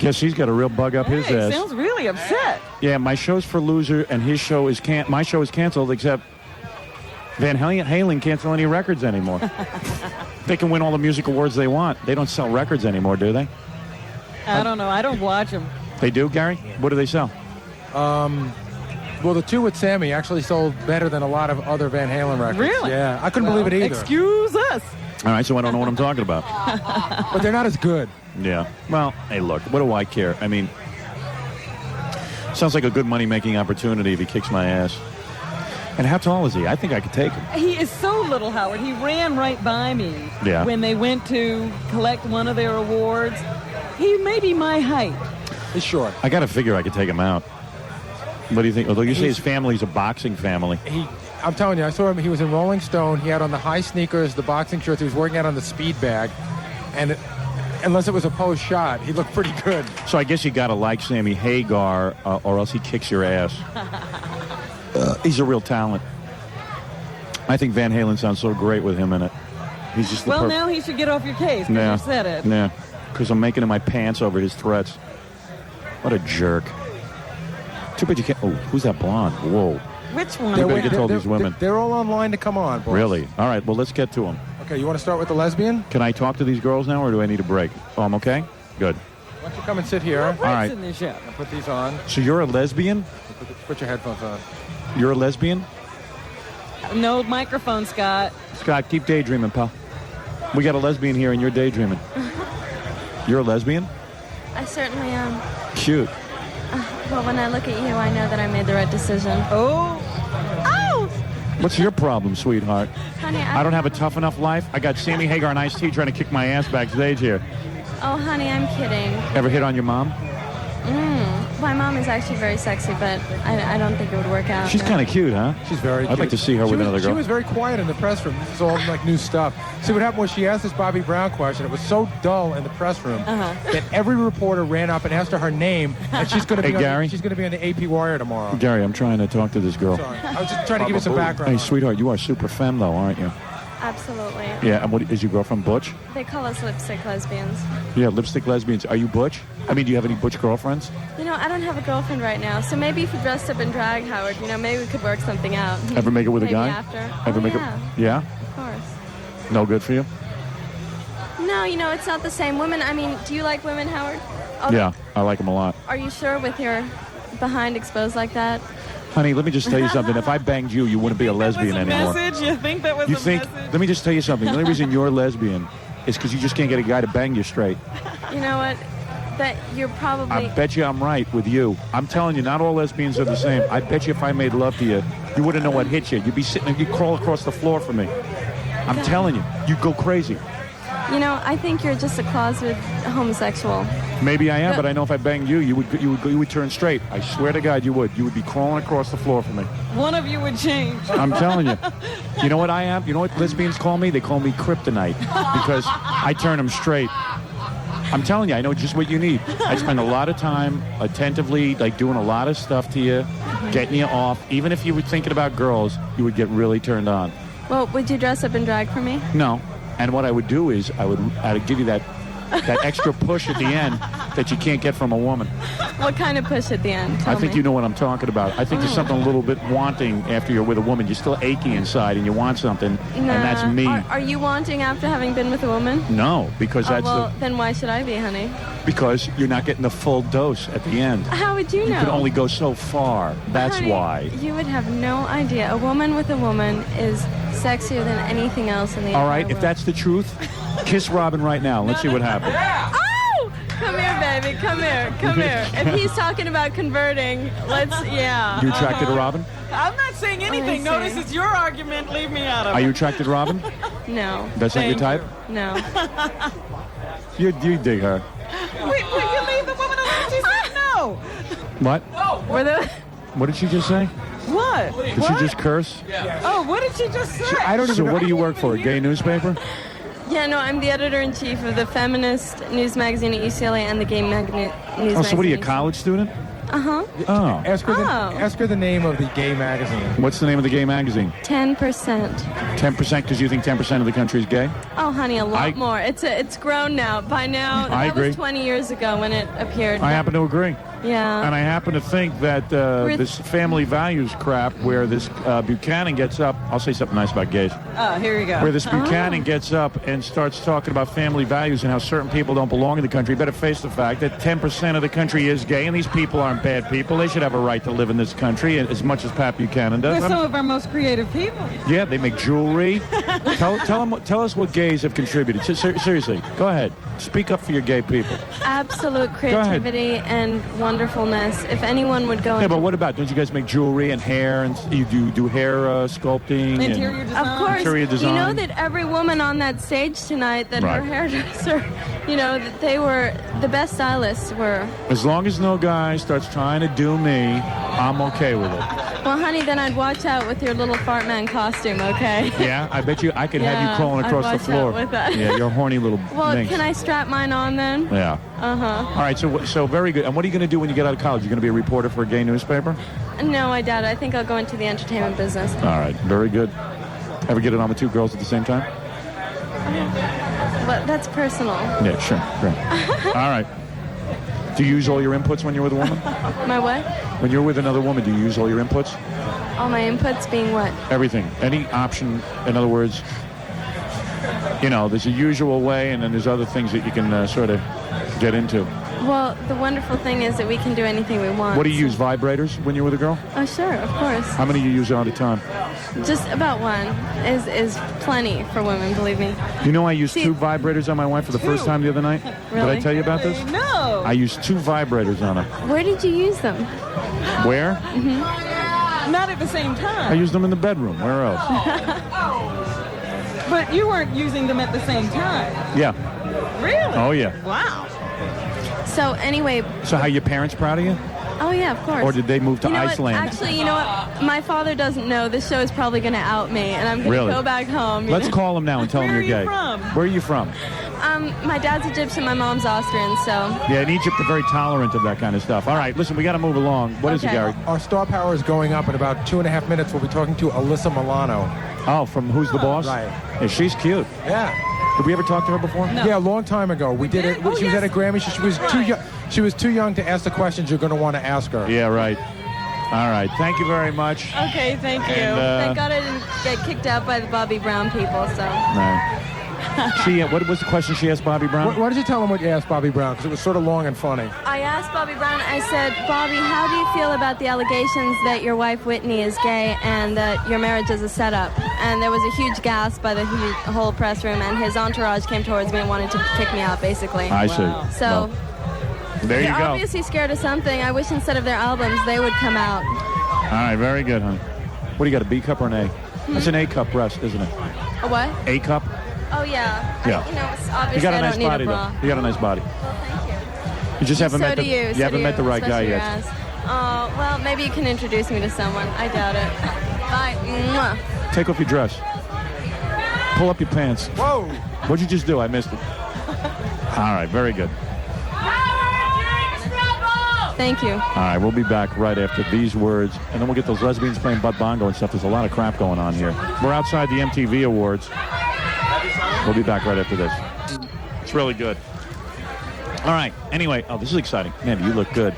Guess he's got a real bug up his ass. Sounds really upset. Yeah, my show's for loser, and his show is my show is canceled, except Van Halen can't sell any records anymore. They can win all the music awards they want. They don't sell records anymore, do they? I don't know. I don't watch them. They do, Gary? What do they sell? Well, the two with Sammy actually sold better than a lot of other Van Halen records. Really? Yeah, I couldn't believe it either. Excuse us. All right, so I don't know what I'm talking about. But they're not as good. Yeah. Well, hey, look, what do I care? I mean, Sounds like a good money-making opportunity if he kicks my ass. And how tall is he? I think I could take him. He is so little, Howard. He ran right by me when they went to collect one of their awards. He may be my height. He's short. I got to figure I could take him out. What do you think? Although you say his family's a boxing family. I'm telling you, I saw him. He was in Rolling Stone. He had on the high sneakers, the boxing shorts. He was working out on the speed bag. And unless it was a post shot, he looked pretty good. So I guess you got to like Sammy Hagar or else he kicks your ass. He's a real talent. I think Van Halen sounds so great with him in it. He's just the now he should get off your case because you said it. Yeah, because I'm making it my pants over his threats. What a jerk. Too bad you can't... Oh, who's that blonde? Whoa. Which one? You better get to all these women. They're all online to come on, boys. Really? All right, well, let's get to them. Okay, you want to start with the lesbian? Can I talk to these girls now, or do I need a break? Oh, I'm okay? Good. Why don't you come and sit here? All right. In this show. I'll put these on. So you're a lesbian? Put your headphones on. You're a lesbian? No microphone, Scott. Scott, keep daydreaming, pal. We got a lesbian here, and you're daydreaming. You're a lesbian? I certainly am. Cute. Well, when I look at you, I know that I made the right decision. Oh! What's your problem, sweetheart? Honey, I don't have a tough enough life. I got Sammy Hagar and Ice-T trying to kick my ass backstage here. Oh, honey, I'm kidding. Ever hit on your mom? My mom is actually very sexy, but I don't think it would work out. She's kind of cute, huh? She's very cute. I'd like to see her with another girl. She was very quiet in the press room. This is all like new stuff. See, what happened was she asked this Bobby Brown question. It was so dull in the press room that every reporter ran up and asked her name, and she's going to be she's going to be on the AP Wire tomorrow. Gary, I'm trying to talk to this girl. Sorry. I was just trying to give you some background. Hey, sweetheart, you are super femme, though, aren't you? Absolutely. Yeah, and what is your girlfriend Butch? They call us lipstick lesbians. Yeah, lipstick lesbians. Are you Butch? I mean, do you have any Butch girlfriends? You know, I don't have a girlfriend right now, so maybe if you dressed up in drag, Howard, maybe we could work something out. Ever make it with a Maybe guy? After. Ever make it? Yeah? Of course. No good for you? No, it's not the same. Women, I mean, do you like women, Howard? Yeah, I like them a lot. Are you sure with your behind exposed like that? Honey, let me just tell you something. If I banged you, you wouldn't be a lesbian anymore. You think that was a message? Let me just tell you something. The only reason you're a lesbian is because you just can't get a guy to bang you straight. You know what? That you're probably... I bet you I'm right with you. I'm telling you, not all lesbians are the same. I bet you if I made love to you, you wouldn't know what hit you. You'd be sitting and you'd crawl across the floor for me. I'm telling you, you'd go crazy. I think you're just a closeted homosexual. Maybe I am, but I know if I banged you, you would turn straight. I swear to God, you would. You would be crawling across the floor for me. One of you would change. I'm telling you. You know what I am? You know what lesbians call me? They call me kryptonite because I turn them straight. I'm telling you, I know just what you need. I spend a lot of time attentively, doing a lot of stuff to you, getting you off. Even if you were thinking about girls, you would get really turned on. Well, would you dress up in drag for me? No. And what I would do is I'd give you that extra push at the end that you can't get from a woman. What kind of push at the end? Tell I think me. you know what I'm talking about. I think there's something a little bit wanting after you're with a woman. You're still achy inside and you want something, and that's me. Are you wanting after having been with a woman? No, because that's then why should I be, honey? because you're not getting the full dose at the end. How would you know? You can only go so far. That's Honey, why. You would have no idea. A woman with a woman is sexier than anything else in the All right, entire if that's the truth, kiss Robin right now. Let's see what happens. Oh! Come here, baby. Come here. Come here. If he's talking about converting, yeah. You attracted to Robin? I'm not saying anything. Notice it's your argument. Leave me out of it. Are you attracted to Robin? No. That's not your type? No. You dig her. Wait, will you leave the woman alone? She said no. What? Were the... What did she just say? What? Did What? she just curse? Oh, what did she just say? So what do you work for? A gay newspaper? Yeah, no, I'm the editor-in-chief of the feminist news magazine at UCLA and the gay news magazine. So what are you, a college student? Uh-huh. Oh. Ask her the name of the gay magazine. What's the name of the gay magazine? 10%. 10% because you think 10% of the country is gay? Oh, honey, a lot more. It's grown now. By now, I that agree. was 20 years ago when it appeared. I happen to agree. Yeah. And I happen to think that this family values crap where this Buchanan gets up, I'll say something nice about gays. Oh, here you go. Where this Buchanan gets up and starts talking about family values and how certain people don't belong in the country. You better face the fact that 10% of the country is gay, and these people aren't bad people. They should have a right to live in this country as much as Pat Buchanan does. They're some of our most creative people. Yeah, they make jewelry. Tell us what gays have contributed. Seriously, go ahead. Speak up for your gay people. Absolute creativity and wonderfulness. If anyone would go Yeah, into but what about, don't you guys make jewelry and hair, and you do hair sculpting? Interior design. Of course. Interior design. You know that every woman on that stage tonight, that Right. her hairdresser, that they were, the best stylists were. As long as no guy starts trying to do me, I'm okay with it. Well, honey, then I'd watch out with your little fart man costume, okay? Yeah, I bet you I could have you Yeah, crawling I'd across the watch floor. out with that. Yeah, you're a horny little Well, minx. can I strap mine on then? Yeah. Uh-huh. All right, so very good. And what are you going to do when you get out of college? You're going to be a reporter for a gay newspaper? No, I doubt it. I think I'll go into the entertainment business. All right, very good. Ever get it on with two girls at the same time? But that's personal. Yeah, sure. All right. Do you use all your inputs when you're with a woman? My what? When you're with another woman, do you use all your inputs? All my inputs being what? Everything. Any option, in other words, there's a usual way, and then there's other things that you can sort of get into. Well, the wonderful thing is that we can do anything we want. What do you use, vibrators, when you're with a girl? Oh, sure, of course. How many do you use all the time? Just about one is plenty for women, believe me. You know I used 2 vibrators on my wife for the first time the other night? Did I Really? tell you about this? No. I used 2 vibrators on her. Where did you use them? Where? Not at the same I time. used them in the bedroom. Where else? But you weren't using them at the same time. Yeah. Really? Oh, yeah. Wow. So anyway, So how, your parents proud of you? oh yeah, of course. Or did they move to You know Iceland? What? Actually, you know what? My father doesn't know. This show is probably going to out me, and I'm going to Really? go back home. Let's call him now and tell him Where you're are you gay. from? Where are you from? My dad's Egyptian, my mom's Austrian, so. Yeah, in Egypt, they're very tolerant of that kind of stuff. All right, listen, we got to move along. What is it, Okay. Gary? Our star power is going up in about 2.5 minutes. We'll be talking to Alyssa Milano. Oh, from Who's the Boss? Right. Yeah, she's cute. Yeah. Did we ever talk to her before? Yeah, a long time ago. We did it. Oh, She was at a Grammy. She was too young. She was too young to ask the questions you're going to want to ask her. Yeah, right. All right. Thank you very much. Okay, thank you. And, Thank God I didn't get kicked out by the Bobby Brown people, so. What was the question she asked Bobby Brown? Why did you tell him what you asked Bobby Brown? Because it was sort of long and funny. I asked Bobby Brown, I said, Bobby, how do you feel about the allegations that your wife Whitney is gay and that your marriage is a setup? And there was a huge gasp by the whole press room, and his entourage came towards me and wanted to kick me out, basically. I see. So, Well, there you they're go. obviously scared of something. I wish instead of their albums, they would come out. All right, very good, honey. What do you got, a B cup or an A? That's an A cup breast, isn't it? A what? A cup? Oh, yeah. Yeah. It's obviously You got a I nice don't need body, a bra. though. You got a nice body. Well, thank you. You just haven't So met do the you. So haven't do met the you, right guy especially your yet. ass. Oh, well, maybe you can introduce me to someone. I doubt it. Bye. Mwah. Take off your dress. Pull up your pants. Whoa! What'd you just do? I missed it. All right, very good. Thank you. All right, we'll be back right after these words, and then we'll get those lesbians playing Bud Bongo and stuff. There's a lot of crap going on here. We're outside the MTV Awards. We'll be back right after this. It's really good. All right. Anyway, this is exciting. Man, you look good.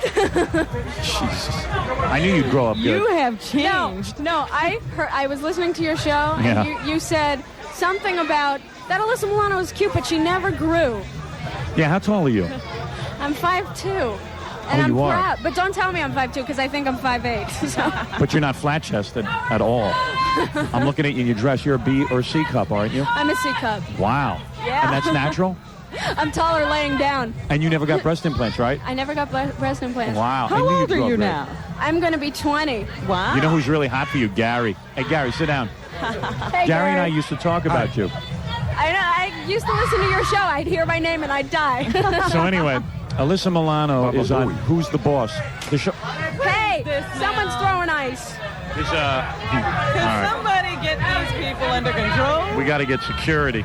Jesus. I knew you'd grow up good. You have changed. No, I was listening to your show, Yeah. and you said something about that Alyssa Milano is cute, but she never grew. Yeah, how tall are you? I'm 5'2". And Oh, I'm you are. proud. But don't tell me I'm 5'2", because I think I'm 5'8". So. But you're not flat-chested at all. I'm looking at you in your dress. You're a B or C cup, aren't you? I'm a C cup. Wow. Yeah. And that's natural? I'm taller laying down. And you never got breast implants, right? I never got breast implants. Wow. I knew you'd grow up good. I'm going to be 20. Wow. You know who's really hot for you? Gary. Hey, Gary, sit down. Hey, Gary and I used to talk about you. I know. I used to listen to your show. I'd hear my name and I'd die. So anyway, Alyssa Milano is on Who's the Boss? The show. Hey, someone's throwing ice. Is Can all right. somebody get these people under control? We got to get security.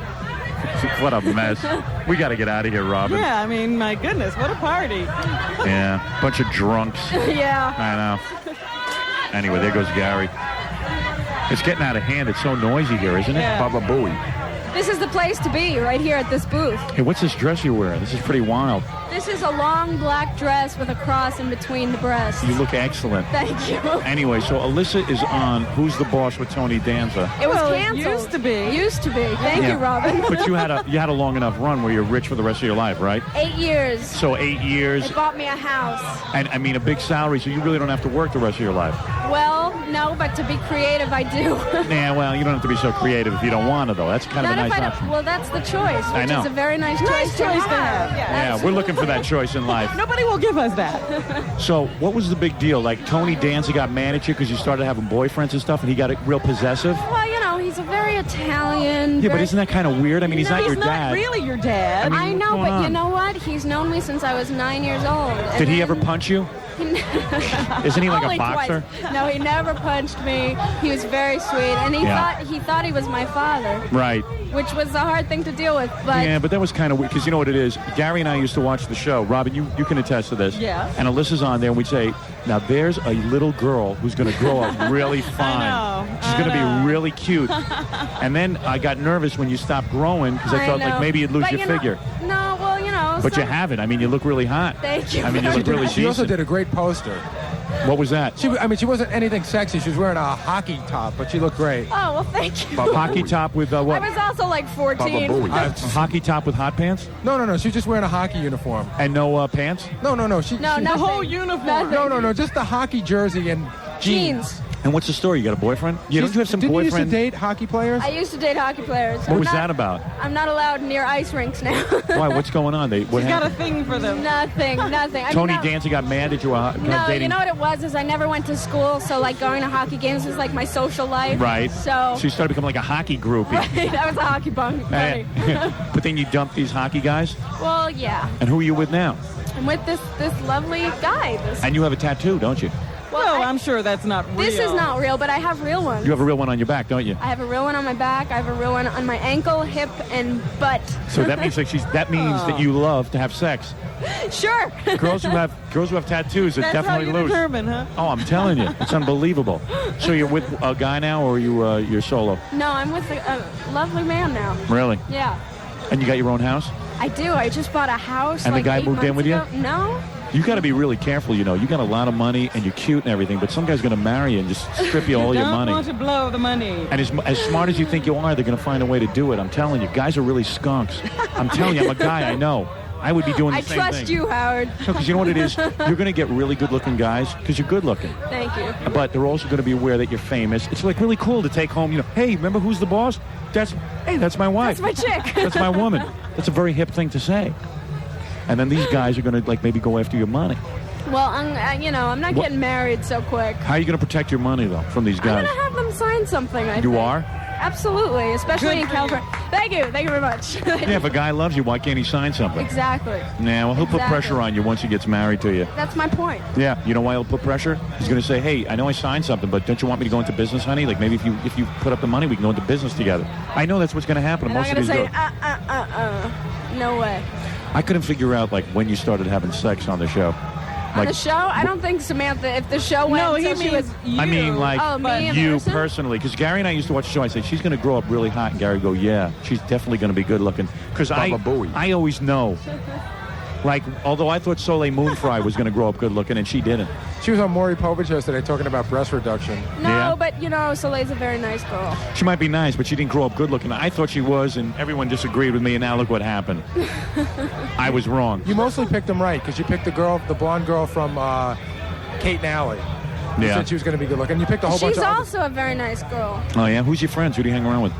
What a mess. We got to get out of here, Robin. Yeah, I mean, my goodness, what a party. Yeah, bunch of drunks. Yeah. I know. Anyway, there goes Gary. It's getting out of hand. It's so noisy here, isn't it? Yeah. Baba Booey. This is the place to be, right here at this booth. Hey, what's this dress you're wearing? This is pretty wild. This is a long black dress with a cross in between the breasts. You look excellent. Thank you. Anyway, so Alyssa is on Who's the Boss with Tony Danza. It was Well, it canceled. used to be. Used to be. Thank Yeah. you, Robin. But you had a long enough run where you're rich for the rest of your life, right? 8 years. So 8 years, They bought me a house. and I mean a big salary, so you really don't have to work the rest of your life. Well, No, but to be creative, I do. Yeah, well, you don't have to be so creative if you don't want to, though. That's kind of a Not if nice I don't- option. Well, that's the choice, I which know. is a very nice choice to have. Yeah, we're looking for that choice in life. Nobody will give us that. So, what was the big deal? Like, Tony Danza got mad at you because you started having boyfriends and stuff, and he got real possessive? Well, you know, he's a very Italian. Yeah, but isn't that kind of weird? I mean, he's not your dad. really your dad. I know, what's but going you on? know what? He's known me since I was 9 years old. and Did he then- ever punch you? Isn't he like a Only boxer? twice. No, he never punched me. He was very sweet, and he thought he was my father, Right. which was a hard thing to deal with. But Yeah, but that was kind of weird, because you know what it is? Gary and I used to watch the show. Robin, you can attest to this. Yeah. And Alyssa's on there, and we'd say, now there's a little girl who's going to grow up really fine. She's going to be really cute. And then I got nervous when you stopped growing, because I thought, like, maybe you'd lose But your you know- figure. No, well, you know. But you some- haven't. I mean, you look really hot. Thank you. I mean, you look really She also decent. did a great poster. What was that? She wasn't anything sexy. She was wearing a hockey top, but she looked great. Oh, well, thank you. A hockey top with what? I was also like 14. A hockey top with hot pants? No. She was just wearing a hockey uniform. And no pants? No. No, She, nothing. The whole uniform. No. Just the hockey jersey and Jeans. And what's the story? You got a boyfriend? Yeah, don't you have some Didn't you used to boyfriend? date hockey players? I used to date hockey players. What was that about? I'm not allowed near ice rinks now. Why? What's going on? What She's got a happened? thing for them. Nothing. I mean, Tony no. Danza got mad at you No, dating. you know what it was is I never went to school, so like going to hockey games was like my social life. Right. So you started becoming like a hockey groupie. right, I was a hockey bunny. But then you dumped these hockey guys? Well, yeah. And who are you with now? I'm with this lovely guy. And you have a tattoo, don't you? Well, I'm sure that's not real. This is not real, but I have real ones. You have a real one on your back, don't you? I have a real one on my back. I have a real one on my ankle, hip, and butt. So that means that Oh. you love to have sex. Sure. Girls who have tattoos are That's definitely how you loose. determine, huh? Oh, I'm telling you, it's unbelievable. So you're with a guy now, or you're solo? No, I'm with a lovely man now. Really? Yeah. And you got your own house? I do. I just bought a house. And the like guy 8 moved in months with you? ago. No. You got to be really careful, you know. You got a lot of money and you're cute and everything, but some guy's going to marry you and just strip you all your don't money. want to blow the money. And as smart as you think you are, they're going to find a way to do it. I'm telling you, guys are really skunks. I'm telling you, I'm a guy, I know. I would be doing the I same trust thing. you, Howard. No, because you know what it is? You're going to get really good-looking guys because you're good-looking. Thank you. But they're also going to be aware that you're famous. It's like really cool to take home, you know, hey, remember who's the boss? That's my wife. That's my chick. That's my woman. That's a very hip thing to say. And then these guys are going to like maybe go after your money. Well, I'm not getting married so quick. How are you going to protect your money, though, from these I'm guys? going to have them sign something, I You think. are? Absolutely, especially in California. Thank you very much. Yeah, if a guy loves you, why can't he sign something? Exactly. Yeah, well, he'll put Exactly. pressure on you once he gets married to you. That's my point. Yeah, you know why he'll put pressure? He's going to say, hey, I know I signed something, but don't you want me to go into business, honey? Like maybe if you put up the money, we can go into business together. I know that's what's going to happen. And Most I'm of going to these say, girls. no way. I couldn't figure out like when you started having sex on the show. On the show? I don't think Samantha, if the show went No, he until she means was... I mean, like Oh, me in you person? personally, because Gary and I used to watch the show. I say she's going to grow up really hot, and Gary would go, "Yeah, she's definitely going to be good looking." Because I always know. Like, although I thought Soleil Moonfry was going to grow up good looking, and she didn't. She was on Maury Povich yesterday talking about breast reduction. No, Yeah. but, Soleil's a very nice girl. She might be nice, but she didn't grow up good looking. I thought she was, and everyone disagreed with me, and now look what happened. I was wrong. You mostly picked them right because you picked the blonde girl from Kate and Alley. You Yeah. said she was going to be good looking. You picked a whole bunch She's of also a very nice girl. Oh, yeah? Who's your friends? Who do you hang around with?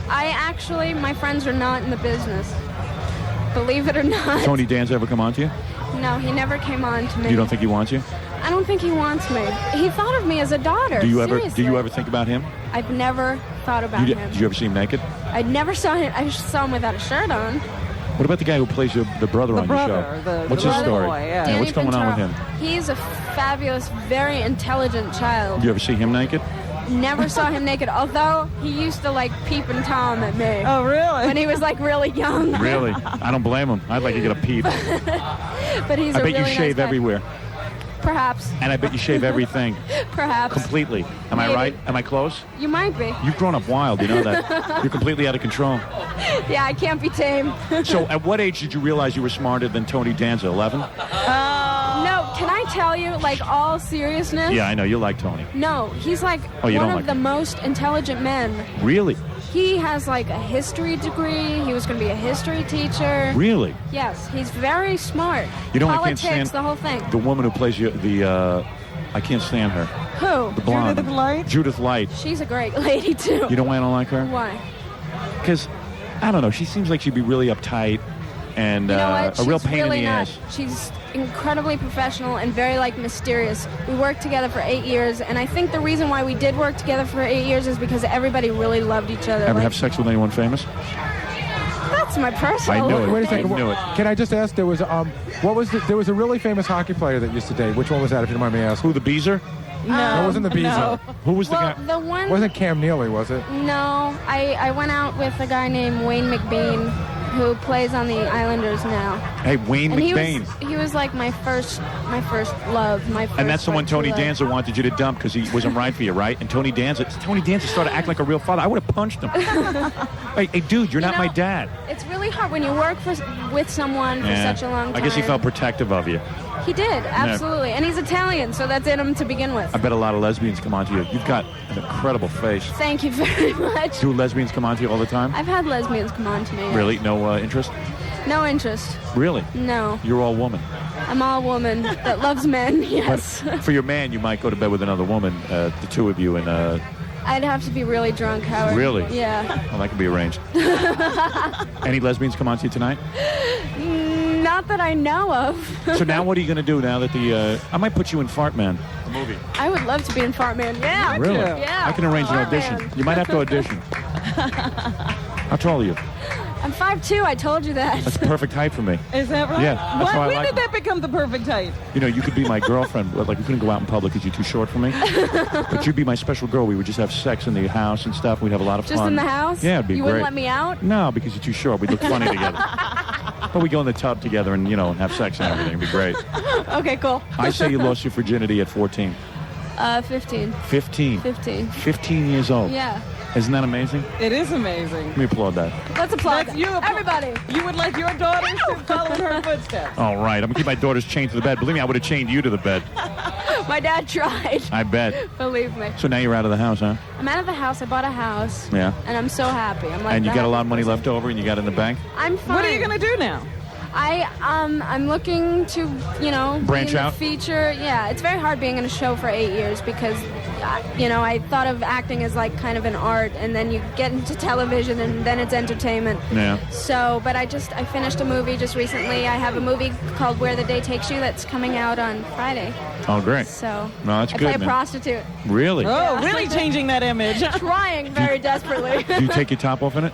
My friends are not in the business. Believe it or not. Tony Danza ever come on to you? No, he never came on to me. You don't think he wants you? I don't think he wants me. He thought of me as a daughter. Do you seriously. ever think about him? I've never thought about him. Did you ever see him naked? I never saw him. I saw him without a shirt on. What about the guy who plays the brother on brother, your show? the What's his brother story? boy, yeah. Yeah, what's Danny going on with Ventura. him? He's a fabulous, very intelligent child. Do you ever see him naked? Never saw him naked, although he used to like peep and Tom at me. Oh, really? When he was like really young. Really? I don't blame him. I'd like to get a peep. But he's I a bet really you nice shave guy. everywhere. Perhaps. And I bet you shave everything. Perhaps. Completely. Am I Maybe. right? Am I close? You might be. You've grown up wild, you know that. You're completely out of control. Yeah, I can't be tame. So at what age did you realize you were smarter than Tony Danza? 11? No, can I tell you, like, all seriousness? Yeah, I know. You like Tony. No, he's like Oh, you one don't of like the him. most intelligent men. Really? He has like a history degree. He was going to be a history teacher. Really? Yes, he's very smart. You know, I can't Politics, stand the whole thing. the woman who plays I can't stand her. Who? The blonde. Judith Light? Judith Light. She's a great lady, too. You know why I don't like her? Why? Because, I don't know, she seems like she'd be really uptight and You know what? a real She's pain really in the not. ass. She's incredibly professional and very, mysterious. We worked together for 8 years, and I think the reason why we did work together for 8 years is because everybody really loved each other. Ever have sex with anyone famous? That's my personal I knew it. Wait a second. I knew it. Can I just ask? There was there was a really famous hockey player that used to date. Which one was that? If you don't mind me asking. Who, the Beezer? No, it wasn't the Beezer. no. Who was Well, the guy? the one. Wasn't Cam Neely? Was it? No, I went out with a guy named Wayne McBain, who plays on the Islanders now. Hey, Wayne And McBain. he was like my first love, my first. And that's the one Tony true love. Danza wanted you to dump because he wasn't right for you, right? And Tony Danza started acting like a real father. I would have punched him. hey, dude, you're not my dad. It's really hard when you work with someone for Yeah. such a long time. I guess he felt protective of you. He did, absolutely. And he's Italian, so that's in him to begin with. I bet a lot of lesbians come onto you. You've got an incredible face. Thank you very much. Do lesbians come onto you all the time? I've had lesbians come on to me. Really? No interest? No interest. Really? No. You're all woman. I'm all woman that loves men, yes. But for your man, you might go to bed with another woman, the two of you, and... I'd have to be really drunk, Howard. Really? Yeah. Well, that could be arranged. Any lesbians come on to you tonight? Not that I know of. So now what are you going to do now that I might put you in Fart Man, the movie. I would love to be in Fart Man. Yeah. Really? Yeah. I can arrange an Fart audition. Man. You might have to audition. How tall are you? I'm 5'2", I told you that. That's perfect height for me. Is that right? Yeah, that's why I When like did that become the perfect height? You know, you could be my girlfriend. Like, we couldn't go out in public because you're too short for me. But you'd be my special girl. We would just have sex in the house and stuff. We'd have a lot of fun. Just in the house? Yeah, it'd be You great. wouldn't let me out? No, because you're too short. We'd look funny together. But we go in the tub together and, have sex and everything. It'd be great. Okay, cool. I say you lost your virginity at 14. 15. 15. 15. 15 years old. Yeah. Isn't that amazing? It is amazing. Let me applaud that. Let's applaud That's you. Everybody. You would like your daughters to follow in her footsteps. All right. I'm going to keep my daughters chained to the bed. Believe me, I would have chained you to the bed. My dad tried. I bet. Believe me. So now you're out of the house, huh? I'm out of the house. I bought a house. Yeah. And I'm so happy. I'm like. And you the got a lot of happiest money person. left over and you got it in the bank? I'm fine. What are you going to do now? I'm looking to, Branch be in out? the feature. Yeah, it's very hard being in a show for 8 years because, I thought of acting as like kind of an art, and then you get into television, and then it's entertainment. Yeah. So, but I finished a movie just recently. I have a movie called Where the Day Takes You that's coming out on Friday. Oh, great. So, No, that's I good, play a man. prostitute. Really? Oh, really changing that image. Trying very desperately. Do you take your top off in it?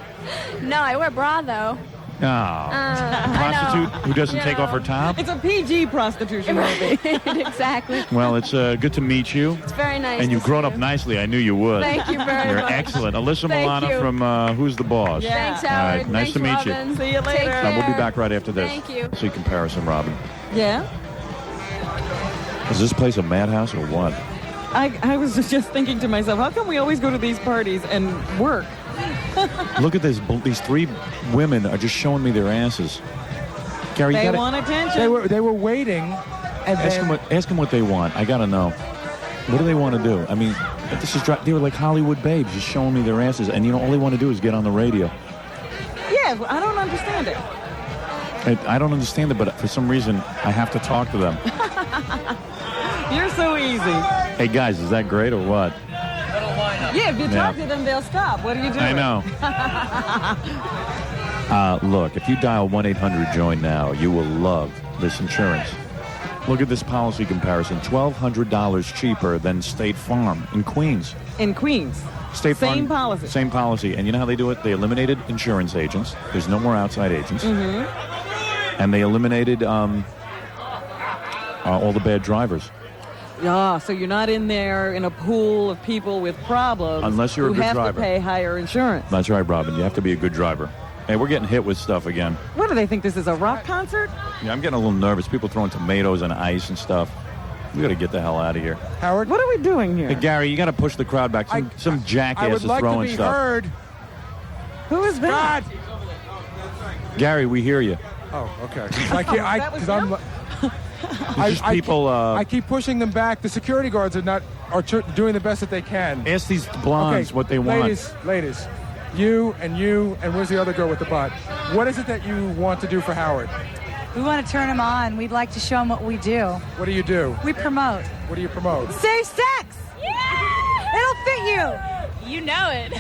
No, I wear bra though. No. I Prostitute know. who doesn't take off her top? It's a PG prostitution movie. Exactly. Well, it's good to meet you. It's very nice. And to you've see grown you. up nicely. I knew you would. Thank you very You're much. excellent. Alyssa Thank Milano you. from Who's the Boss? Yeah. Thanks, All Howard. right. Nice Thanks, to meet Robin. you. See you later. We'll be back right after this. Thank you. See comparison, Robin. Yeah? Is this place a madhouse or what? I was just thinking to myself, how come we always go to these parties and work? Look at this. These three women are just showing me their asses. Gary, They you gotta, want attention. They were waiting, and ask them what they want. I gotta know. What do they want to do? I mean, they were like Hollywood babes, just showing me their asses, and all they want to do is get on the radio. Yeah, I don't understand it. I don't understand it, but for some reason, I have to talk to them. You're so easy. Hey guys, is that great or what? Yeah, if you talk to them, they'll stop. What are you doing? I know. Look, if you dial 1-800-JOIN now, you will love this insurance. Look at this policy comparison. $1,200 cheaper than State Farm in Queens. In Queens. State Farm. Same policy. Same policy. And you know how they do it? They eliminated insurance agents. There's no more outside agents. Mm-hmm. And they eliminated all the bad drivers. Yeah, so you're not in there in a pool of people with problems Unless you're a who good have driver. to pay higher insurance. That's right, Robin. You have to be a good driver. Hey, we're getting hit with stuff again. What do they think? This is a rock concert? Yeah, I'm getting a little nervous. People throwing tomatoes and ice and stuff. We got to get the hell out of here. Howard, what are we doing here? Hey, Gary, you got to push the crowd back. Some jackass I would is like throwing to be stuff. heard. Who is that? Gary, we hear you. Oh, okay. Because I'm. It's just people. I keep pushing them back. The security guards are doing the best that they can. Ask these blondes what they want. Ladies, you, and where's the other girl with the butt? What is it that you want to do for Howard? We want to turn him on. We'd like to show him what we do. What do you do? We promote. What do you promote? Safe sex! fit you. You know it.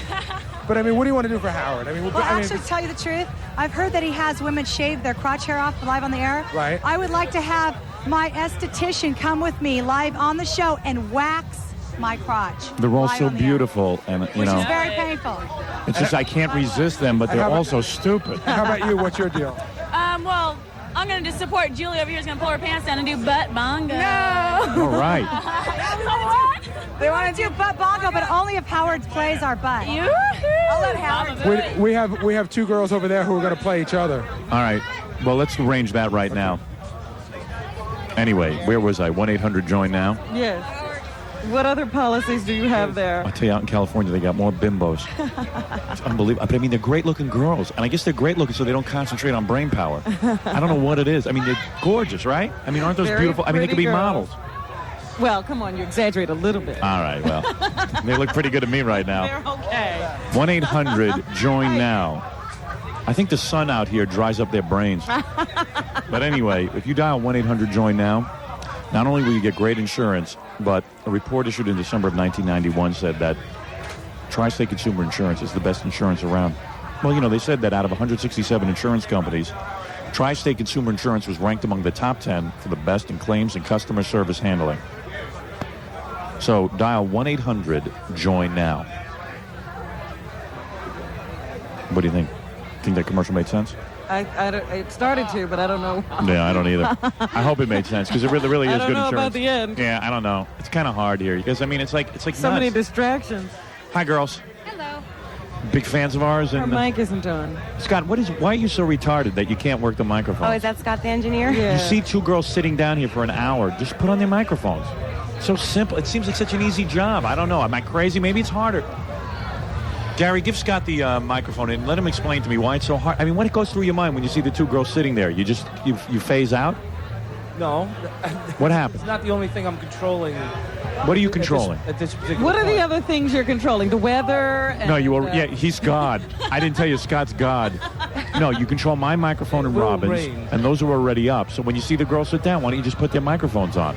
But I mean, what do you want to do for Howard? I mean, Well, actually, to tell you the truth, I've heard that he has women shave their crotch hair off live on the air. Right. I would like to have my esthetician come with me live on the show and wax my crotch. They're all live so on the air, beautiful, and which is very painful. it's just I can't resist them, but they're also stupid. How about you? What's your deal? Well, I'm going to just support Julie over here is going to pull her pants down and do butt bongo. No. All right. They want to do butt bongo, but only if Howard plays our butt. I'll let Howard do it. We have two girls over there who are going to play each other. All right. Well, let's arrange that right now. Anyway, where was I? 1-800-JOIN-NOW? Yes. What other policies do you have there? I'll tell you, out in California, they got more bimbos. It's unbelievable. But I mean, they're great-looking girls. And I guess they're great-looking so they don't concentrate on brain power. I don't know what it is. I mean, they're gorgeous, right? I mean, aren't those Very beautiful? I mean, they could be pretty models. girls. Well, come on, you exaggerate a little bit. All right, well, they look pretty good to me right now. They're okay. 1-800-JOIN-NOW. I think the sun out here dries up their brains. But anyway, if you dial 1-800-JOIN-NOW, not only will you get great insurance, but a report issued in December of 1991 said that Tri-State Consumer Insurance is the best insurance around. Well, you know, they said that out of 167 insurance companies, Tri-State Consumer Insurance was ranked among the top 10 for the best in claims and customer service handling. So dial 1-800-JOIN-NOW. What do you think? Think that commercial made sense? It started to, but I don't know. Yeah, I don't either. I hope it made sense because it really is I don't good know insurance. about the end. Yeah, I don't know. It's kind of hard here because I mean it's like So many nuts. distractions. Hi, girls. Hello. Big fans of ours. Our And mic isn't on. Scott, why are you so retarded that you can't work the microphone? Oh, is that Scott the engineer? Yeah. You see two girls sitting down here for an hour. Just put on their microphones. So simple. It seems like such an easy job. I don't know. Am I crazy? Maybe it's harder. Gary, give Scott the microphone and let him explain to me why it's so hard. I mean, what goes through your mind when you see the two girls sitting there? You phase out? No. What happens? It's not the only thing I'm controlling. What are you controlling? At this particular What are point. the other things you're controlling? The weather? And No, yeah, he's God. I didn't tell you Scott's God. No, you control my microphone and It will Robin's, rain. and those are already up. So when you see the girls sit down, why don't you just put their microphones on?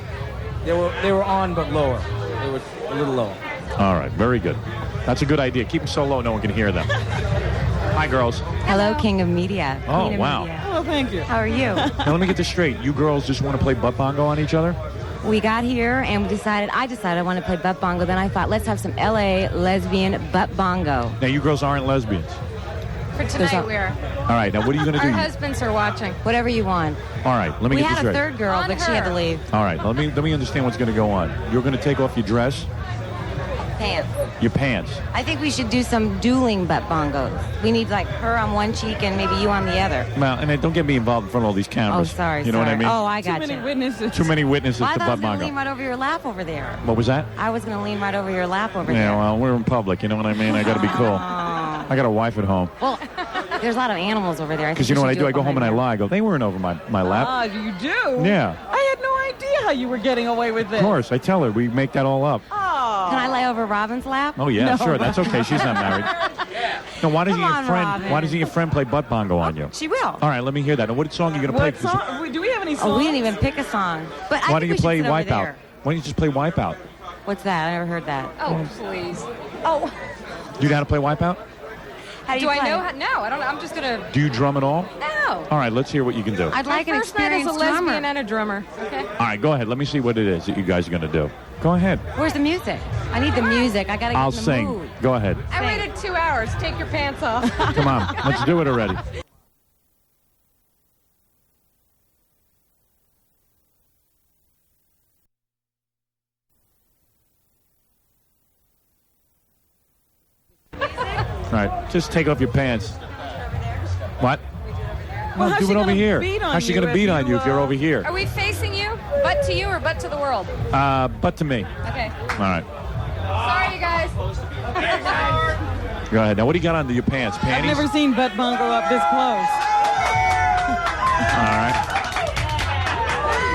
They were on but lower. They were a little low. All right, very good. That's a good idea. Keep them so low no one can hear them. Hi, girls. Hello, King of Media. Oh, Queen of wow. Media. Oh, thank you. How are you? Now, let me get this straight. You girls just want to play butt bongo on each other? We got here and I decided I want to play butt bongo. Then I thought, let's have some LA lesbian butt bongo. Now, you girls aren't lesbians. There's For a- tonight, we are. All right, now what are you going to Our do? husbands are watching. Whatever you want. All right, let me We get this had a straight. third girl, On but she had to her. leave. All right, let me understand what's going to go on. You're going to take off your dress, Pants. your pants. I think we should do some dueling butt bongos. We need like her on one cheek and maybe you on the other. Well, and then don't get me involved in front of all these cameras. Oh, sorry. You know what I sorry. mean? Oh, I got Too many you. witnesses. Too many witnesses Well, I to thought I butt was going to bongo. lean right over your lap over there. What was that? I was going to lean right over your lap over Yeah, there. well, we're in public. You know what I mean? I got to be cool. I got a wife at home. Well, there's a lot of animals over there. Because you know what I do? I go home and I lie. I go, they weren't over my lap. Ah, you do? Yeah. I had no idea how you were getting away with this. Of course. I tell her. We make that all up. Oh. Can I lay over Robin's lap? Oh, yeah, No. sure. That's okay. She's not married. No, why doesn't Come your on, friend? Robin. Why doesn't your friend play butt bongo on you? She will. All right, let me hear that. And what song are you going to play? What song? Do we have any songs? Oh, we didn't even pick a song. But I Why think don't you we should play sit over Wipeout? there. Why don't you just play Wipeout? What's that? I never heard that. Oh, please. Oh, Do you know how to play Wipeout? How do do you I play? know? No, I don't know. I'm just gonna. Do you drum at all? No. All right, let's hear what you can do. I'd like My an first night as a experienced lesbian drummer. and a drummer. Okay. All right, go ahead. Let me see what it is that you guys are going to do. Go ahead. Where's the music? I need the music. I gotta get I'll in the sing. mood. Go ahead. I waited 2 hours. Take your pants off. Come on. Let's do it already. All right, just take off your pants. What? Well, No, how's do she it over gonna here. beat on How's she you going to if beat on you, you if you're over here? Are we facing you? Butt to you or butt to the world? Butt to me. Okay. All right. Sorry, you guys. Go ahead. Now, what do you got under your pants? I've Panties? never seen butt bongo up this close. All right.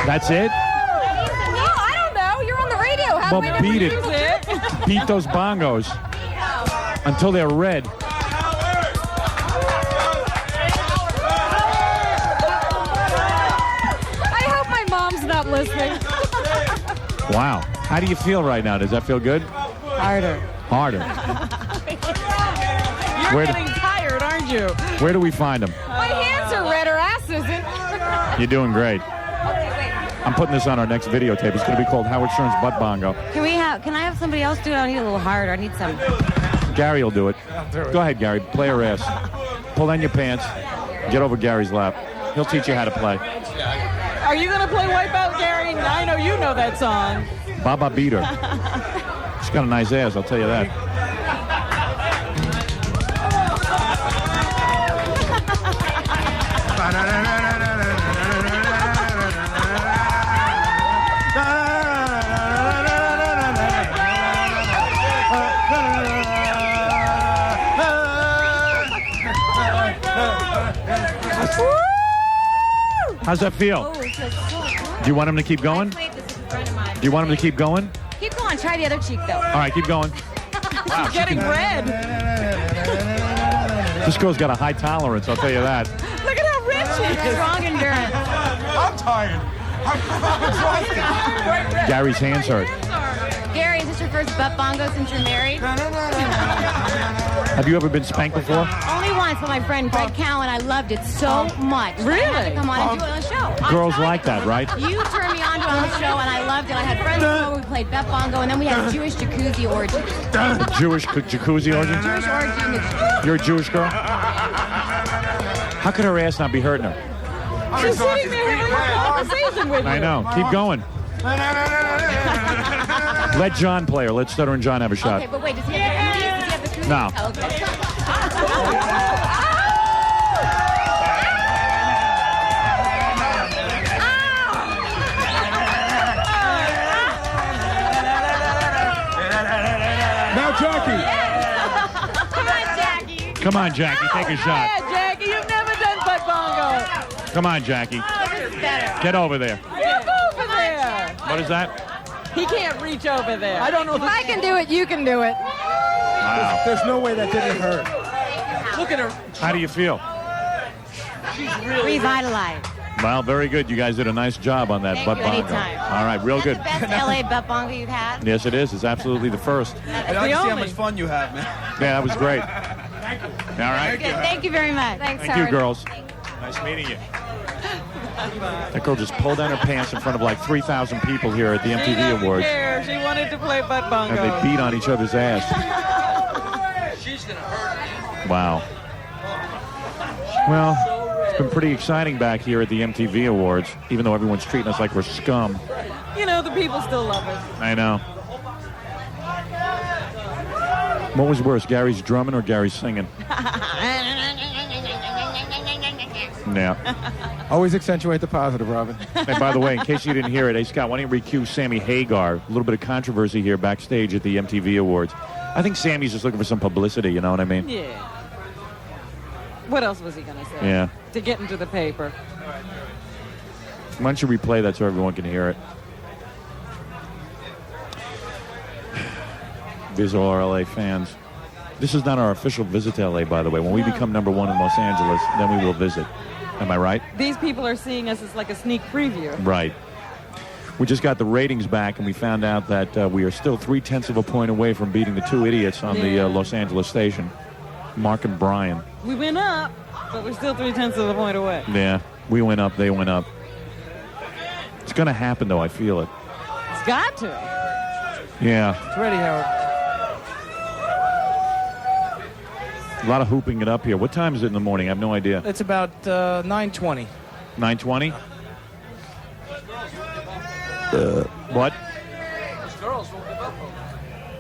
That's it? No, I don't know. You're on the radio. How Well, do I know beat what it. you did? Beat those bongos until they're red. I hope my mom's not listening. Wow. How do you feel right now? Does that feel good? Harder. Harder. You're getting tired, aren't you? Where do we find him? My hands are red. Her ass isn't. You're doing great. I'm putting this on our next videotape. It's going to be called Howard Stern's Butt Bongo. Can I have somebody else do it? I need a little harder. I need some. Gary will do it. Go ahead, Gary. Play her ass. Pull down your pants. Get over Gary's lap. He'll teach you how to play. Are you going to play Wipeout, Gary? I know you know that song. Baba beat her. She's got a nice ass, I'll tell you that. How's that feel? Do you want him to keep going? Do you want him to keep going? Keep going. Try the other cheek, though. All right, keep going. Wow, she's getting red. This girl's got a high tolerance, I'll tell you that. Look at how red she is. Strong endurance. I'm tired. I'm Gary's hands hurt. Gary, is this your first butt bongo since you're married? Have you ever been spanked before? Only once with my friend Greg Cowan. I loved it so much. Really? I had to come on and do it on the show. Girls like that, right? You turned me on to it on the show, and I loved it. I had friends over. We played butt bongo, and then we had a Jewish jacuzzi orgy. A Jewish jacuzzi orgy? Jewish orgy in the You're a Jewish girl? How could her ass not be hurting her? She's sitting there having a conversation with you. I know. Keep going. Let John play her. Let Stutter and John have a shot. Okay, but wait, does he have the cookies? Does he have the cookies? No. Oh, okay. Now, Jackie. Come on, Jackie. Come on, Jackie. Take a shot. Yeah, Jackie, you've never done butt bongo. Come on, Jackie. Oh, this is better. Get over there. Get over there. What is that? He can't reach over there. I don't know if I can do it, you can do it. Wow. There's no way that didn't hurt. Look at her. How do you feel? She's really Revitalized. Well, very good. You guys did a nice job on that Thank butt you. bongo. Anytime. All right, real good. Best LA butt bongo you've had? Yes, it is. It's absolutely the first. I'd like to see how much fun you have, man. Yeah, that was great. All right. Good. Thank you very much. Thanks, Thank you, girls. Nice meeting you. That girl just pulled down her pants in front of like 3,000 people here at the She MTV doesn't Awards. care. She wanted to play butt bongo. And they beat on each other's ass. She's gonna hurt me. Wow. Well, it's been pretty exciting back here at the MTV Awards, even though everyone's treating us like we're scum. You know, the people still love us. I know. What was worse, Gary's drumming or Gary's singing? Yeah. Always accentuate the positive, Robin. And by the way, in case you didn't hear it, hey, Scott, why don't you recue Sammy Hagar? A little bit of controversy here backstage at the MTV Awards. I think Sammy's just looking for some publicity, you know what I mean? Yeah. What else was he going to say? Yeah. To get into the paper. Why don't you replay that so everyone can hear it? These are all LA fans. This is not our official visit to LA, by the way. When we become #1 in Los Angeles, then we will visit. Am I right? These people are seeing us as like a sneak preview. Right. We just got the ratings back, and we found out that we are still 0.3 of a point away from beating the two idiots on the Los Angeles station, Mark and Brian. We went up, but we're still 0.3 of a point away. Yeah, we went up, they went up. It's going to happen, though. I feel it. It's got to. Yeah. It's ready, Howard. A lot of hooping it up here. What time is it in the morning? I have no idea. It's about 9:20. 9:20? What?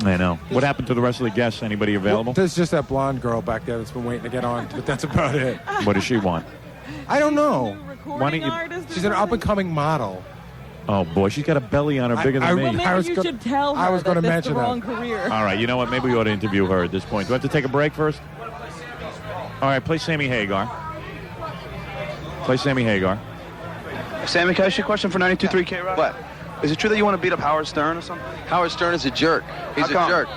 I know. What happened to the rest of the guests? Anybody available? There's just that blonde girl back there that's been waiting to get on, but that's about it. What does she want? I don't know. Why don't you? She's an up-and-coming model. Oh, boy, she's got a belly on her bigger than me. Well, maybe you should tell her that that's the wrong career. All right, you know what? Maybe we ought to interview her at this point. Do I have to take a break first? All right, play Sammy Hagar. Play Sammy Hagar. Sammy, can I ask you a question for 92.3 K-Rock? What? Is it true that you want to beat up Howard Stern or something? Howard Stern is a jerk. He's a jerk.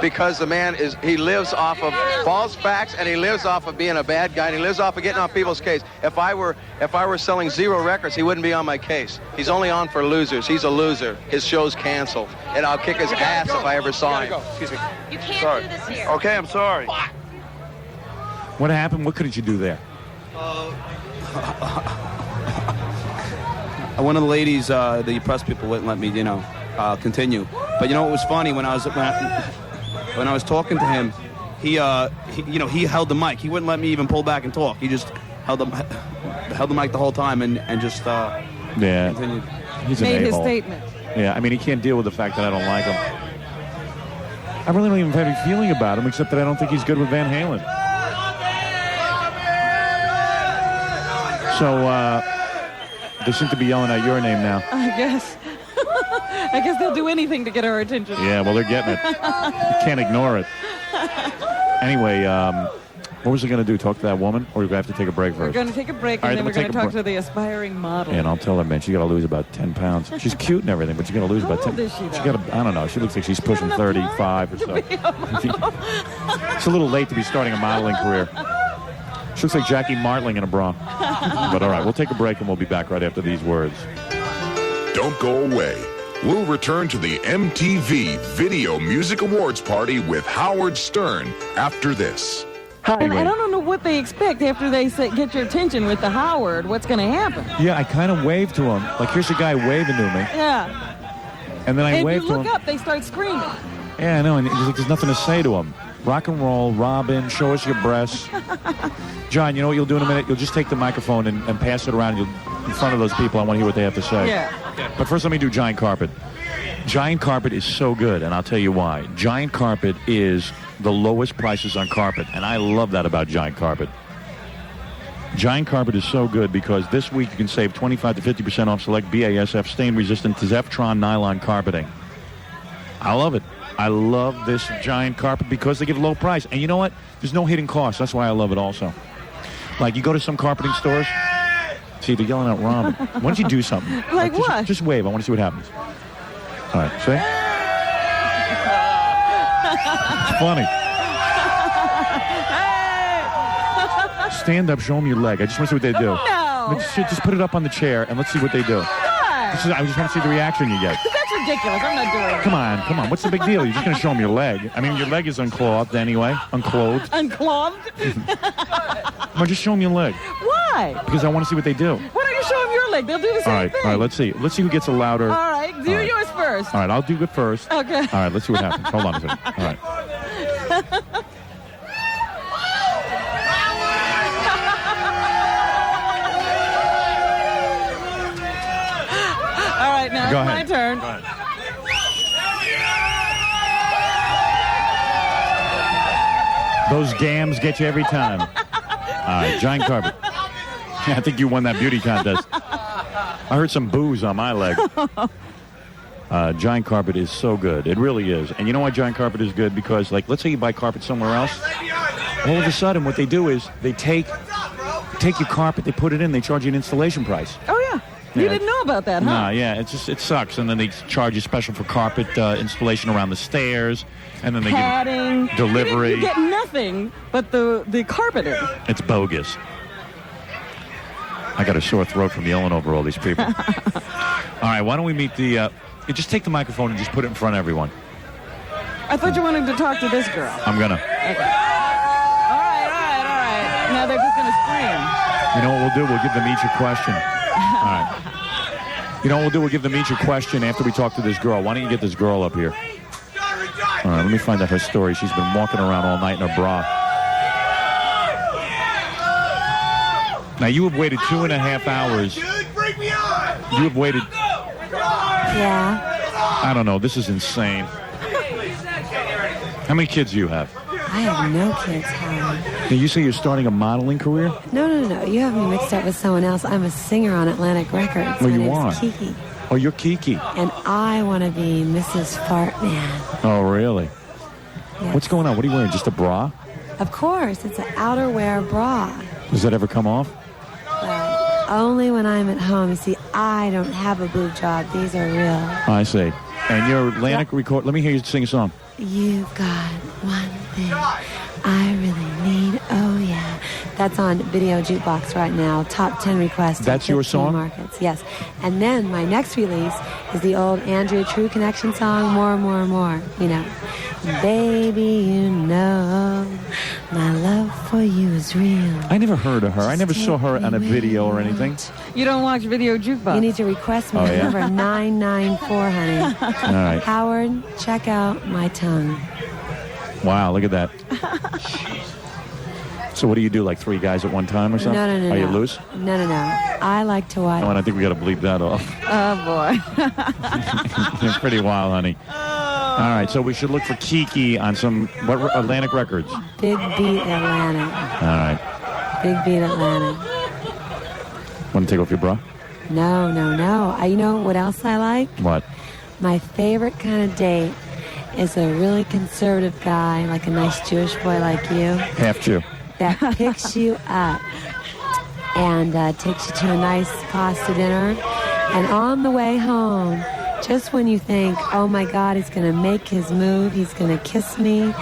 because the man he lives off of false facts, and he lives off of being a bad guy, and he lives off of getting on people's case. If I were selling 0 records, he wouldn't be on my case. He's only on for losers. He's a loser. His show's canceled, and I'll kick his ass if I ever saw him. Excuse me. You can't do this here. Okay, I'm sorry. What happened? What couldn't you do there? One of the ladies, the press people wouldn't let me, continue. But you know what was funny when I was talking to him, he held the mic. He wouldn't let me even pull back and talk. He just held the mic the whole time and just continued. He's an Made his a-hole. statement. Yeah, I mean, he can't deal with the fact that I don't like him. I really don't even have any feeling about him, except that I don't think he's good with Van Halen. So, they seem to be yelling out your name now. I guess. I guess they'll do anything to get our attention. Yeah, well, they're getting it. You can't ignore it. Anyway, what was I going to do? Talk to that woman? Or do we have to take a break We're first? going to take a break, and then we're going to talk to the aspiring model. Yeah, and I'll tell her, man, she got to lose about 10 pounds. She's cute and everything, but she got to lose about 10. How old is she, though? She got to, I don't know. She looks like she's pushing 35 or so. It's a little late to be starting a modeling career. She looks like Jackie Martling in a bra. But all right, we'll take a break, and we'll be back right after these words. Don't go away. We'll return to the MTV Video Music Awards party with Howard Stern after this. And I don't know what they expect after they get your attention with the Howard. What's going to happen? Yeah, I kind of waved to him. Like, here's a guy waving to me. Yeah. And then I waved to him. And you look up, they start screaming. Yeah, I know. And he's like, there's nothing to say to him. Rock and roll, Robin, show us your breasts. John, you know what you'll do in a minute? You'll just take the microphone and pass it around in front of those people. I want to hear what they have to say. Yeah. But first, let me do Giant Carpet. Giant Carpet is so good, and I'll tell you why. Giant Carpet is the lowest prices on carpet, and I love that about Giant Carpet. Giant Carpet is so good because this week you can save 25 to 50% off select BASF stain-resistant Zeftron nylon carpeting. I love it. I love this Giant Carpet because they give low price. And you know what? There's no hidden cost. That's why I love it also. Like, you go to some carpeting stores. See, they're yelling at Robin. Why don't you do something? Like what? Just wave. I want to see what happens. All right, see? It's funny. Stand up, show them your leg. I just want to see what they do. No. Just put it up on the chair and let's see what they do. I just want to see the reaction you get. That's ridiculous. I'm not doing it. Come on. What's the big deal? You're just going to show them your leg. I mean, your leg is unclothed anyway. Unclothed. Unclothed? Come on, just show them your leg. Why? Because I want to see what they do. Why don't you show them your leg? They'll do the same thing. All right, let's see. Let's see who gets a louder. All right, do yours first. All right, I'll do it first. Okay. All right, let's see what happens. Hold on a second. All right. All right, now Go it's my ahead. turn. Go ahead. Those gams get you every time. All right, Giant Carpet. I think you won that beauty contest. I heard some boos on my leg. Giant Carpet is so good. It really is. And you know why Giant Carpet is good? Because, like, let's say you buy carpet somewhere else. All of a sudden, what they do is they take your carpet, they put it in, they charge you an installation price. Oh, yeah. You didn't know about that, huh? Nah, yeah, it sucks. And then they charge you special for carpet installation around the stairs. And then they Padding. give delivery. You get nothing but the carpeting. It's bogus. I got a sore throat from yelling over all these people. All right, why don't we meet the... just take the microphone and just put it in front of everyone. I thought you wanted to talk to this girl. I'm going to. Okay. All right. Now they're just going to scream. You know what we'll do? We'll give them each a question. All right. You know what we'll do? We'll give them each a question after we talk to this girl. Why don't you get this girl up here? All right, let me find out her story. She's been walking around all night in her bra. Now, you have waited 2.5 hours. You have waited... Yeah. I don't know. This is insane. How many kids do you have? I have no kids, Howard. Now, you say you're starting a modeling career? No. You have me mixed up with someone else. I'm a singer on Atlantic Records. Oh, My you name's are? Kiki. Oh, you're Kiki. And I want to be Mrs. Fartman. Oh, really? Yes. What's going on? What are you wearing? Just a bra? Of course. It's an outerwear bra. Does that ever come off? Only when I'm at home. You see, I don't have a boob job. These are real. I see. And your Atlantic record... Let me hear you sing a song. You've got one thing I really need. Oh, yeah. That's on Video Jukebox right now. Top 10 requests. That's your song? Markets. Yes. And then my next release is the old Andrea True Connection song, More, More, More. You know. Baby, you know my love for you is real. I never heard of her. I never saw her on a video or anything. You don't watch Video Jukebox? You need to request me. Number 994, honey. All right. Howard, check out my tongue. Wow, look at that. So what do you do, like 3 guys at one time or something? No. Are you loose? No. I like to watch. Oh, and I think we got to bleep that off. Oh, boy. You're pretty wild, honey. All right, so we should look for Kiki on some Atlantic Records. Big Beat Atlantic. All right. Big Beat Atlantic. Want to take off your bra? No. You know what else I like? What? My favorite kind of date is a really conservative guy, like a nice Jewish boy like you. Half Jew. That picks you up and takes you to a nice pasta dinner. And on the way home, just when you think, oh my God, he's going to make his move, he's going to kiss me,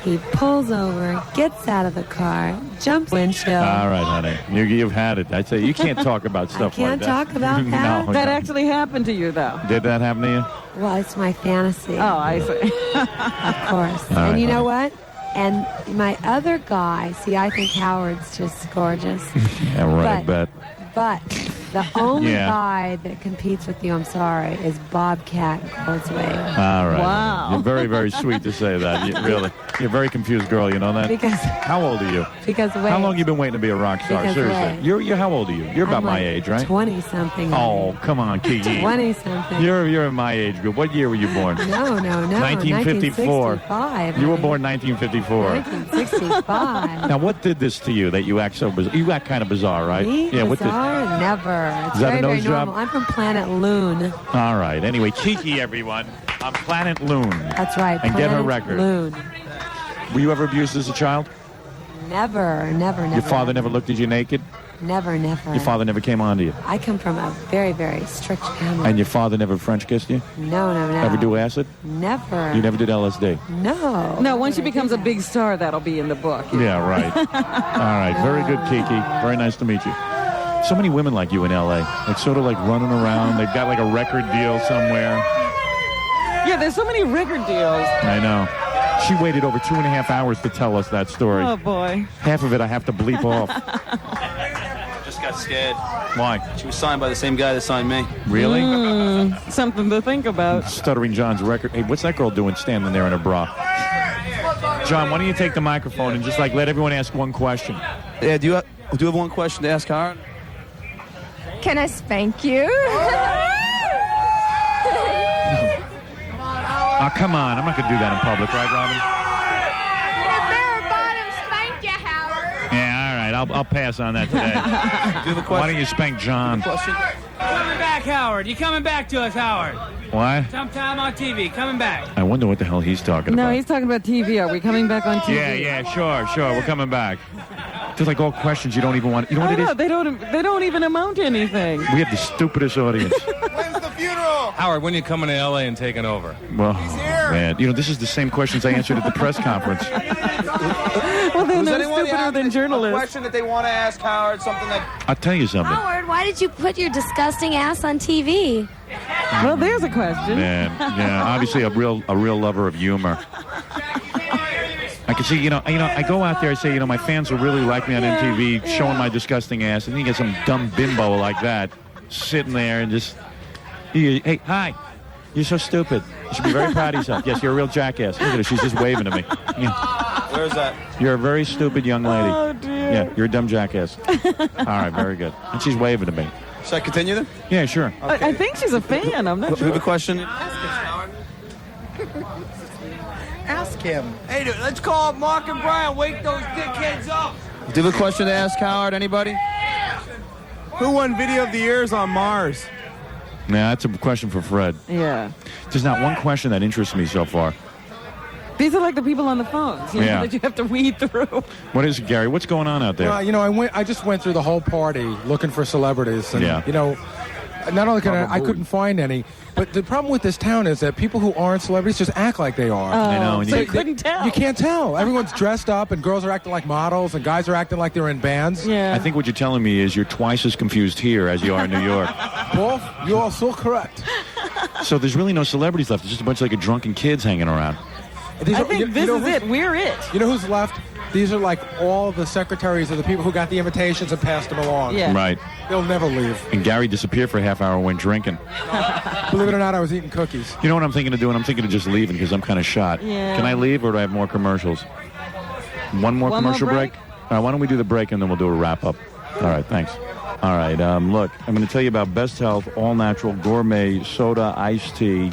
he pulls over, gets out of the car, jumps windshield. All right, honey. You've had it. I say you can't talk about stuff like that. Can't talk about that? That actually happened to you, though. Did that happen to you? Well, it's my fantasy. Oh, I see. Of course. All right, and you know what? And my other guy, see, I think Howard's just gorgeous. Yeah, right, I bet. But the only Yeah. guy that competes with you, I'm sorry, is Bobcat Goldthwait. All right. Wow. You're very, very sweet to say that. You're a very confused girl, you know that? Because How old are you? Because wait. How long you been waiting to be a rock star? Because Seriously. wait. You're how old are you? You're about I'm my like age, right? 20-something. Oh, come on, Kiki. 20-something. You're in my age group. What year were you born? No. 1954. 1965. You were born 1954. 1965. Now, what did this to you that you act so bizarre? You act kind of bizarre, right? Me? Yeah. What did? Bizarre? Never. It's Is that a very, very nose job? normal. I'm from Planet Loon. All right. Anyway, Kiki, everyone, on Planet Loon. That's right. And get her Planet record. Loon. Were you ever abused as a child? Never. Your father never looked at you naked? Never. Your father never came on to you? I come from a very, very strict family. And your father never French kissed you? No. Ever do acid? Never. You never did LSD? No. No, once she becomes a big star, that'll be in the book. Yeah, right. All right. Very good, Kiki. Very nice to meet you. So many women like you in L.A. Like sort of like running around. They've got like a record deal somewhere. Yeah, there's so many record deals. I know. She waited over 2.5 hours to tell us that story. Oh, boy. Half of it I have to bleep off. Just got scared. Why? She was signed by the same guy that signed me. Really? Something to think about. Stuttering John's record. Hey, what's that girl doing standing there in her bra? John, why don't you take the microphone and just like let everyone ask one question? Yeah, do you have one question to ask Howard? Can I spank you? Oh, come on. I'm not going to do that in public, right, Robin? Spank you, Howard. Yeah, all right. I'll pass on that today. Do you have a question? Why don't you spank John? Coming back, Howard. You coming back to us, Howard? What? Sometime on TV. Coming back. I wonder what the hell he's talking No, about. he's talking about TV. Are we coming back on TV? Yeah, sure. We're coming back. There's like all questions you don't even want. You know what it is? They don't even amount to anything. We have the stupidest audience. When's the funeral? Howard, when are you coming to L.A. and taking over? Well, man, this is the same questions I answered at the press conference. Well, they're Does no anyone stupider have than a journalists. question that they want to ask Howard? Something that... I'll tell you something. Howard, why did you put your disgusting ass on TV? Well, there's a question. Man, yeah, obviously a real lover of humor. I can see, I go out there and say, my fans will really like me on MTV showing my disgusting ass, and then you get some dumb bimbo like that sitting there and just, hey, hi, you're so stupid. You should be very proud of yourself. Yes, you're a real jackass. Look at her, she's just waving to me. Yeah. Where's that? You're a very stupid young lady. Oh, dear. Yeah, you're a dumb jackass. All right, very good. And she's waving to me. Should I continue then? Yeah, sure. Okay. I think she's a fan. I'm not You sure. have a question? Ask him. Hey, dude, let's call up Mark and Brian. Wake those dickheads up. Do you have a question to ask Howard? Anybody? Who won Video of the Years on Mars? Now, that's a question for Fred. Yeah. There's not one question that interests me so far. These are like the people on the phones, Yeah. that you have to weed through. What is it, Gary? What's going on out there? I just went through the whole party looking for celebrities. And, Yeah. Not only I couldn't find any, but the problem with this town is that people who aren't celebrities just act like they are. I know. So you couldn't tell. You can't tell. Everyone's dressed up, and girls are acting like models, and guys are acting like they're in bands. Yeah. I think what you're telling me is you're twice as confused here as you are in New York. Wolf, you are so correct. So there's really no celebrities left. It's just a bunch of drunken kids hanging around. I think this is it. We're it. You know who's left? These are like all the secretaries of the people who got the invitations and passed them along. Yeah. Right. They'll never leave. And Gary disappeared for a half hour when drinking. Believe it or not, I was eating cookies. You know what I'm thinking of doing? I'm thinking of just leaving because I'm kind of shot. Yeah. Can I leave or do I have more commercials? One more commercial break? All right, why don't we do the break and then we'll do a wrap-up. All right, thanks. All right, look, I'm going to tell you about Best Health All-Natural Gourmet Soda Iced Tea.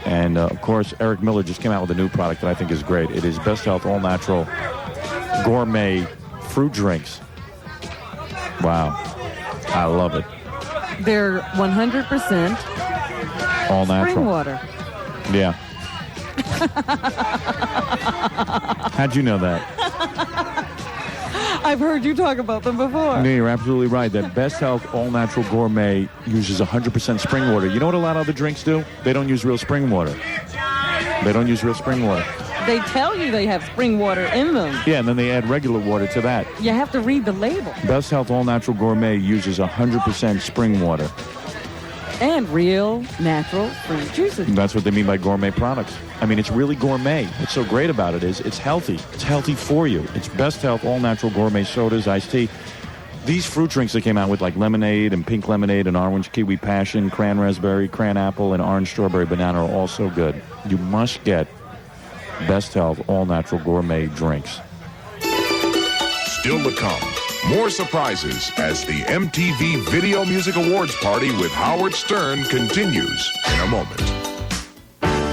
And, of course, Eric Miller just came out with a new product that I think is great. It is Best Health All-Natural Gourmet Fruit Drinks. Wow. I love it. They're 100% all natural. spring water. Yeah. How'd you know that? I've heard you talk about them before. No, you're absolutely right. That Best Health All Natural Gourmet uses 100% spring water. You know what a lot of other drinks do? They don't use real spring water. They don't use real spring water. They tell you they have spring water in them. Yeah, and then they add regular water to that. You have to read the label. Best Health All Natural Gourmet uses 100% spring water. And real, natural fruit juices. And that's what they mean by gourmet products. I mean, it's really gourmet. What's so great about it is it's healthy. It's healthy for you. It's Best Health All Natural Gourmet Sodas, iced tea. These fruit drinks they came out with, like lemonade and pink lemonade and orange kiwi passion, cran raspberry, cran apple, and orange strawberry banana are all so good. You must get Best Health All Natural Gourmet drinks. Still to come, more surprises as the MTV Video Music Awards party with Howard Stern continues in a moment.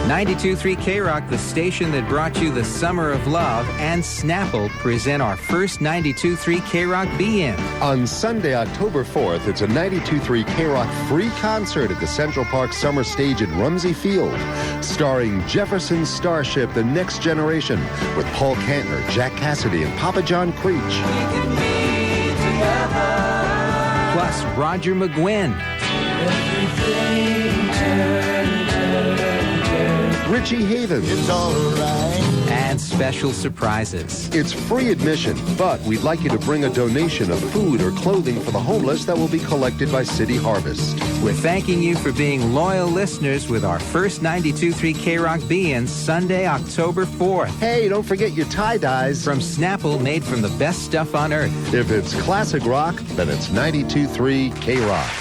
92.3 K-Rock, the station that brought you the Summer of Love, and Snapple present our first 92.3 K-Rock Be-In. On Sunday, October 4th, it's a 92.3 K-Rock free concert at the Central Park Summer Stage at Rumsey Field, starring Jefferson Starship, The Next Generation, with Paul Kantner, Jack Cassidy, and Papa John Creech. Plus, Roger McGuinn. Richie Havens. It's all right. And special surprises. It's free admission, but we'd like you to bring a donation of food or clothing for the homeless that will be collected by City Harvest. We're thanking you for being loyal listeners with our first 92.3 K-Rock Be-In Sunday, October 4th. Hey, don't forget your tie-dyes. From Snapple, made from the best stuff on earth. If it's classic rock, then it's 92.3 K-Rock.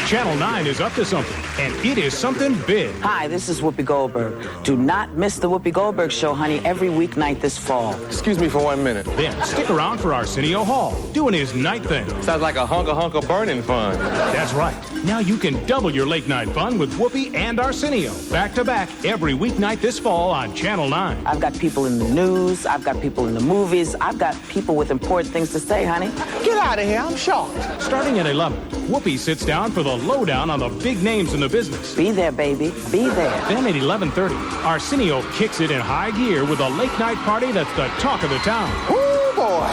Channel 9 is up to something, and it is something big. Hi, this is Whoopi Goldberg. Do not miss the Whoopi Goldberg Show, honey, every weeknight this fall. Excuse me for 1 minute. Then stick around for Arsenio Hall, doing his night thing. Sounds like a hunk of burning fun. That's right. Now you can double your late night fun with Whoopi and Arsenio, back to back, every weeknight this fall on Channel 9. I've got people in the news. I've got people in the movies. I've got people with important things to say, honey. Get out of here. I'm shocked. Starting at 11, Whoopi sits down for the lowdown on the big names in the business. Be there, baby. Be there. Then at 11:30, Arsenio kicks it in high gear with a late night party that's the talk of the town. Oh, boy.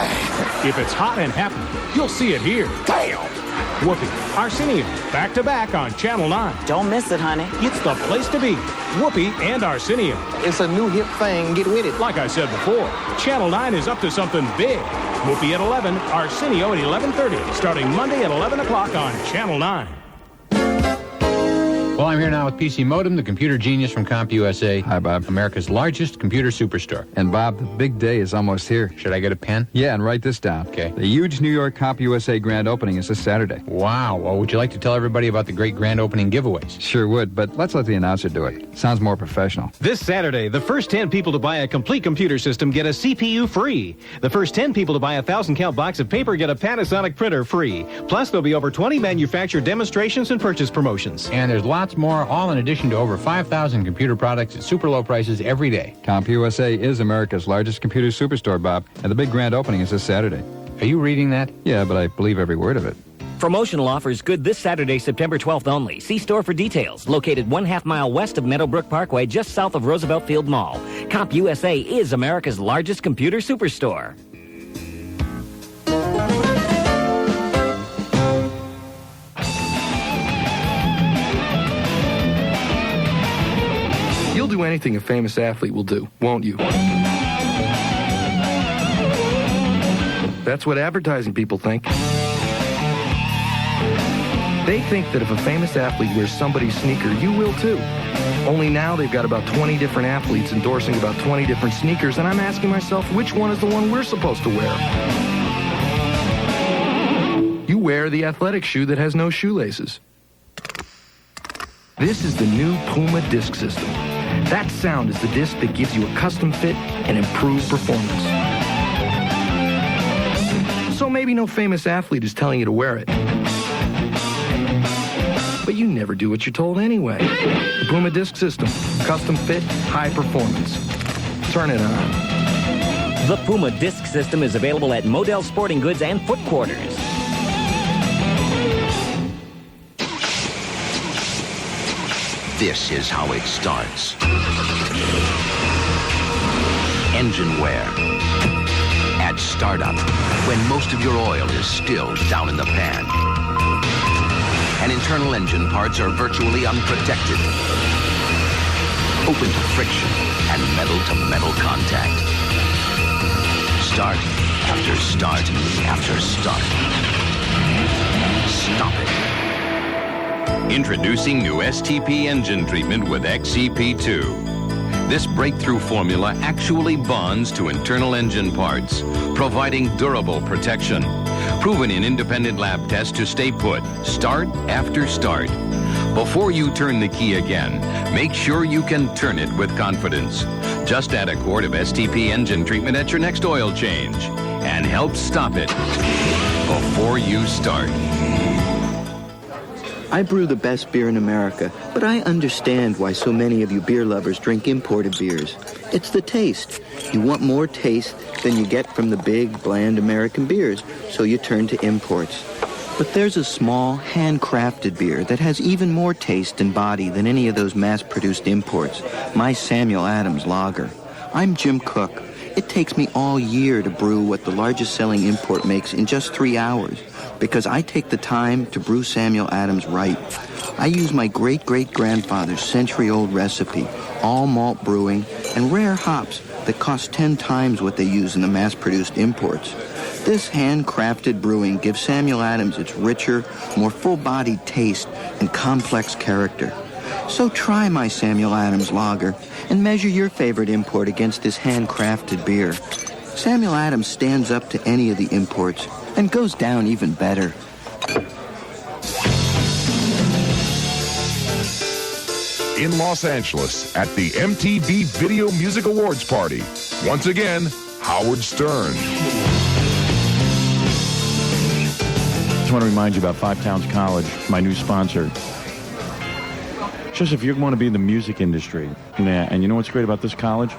If it's hot and happening, you'll see it here. Damn. Whoopi, Arsenio, back to back on Channel 9. Don't miss it, honey. It's the place to be. Whoopi and Arsenio. It's a new hip thing. Get with it. Like I said before, Channel 9 is up to something big. Whoopi at 11, Arsenio at 11:30, starting Monday at 11 o'clock on Channel 9. Well, I'm here now with PC Modem, the computer genius from CompUSA. Hi, Bob. America's largest computer superstore. And, Bob, the big day is almost here. Should I get a pen? Yeah, and write this down. Okay. The huge New York CompUSA grand opening is this Saturday. Wow. Well, would you like to tell everybody about the great grand opening giveaways? Sure would, but let's let the announcer do it. Sounds more professional. This Saturday, the first 10 people to buy a complete computer system get a CPU free. The first 10 people to buy a 1,000-count box of paper get a Panasonic printer free. Plus, there'll be over 20 manufacturer demonstrations and purchase promotions. And there's lots more, all in addition to over 5,000 computer products at super low prices every day. CompUSA is America's largest computer superstore, Bob, and the big grand opening is this Saturday. Are you reading that? Yeah, but I believe every word of it. Promotional offers good this Saturday, September 12th only. See store for details. Located 1/2 mile west of Meadowbrook Parkway, just south of Roosevelt Field Mall. CompUSA is America's largest computer superstore. do anything a famous athlete will do, won't you? That's what advertising people think. They think that if a famous athlete wears somebody's sneaker, you will too. Only now they've got about 20 different athletes endorsing about 20 different sneakers, and I'm asking myself, which one is the one we're supposed to wear? You wear the athletic shoe that has no shoelaces. This is the new Puma disc system. That sound is the disc that gives you a custom fit and improved performance. So maybe no famous athlete is telling you to wear it. But you never do what you're told anyway. The Puma disc system. Custom fit, high performance. Turn it on. The Puma disc system is available at Model Sporting Goods and Foot Quarters. This is how it starts. Engine wear. At startup, when most of your oil is still down in the pan. And internal engine parts are virtually unprotected. Open to friction and metal-to-metal contact. Start after start after start. Stop it. Introducing new STP engine treatment with XCP2. This breakthrough formula actually bonds to internal engine parts, providing durable protection. Proven in independent lab tests to stay put, start after start. Before you turn the key again, make sure you can turn it with confidence. Just add a quart of STP engine treatment at your next oil change and help stop it before you start. I brew the best beer in America, but I understand why so many of you beer lovers drink imported beers. It's the taste. You want more taste than you get from the big, bland American beers, so you turn to imports. But there's a small, handcrafted beer that has even more taste and body than any of those mass-produced imports, my Samuel Adams Lager. I'm Jim Cook. It takes me all year to brew what the largest selling import makes in just 3 hours, because I take the time to brew Samuel Adams right. I use my great-great-grandfather's century-old recipe, all malt brewing, and rare hops that cost 10 times what they use in the mass-produced imports. This handcrafted brewing gives Samuel Adams its richer, more full-bodied taste and complex character. So try my Samuel Adams Lager and measure your favorite import against this handcrafted beer. Samuel Adams stands up to any of the imports and goes down even better. In Los Angeles at the MTV Video Music Awards party. Once again, Howard Stern. Just want to remind you about Five Towns College, my new sponsor. Just if you want to be in the music industry, and you know what's great about this college?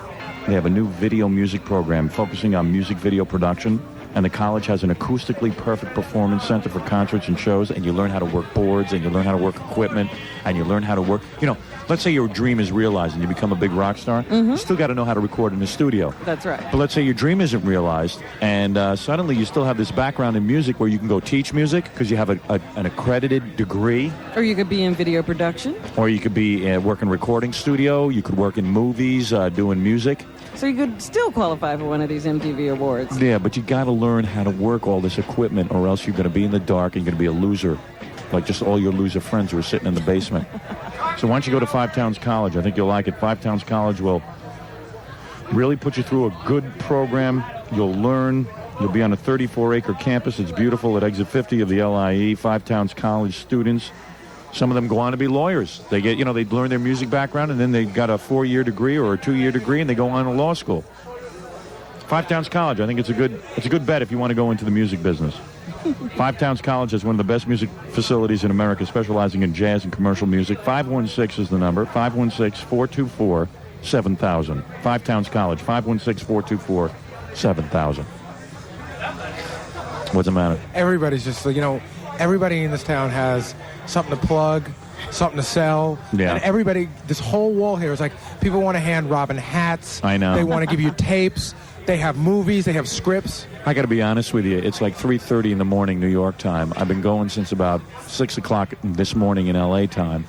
They have a new video music program focusing on music video production, and the college has an acoustically perfect performance center for concerts and shows, and you learn how to work boards, and you learn how to work equipment, and you learn how to work, let's say your dream is realized and you become a big rock star, you still got to know how to record in the studio. That's right. But let's say your dream isn't realized, and suddenly you still have this background in music where you can go teach music because you have an accredited degree. Or you could be in video production. Or you could be working recording studio. You could work in movies, doing music. So you could still qualify for one of these MTV awards. Yeah, but you got to learn how to work all this equipment, or else you're going to be in the dark and you're going to be a loser, like just all your loser friends who are sitting in the basement. So why don't you go to Five Towns College? I think you'll like it. Five Towns College will really put you through a good program. You'll learn. You'll be on a 34-acre campus. It's beautiful at exit 50 of the LIE. Five Towns College students. Some of them go on to be lawyers. They get, they learn their music background, and then they got a 4-year degree or a 2-year degree, and they go on to law school. Five Towns College. I think it's a good bet if you want to go into the music business. Five Towns College is one of the best music facilities in America, specializing in jazz and commercial music. 516 is the number. 516-424-7000. Five Towns College. 516-424-7000. What's the matter? Everybody's just, everybody in this town has something to plug, something to sell. Yeah. And everybody, this whole wall here is like, people want to hand Robin hats. I know. They want to give you tapes. They have movies. They have scripts. I got to be honest with you. It's like 3:30 in the morning, New York time. I've been going since about 6 o'clock this morning in L.A. time,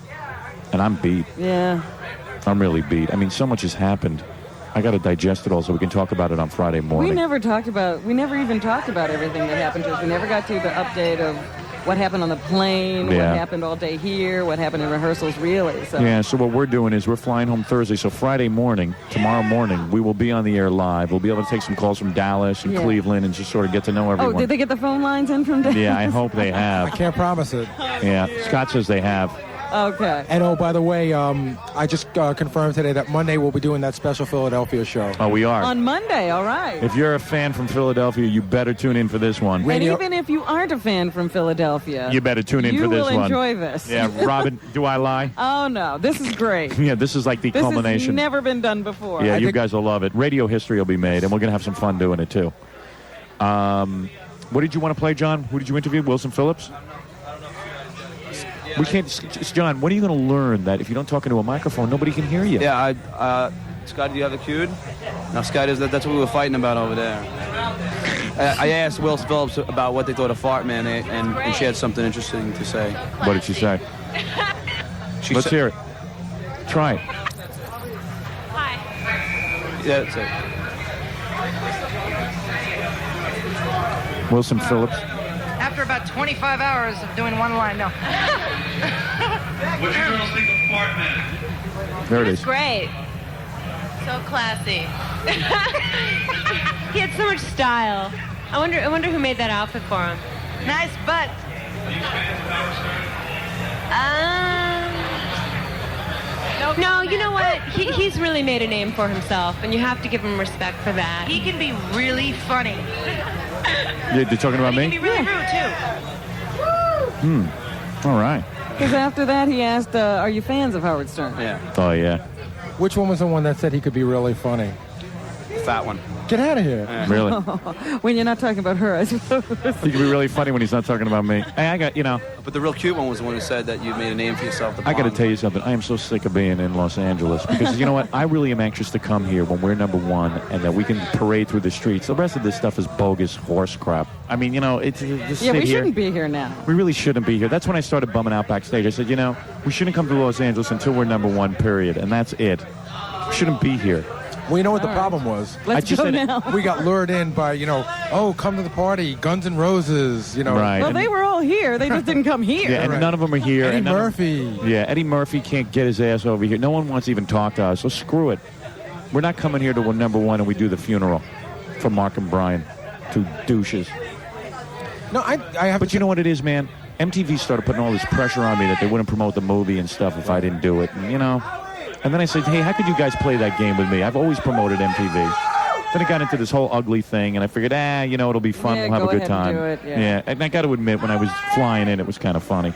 and I'm beat. Yeah. I'm really beat. I mean, so much has happened. I got to digest it all so we can talk about it on Friday morning. We never even talked about everything that happened to us. We never got to the update of what happened on the plane, what happened all day here, what happened in rehearsals, really. So. Yeah, so what we're doing is we're flying home Thursday. So Friday morning, tomorrow morning, we will be on the air live. We'll be able to take some calls from Dallas and Cleveland and just sort of get to know everyone. Oh, did they get the phone lines in from Dallas? Yeah, I hope they have. I can't promise it. Yeah, Scott says they have. Okay. And oh, by the way, I just confirmed today that Monday we'll be doing that special Philadelphia show. Oh, we are. On Monday, all right. If you're a fan from Philadelphia, you better tune in for this one. And even if you aren't a fan from Philadelphia, you better tune in for this one. You will enjoy this. Yeah, Robin, do I lie? Oh, no. This is great. Yeah, this is like the culmination. This has never been done before. Yeah, you guys will love it. Radio history will be made, and we're going to have some fun doing it, too. What did you want to play, John? Who did you interview? Wilson Phillips? We can't. John, what are you going to learn that if you don't talk into a microphone, nobody can hear you? Yeah, Scott, do you have the cued? No, Scott, that's what we were fighting about over there. I asked Will Phillips about what they thought of Fart Man, and she had something interesting to say. What did she say? Let's hear it. Try it. Hi. Yeah, that's it. Wilson Phillips. After about 25 hours of doing one line, no. What you girls think of Fart Man? There it is. Great. So classy. He had so much style. I wonder who made that outfit for him. Nice butt. No, you know what? He's really made a name for himself, and you have to give him respect for that. He can be really funny. You're talking about me? He can be really rude, too. All right. Because after that, he asked, are you fans of Howard Stern? Yeah. Oh, yeah. Which one was the one that said he could be really funny? Fat one. Get out of here. Really? When you're not talking about her, I suppose. He can be really funny when he's not talking about me. Hey, I got, But the real cute one was the one who said that you made a name for yourself. I got to tell you something. I am so sick of being in Los Angeles because you know what? I really am anxious to come here when we're number one and that we can parade through the streets. The rest of this stuff is bogus horse crap. I mean, it's just yeah, we here. shouldn't be here now. We really shouldn't be here. That's when I started bumming out backstage. I said, we shouldn't come to Los Angeles until we're number one, period. And that's it. We shouldn't be here. Well, you know what the problem was? Let's go now. We got lured in by, come to the party, Guns N' Roses, Right. Well, they were all here. They just didn't come here. Yeah, and none of them are here. Eddie Murphy. Eddie Murphy can't get his ass over here. No one wants to even talk to us, so screw it. We're not coming here to a number one and we do the funeral for Mark and Brian, two douches. No, I have. But you know what it is, man? MTV started putting all this pressure on me that they wouldn't promote the movie and stuff if I didn't do it. And, And then I said, hey, how could you guys play that game with me? I've always promoted MTV. Then it got into this whole ugly thing, and I figured, it'll be fun. We'll have a good time. And do it, and I got to admit, when I was flying in, it was kind of funny.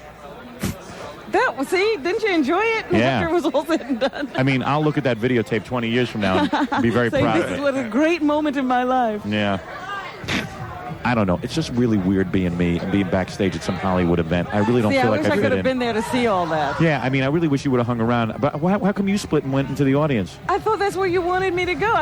See, didn't you enjoy it? Yeah. After it was all said and done. I mean, I'll look at that videotape 20 years from now and be very proud of it. This was a great moment in my life. Yeah. I don't know. It's just really weird being me and being backstage at some Hollywood event. I really don't feel like I fit in. I wish I could have been there to see all that. Yeah, I mean, I really wish you would have hung around. But how come you split and went into the audience? I thought that's where you wanted me to go.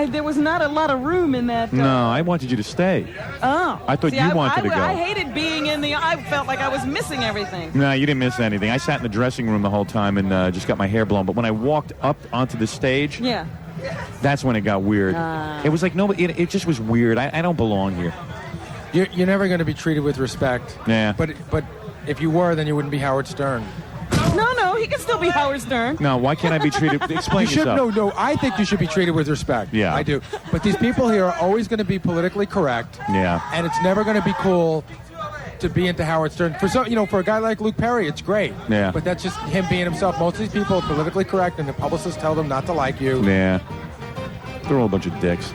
There was not a lot of room in that. No, I wanted you to stay. Oh. I thought you wanted to go. I hated being in the. I felt like I was missing everything. No, you didn't miss anything. I sat in the dressing room the whole time and just got my hair blown. But when I walked up onto the stage, that's when it got weird. It was like nobody. It just was weird. I don't belong here. You're never going to be treated with respect. Yeah. But if you were, then you wouldn't be Howard Stern. No, he can still be Howard Stern. No, why can't I be treated? Explain yourself. No, I think you should be treated with respect. Yeah. I do. But these people here are always going to be politically correct. Yeah. And it's never going to be cool to be into Howard Stern. For a guy like Luke Perry, it's great. Yeah. But that's just him being himself. Most of these people are politically correct, and the publicists tell them not to like you. Yeah. They're all a bunch of dicks.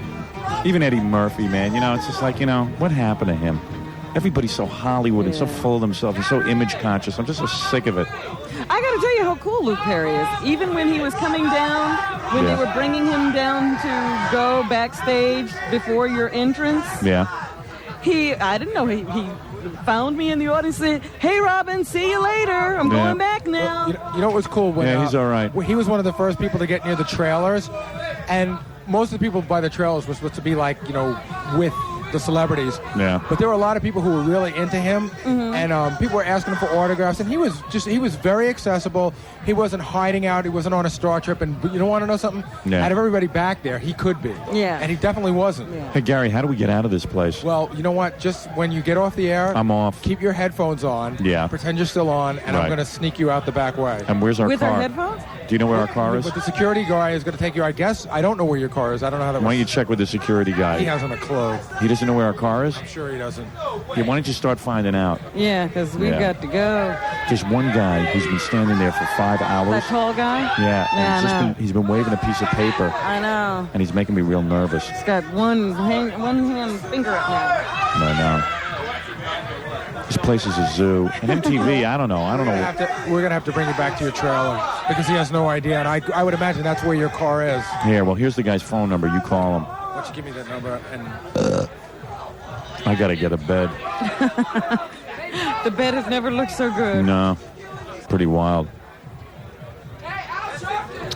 Even Eddie Murphy, man. It's just like, what happened to him? Everybody's so Hollywood and so full of themselves and so image conscious. I'm just so sick of it. I got to tell you how cool Luke Perry is. Even when he was coming down, when they were bringing him down to go backstage before your entrance. Yeah. I didn't know he found me in the audience and said, hey, Robin, see you later. I'm going back now. You know what was cool? When, he's all right. He was one of the first people to get near the trailers. And most of the people by the trailers were supposed to be like, with the celebrities. Yeah. But there were a lot of people who were really into him, and people were asking him for autographs, and he was very accessible. He wasn't hiding out. He wasn't on a star trip. And you don't want to know something? Yeah. Out of everybody back there, he could be. Yeah. And he definitely wasn't. Yeah. Hey, Gary, how do we get out of this place? Well, you know what? Just when you get off the air, I'm off. Keep your headphones on. Yeah. Pretend you're still on, and I'm Right. going to sneak you out the back way. And where's our With car? our headphones? Do you know where our car is? But the security guy is going to take you. I guess I don't know where your car is. I don't know how that Why works. don't you check with the security guy? He hasn't a clue. He doesn't know where our car is? I'm sure he doesn't. Yeah, why don't you start finding out? Yeah, because we've Yeah. got to go. There's one guy who's been standing there for 5 hours. That tall guy? Yeah, and Yeah, he's, I know. he's been waving a piece of paper, I know. and he's making me real nervous. He's got one hand finger up now. I know. This place is a zoo. And MTV, I don't know. We're going to have to bring you back to your trailer because he has no idea. And I would imagine that's where your car is. Here, well, here's the guy's phone number. You call him. Why don't you give me that number? And I got to get a bed. The bed has never looked so good. No. Pretty wild.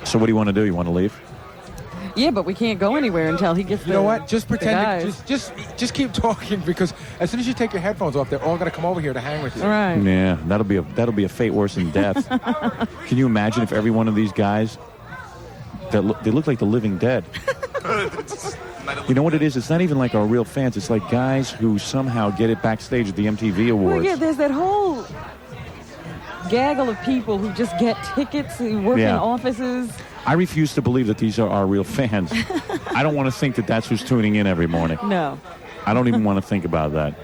So what do you want to do? You want to leave? Yeah, but we can't go anywhere until he gets you know what? Just the pretend. guys. Just keep talking because as soon as you take your headphones off, they're all going to come over here to hang with you. Right. Yeah, that'll be a fate worse than death. Can you imagine if every one of these guys they look like the living dead? You know what it is? It's not even like our real fans. It's like guys who somehow get it backstage at the MTV Awards. Well, yeah, there's that whole gaggle of people who just get tickets, who work in Yeah. offices. I refuse to believe that these are our real fans. I don't want to think that that's who's tuning in every morning. No. I don't even want to think about that.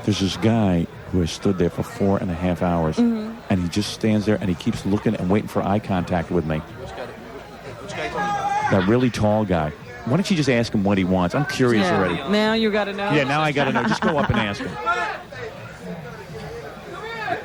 There's this guy who has stood there for 4.5 hours, and he just stands there and he keeps looking and waiting for eye contact with me. That really tall guy. Why don't you just ask him what he wants? I'm curious Yeah. already. Now you got to know. Yeah, now I got to know. Just go up and ask him.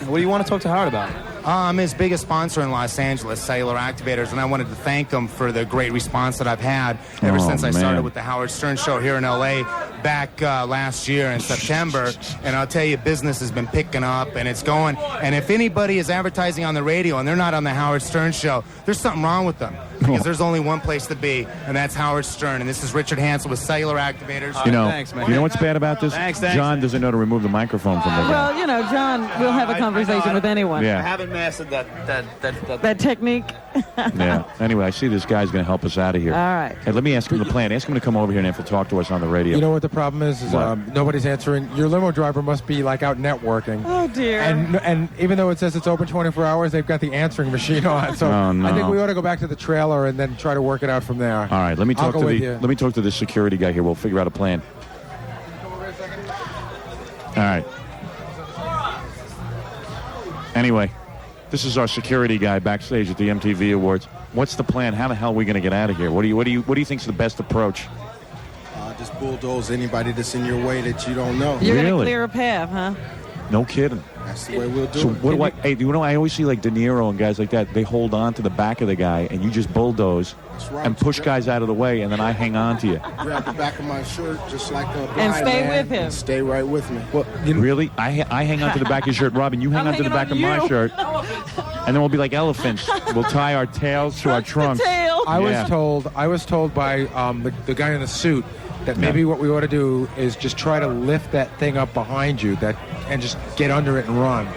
What do you want to talk to Howard about? I'm his biggest sponsor in Los Angeles, Cellular Activators, and I wanted to thank them for the great response that I've had ever since I started with the Howard Stern Show here in L.A. back last year in September. And I'll tell you, business has been picking up, and it's going. And if anybody is advertising on the radio and they're not on the Howard Stern Show, there's something wrong with them. Because there's only one place to be, and that's Howard Stern. And this is Richard Hansel with Cellular Activators. You know, Thanks, man. you know what's bad about this? Thanks. John doesn't know to remove the microphone from the guy. Well, you know, John will have a conversation with anyone. Yeah. I haven't mastered that technique. Yeah. Anyway, I see this guy's going to help us out of here. All right. Hey, let me ask him the plan. Ask him to come over here and have to talk to us on the radio. You know what the problem is? What? Nobody's answering. Your limo driver must be like out networking. Oh dear. And even though it says it's open 24 hours, they've got the answering machine on. So Oh, no. I think we ought to go back to the trailer and then try to work it out from there. All right, let me I'll talk go to with the you. let me talk to the security guy here. We'll figure out a plan. All right. Anyway, this is our security guy backstage at the MTV Awards. What's the plan? How the hell are we going to get out of here? What do you think's the best approach? Just bulldoze anybody that's in your way that you don't know. You're going to Really? clear a path, huh? No kidding. That's the way we'll do So it. what do I? Hey, you know, I always see like De Niro and guys like that. They hold on to the back of the guy, and you just bulldoze right. and push guys out of the way, and then I hang on to you. Grab the back of my shirt just like a blind And stay man, with him. and stay right with me. Well, really? I hang on to the back of your shirt, Robin. You hang on to the back of my shirt, and then we'll be like elephants. We'll tie our tails to our trunks. I Yeah. was told by the guy in the suit that maybe what we ought to do is just try to lift that thing up behind you and just get under it and run.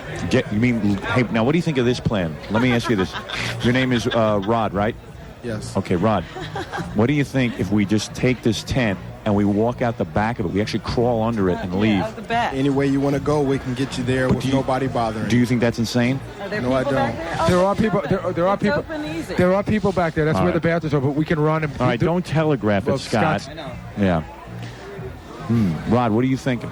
You mean? Hey, now what do you think of this plan? Let me ask you this. Your name is Rod, right? Yes. Okay, Rod. What do you think if we just take this tent and we walk out the back of it? We actually crawl under it and leave. Out the back. Any way you want to go, we can get you there with nobody bothering. Do you think that's insane? Are there No, I people back don't. there? Oh, There are people. There are it's people. open easy. There are people back there. That's All where right. the bathrooms are. But we can run and. All right, don't telegraph Well, it, Scott. Scott's- Yeah. Rod, what are you thinking?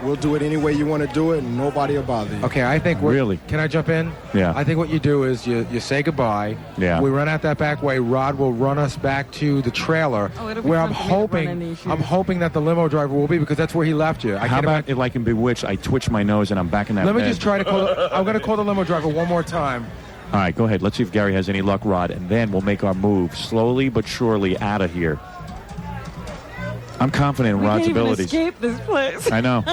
We'll do it any way you want to do it, and nobody will bother you. Okay, I think Really? Can I jump in? Yeah. I think what you do is you say goodbye. Yeah. We run out that back way. Rod will run us back to the trailer, Oh, it'll be where fun for me to run in these shoes. I'm hoping that the limo driver will be because that's where he left you. I How can't about if, like in Bewitched, I twitch my nose and I'm back in that Let me bed? just try to call. I'm going to call the limo driver one more time. All right, go ahead. Let's see if Gary has any luck, Rod, and then we'll make our move slowly but surely out of here. I'm confident in We Rod's can't even abilities. escape this place. I know.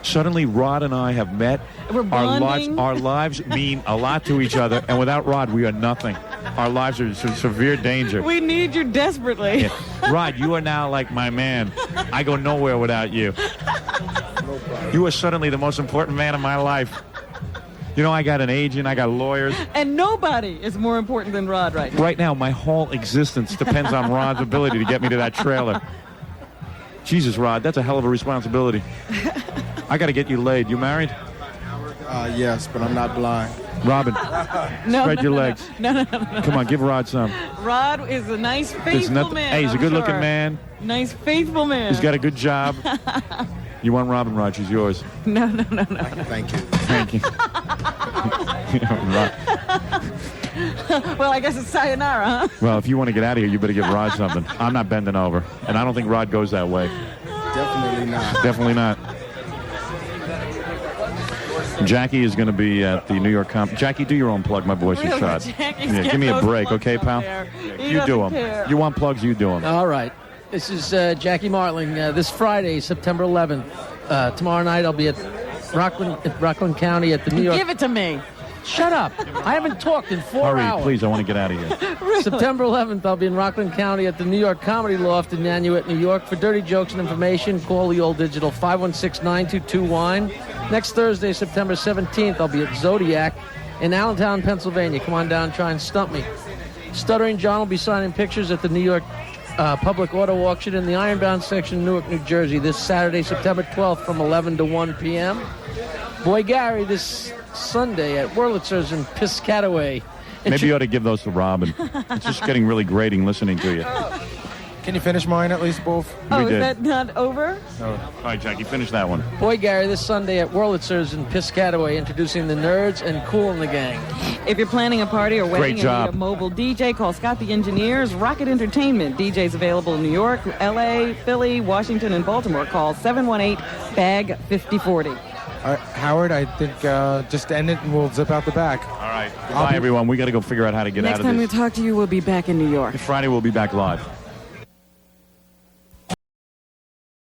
Suddenly, Rod and I have met. We're Our lives, bonding. our lives mean a lot to each other, and without Rod, we are nothing. Our lives are in severe danger. We need you desperately. Yeah. Rod, you are now like my man. I go nowhere without you. You are suddenly the most important man in my life. You know, I got an agent, I got lawyers. And nobody is more important than Rod right now. Right now, my whole existence depends on Rod's ability to get me to that trailer. Jesus, Rod, that's a hell of a responsibility. I got to get you laid. You married? Yes, but I'm not blind. Robin, spread your legs. No. Come on, give Rod some. Rod is a nice, faithful man. Hey, he's a I'm good-looking sure. man. Nice, faithful man. He's got a good job. You want Robin, Rod? She's yours. No. Thank you. Thank you. Well, I guess it's sayonara, huh? Well, if you want to get out of here, you better give Rod something. I'm not bending over. And I don't think Rod goes that way. Definitely not. Definitely not. Jackie is going to be at the New York Jackie, do your own plug. My voice is Really? shot. Jackie's Give me a getting break, those okay, plugs pal? out there. He You do doesn't them. care. You want plugs, you do them. All right. This is Jackie Martling. This Friday, September 11th. Tomorrow night, I'll be at Rockland County at the New York. Give it to me. Shut up. I haven't talked in 4 Hurry, hours. please. I want to get out of here. Really? September 11th, I'll be in Rockland County at the New York Comedy Loft in Nanuet, New York. For dirty jokes and information, call the old digital 516-922-WINE. Next Thursday, September 17th, I'll be at Zodiac in Allentown, Pennsylvania. Come on down, try and stump me. Stuttering John will be signing pictures at the New York Public Auto Auction in the Ironbound section of Newark, New Jersey this Saturday, September 12th from 11 to 1 p.m. Boy Gary this Sunday at Wurlitzer's in Piscataway. Maybe you ought to give those to Robin. It's just getting really grating listening to you. Can you finish mine at least, both? Oh, is that not over? No. All right, Jackie, finish that one. Boy Gary this Sunday at Wurlitzer's in Piscataway, introducing the nerds and Cool in the Gang. If you're planning a party or wedding Great and job. need a mobile DJ, call Scott the Engineers, Rocket Entertainment. DJs available in New York, L.A., Philly, Washington, and Baltimore. Call 718-BAG-5040. Howard, I think just end it and we'll zip out the back. All right. Goodbye, everyone. We got to go figure out how to get Next out of time we this. talk to you, we'll be back in New York. Friday, we'll be back live.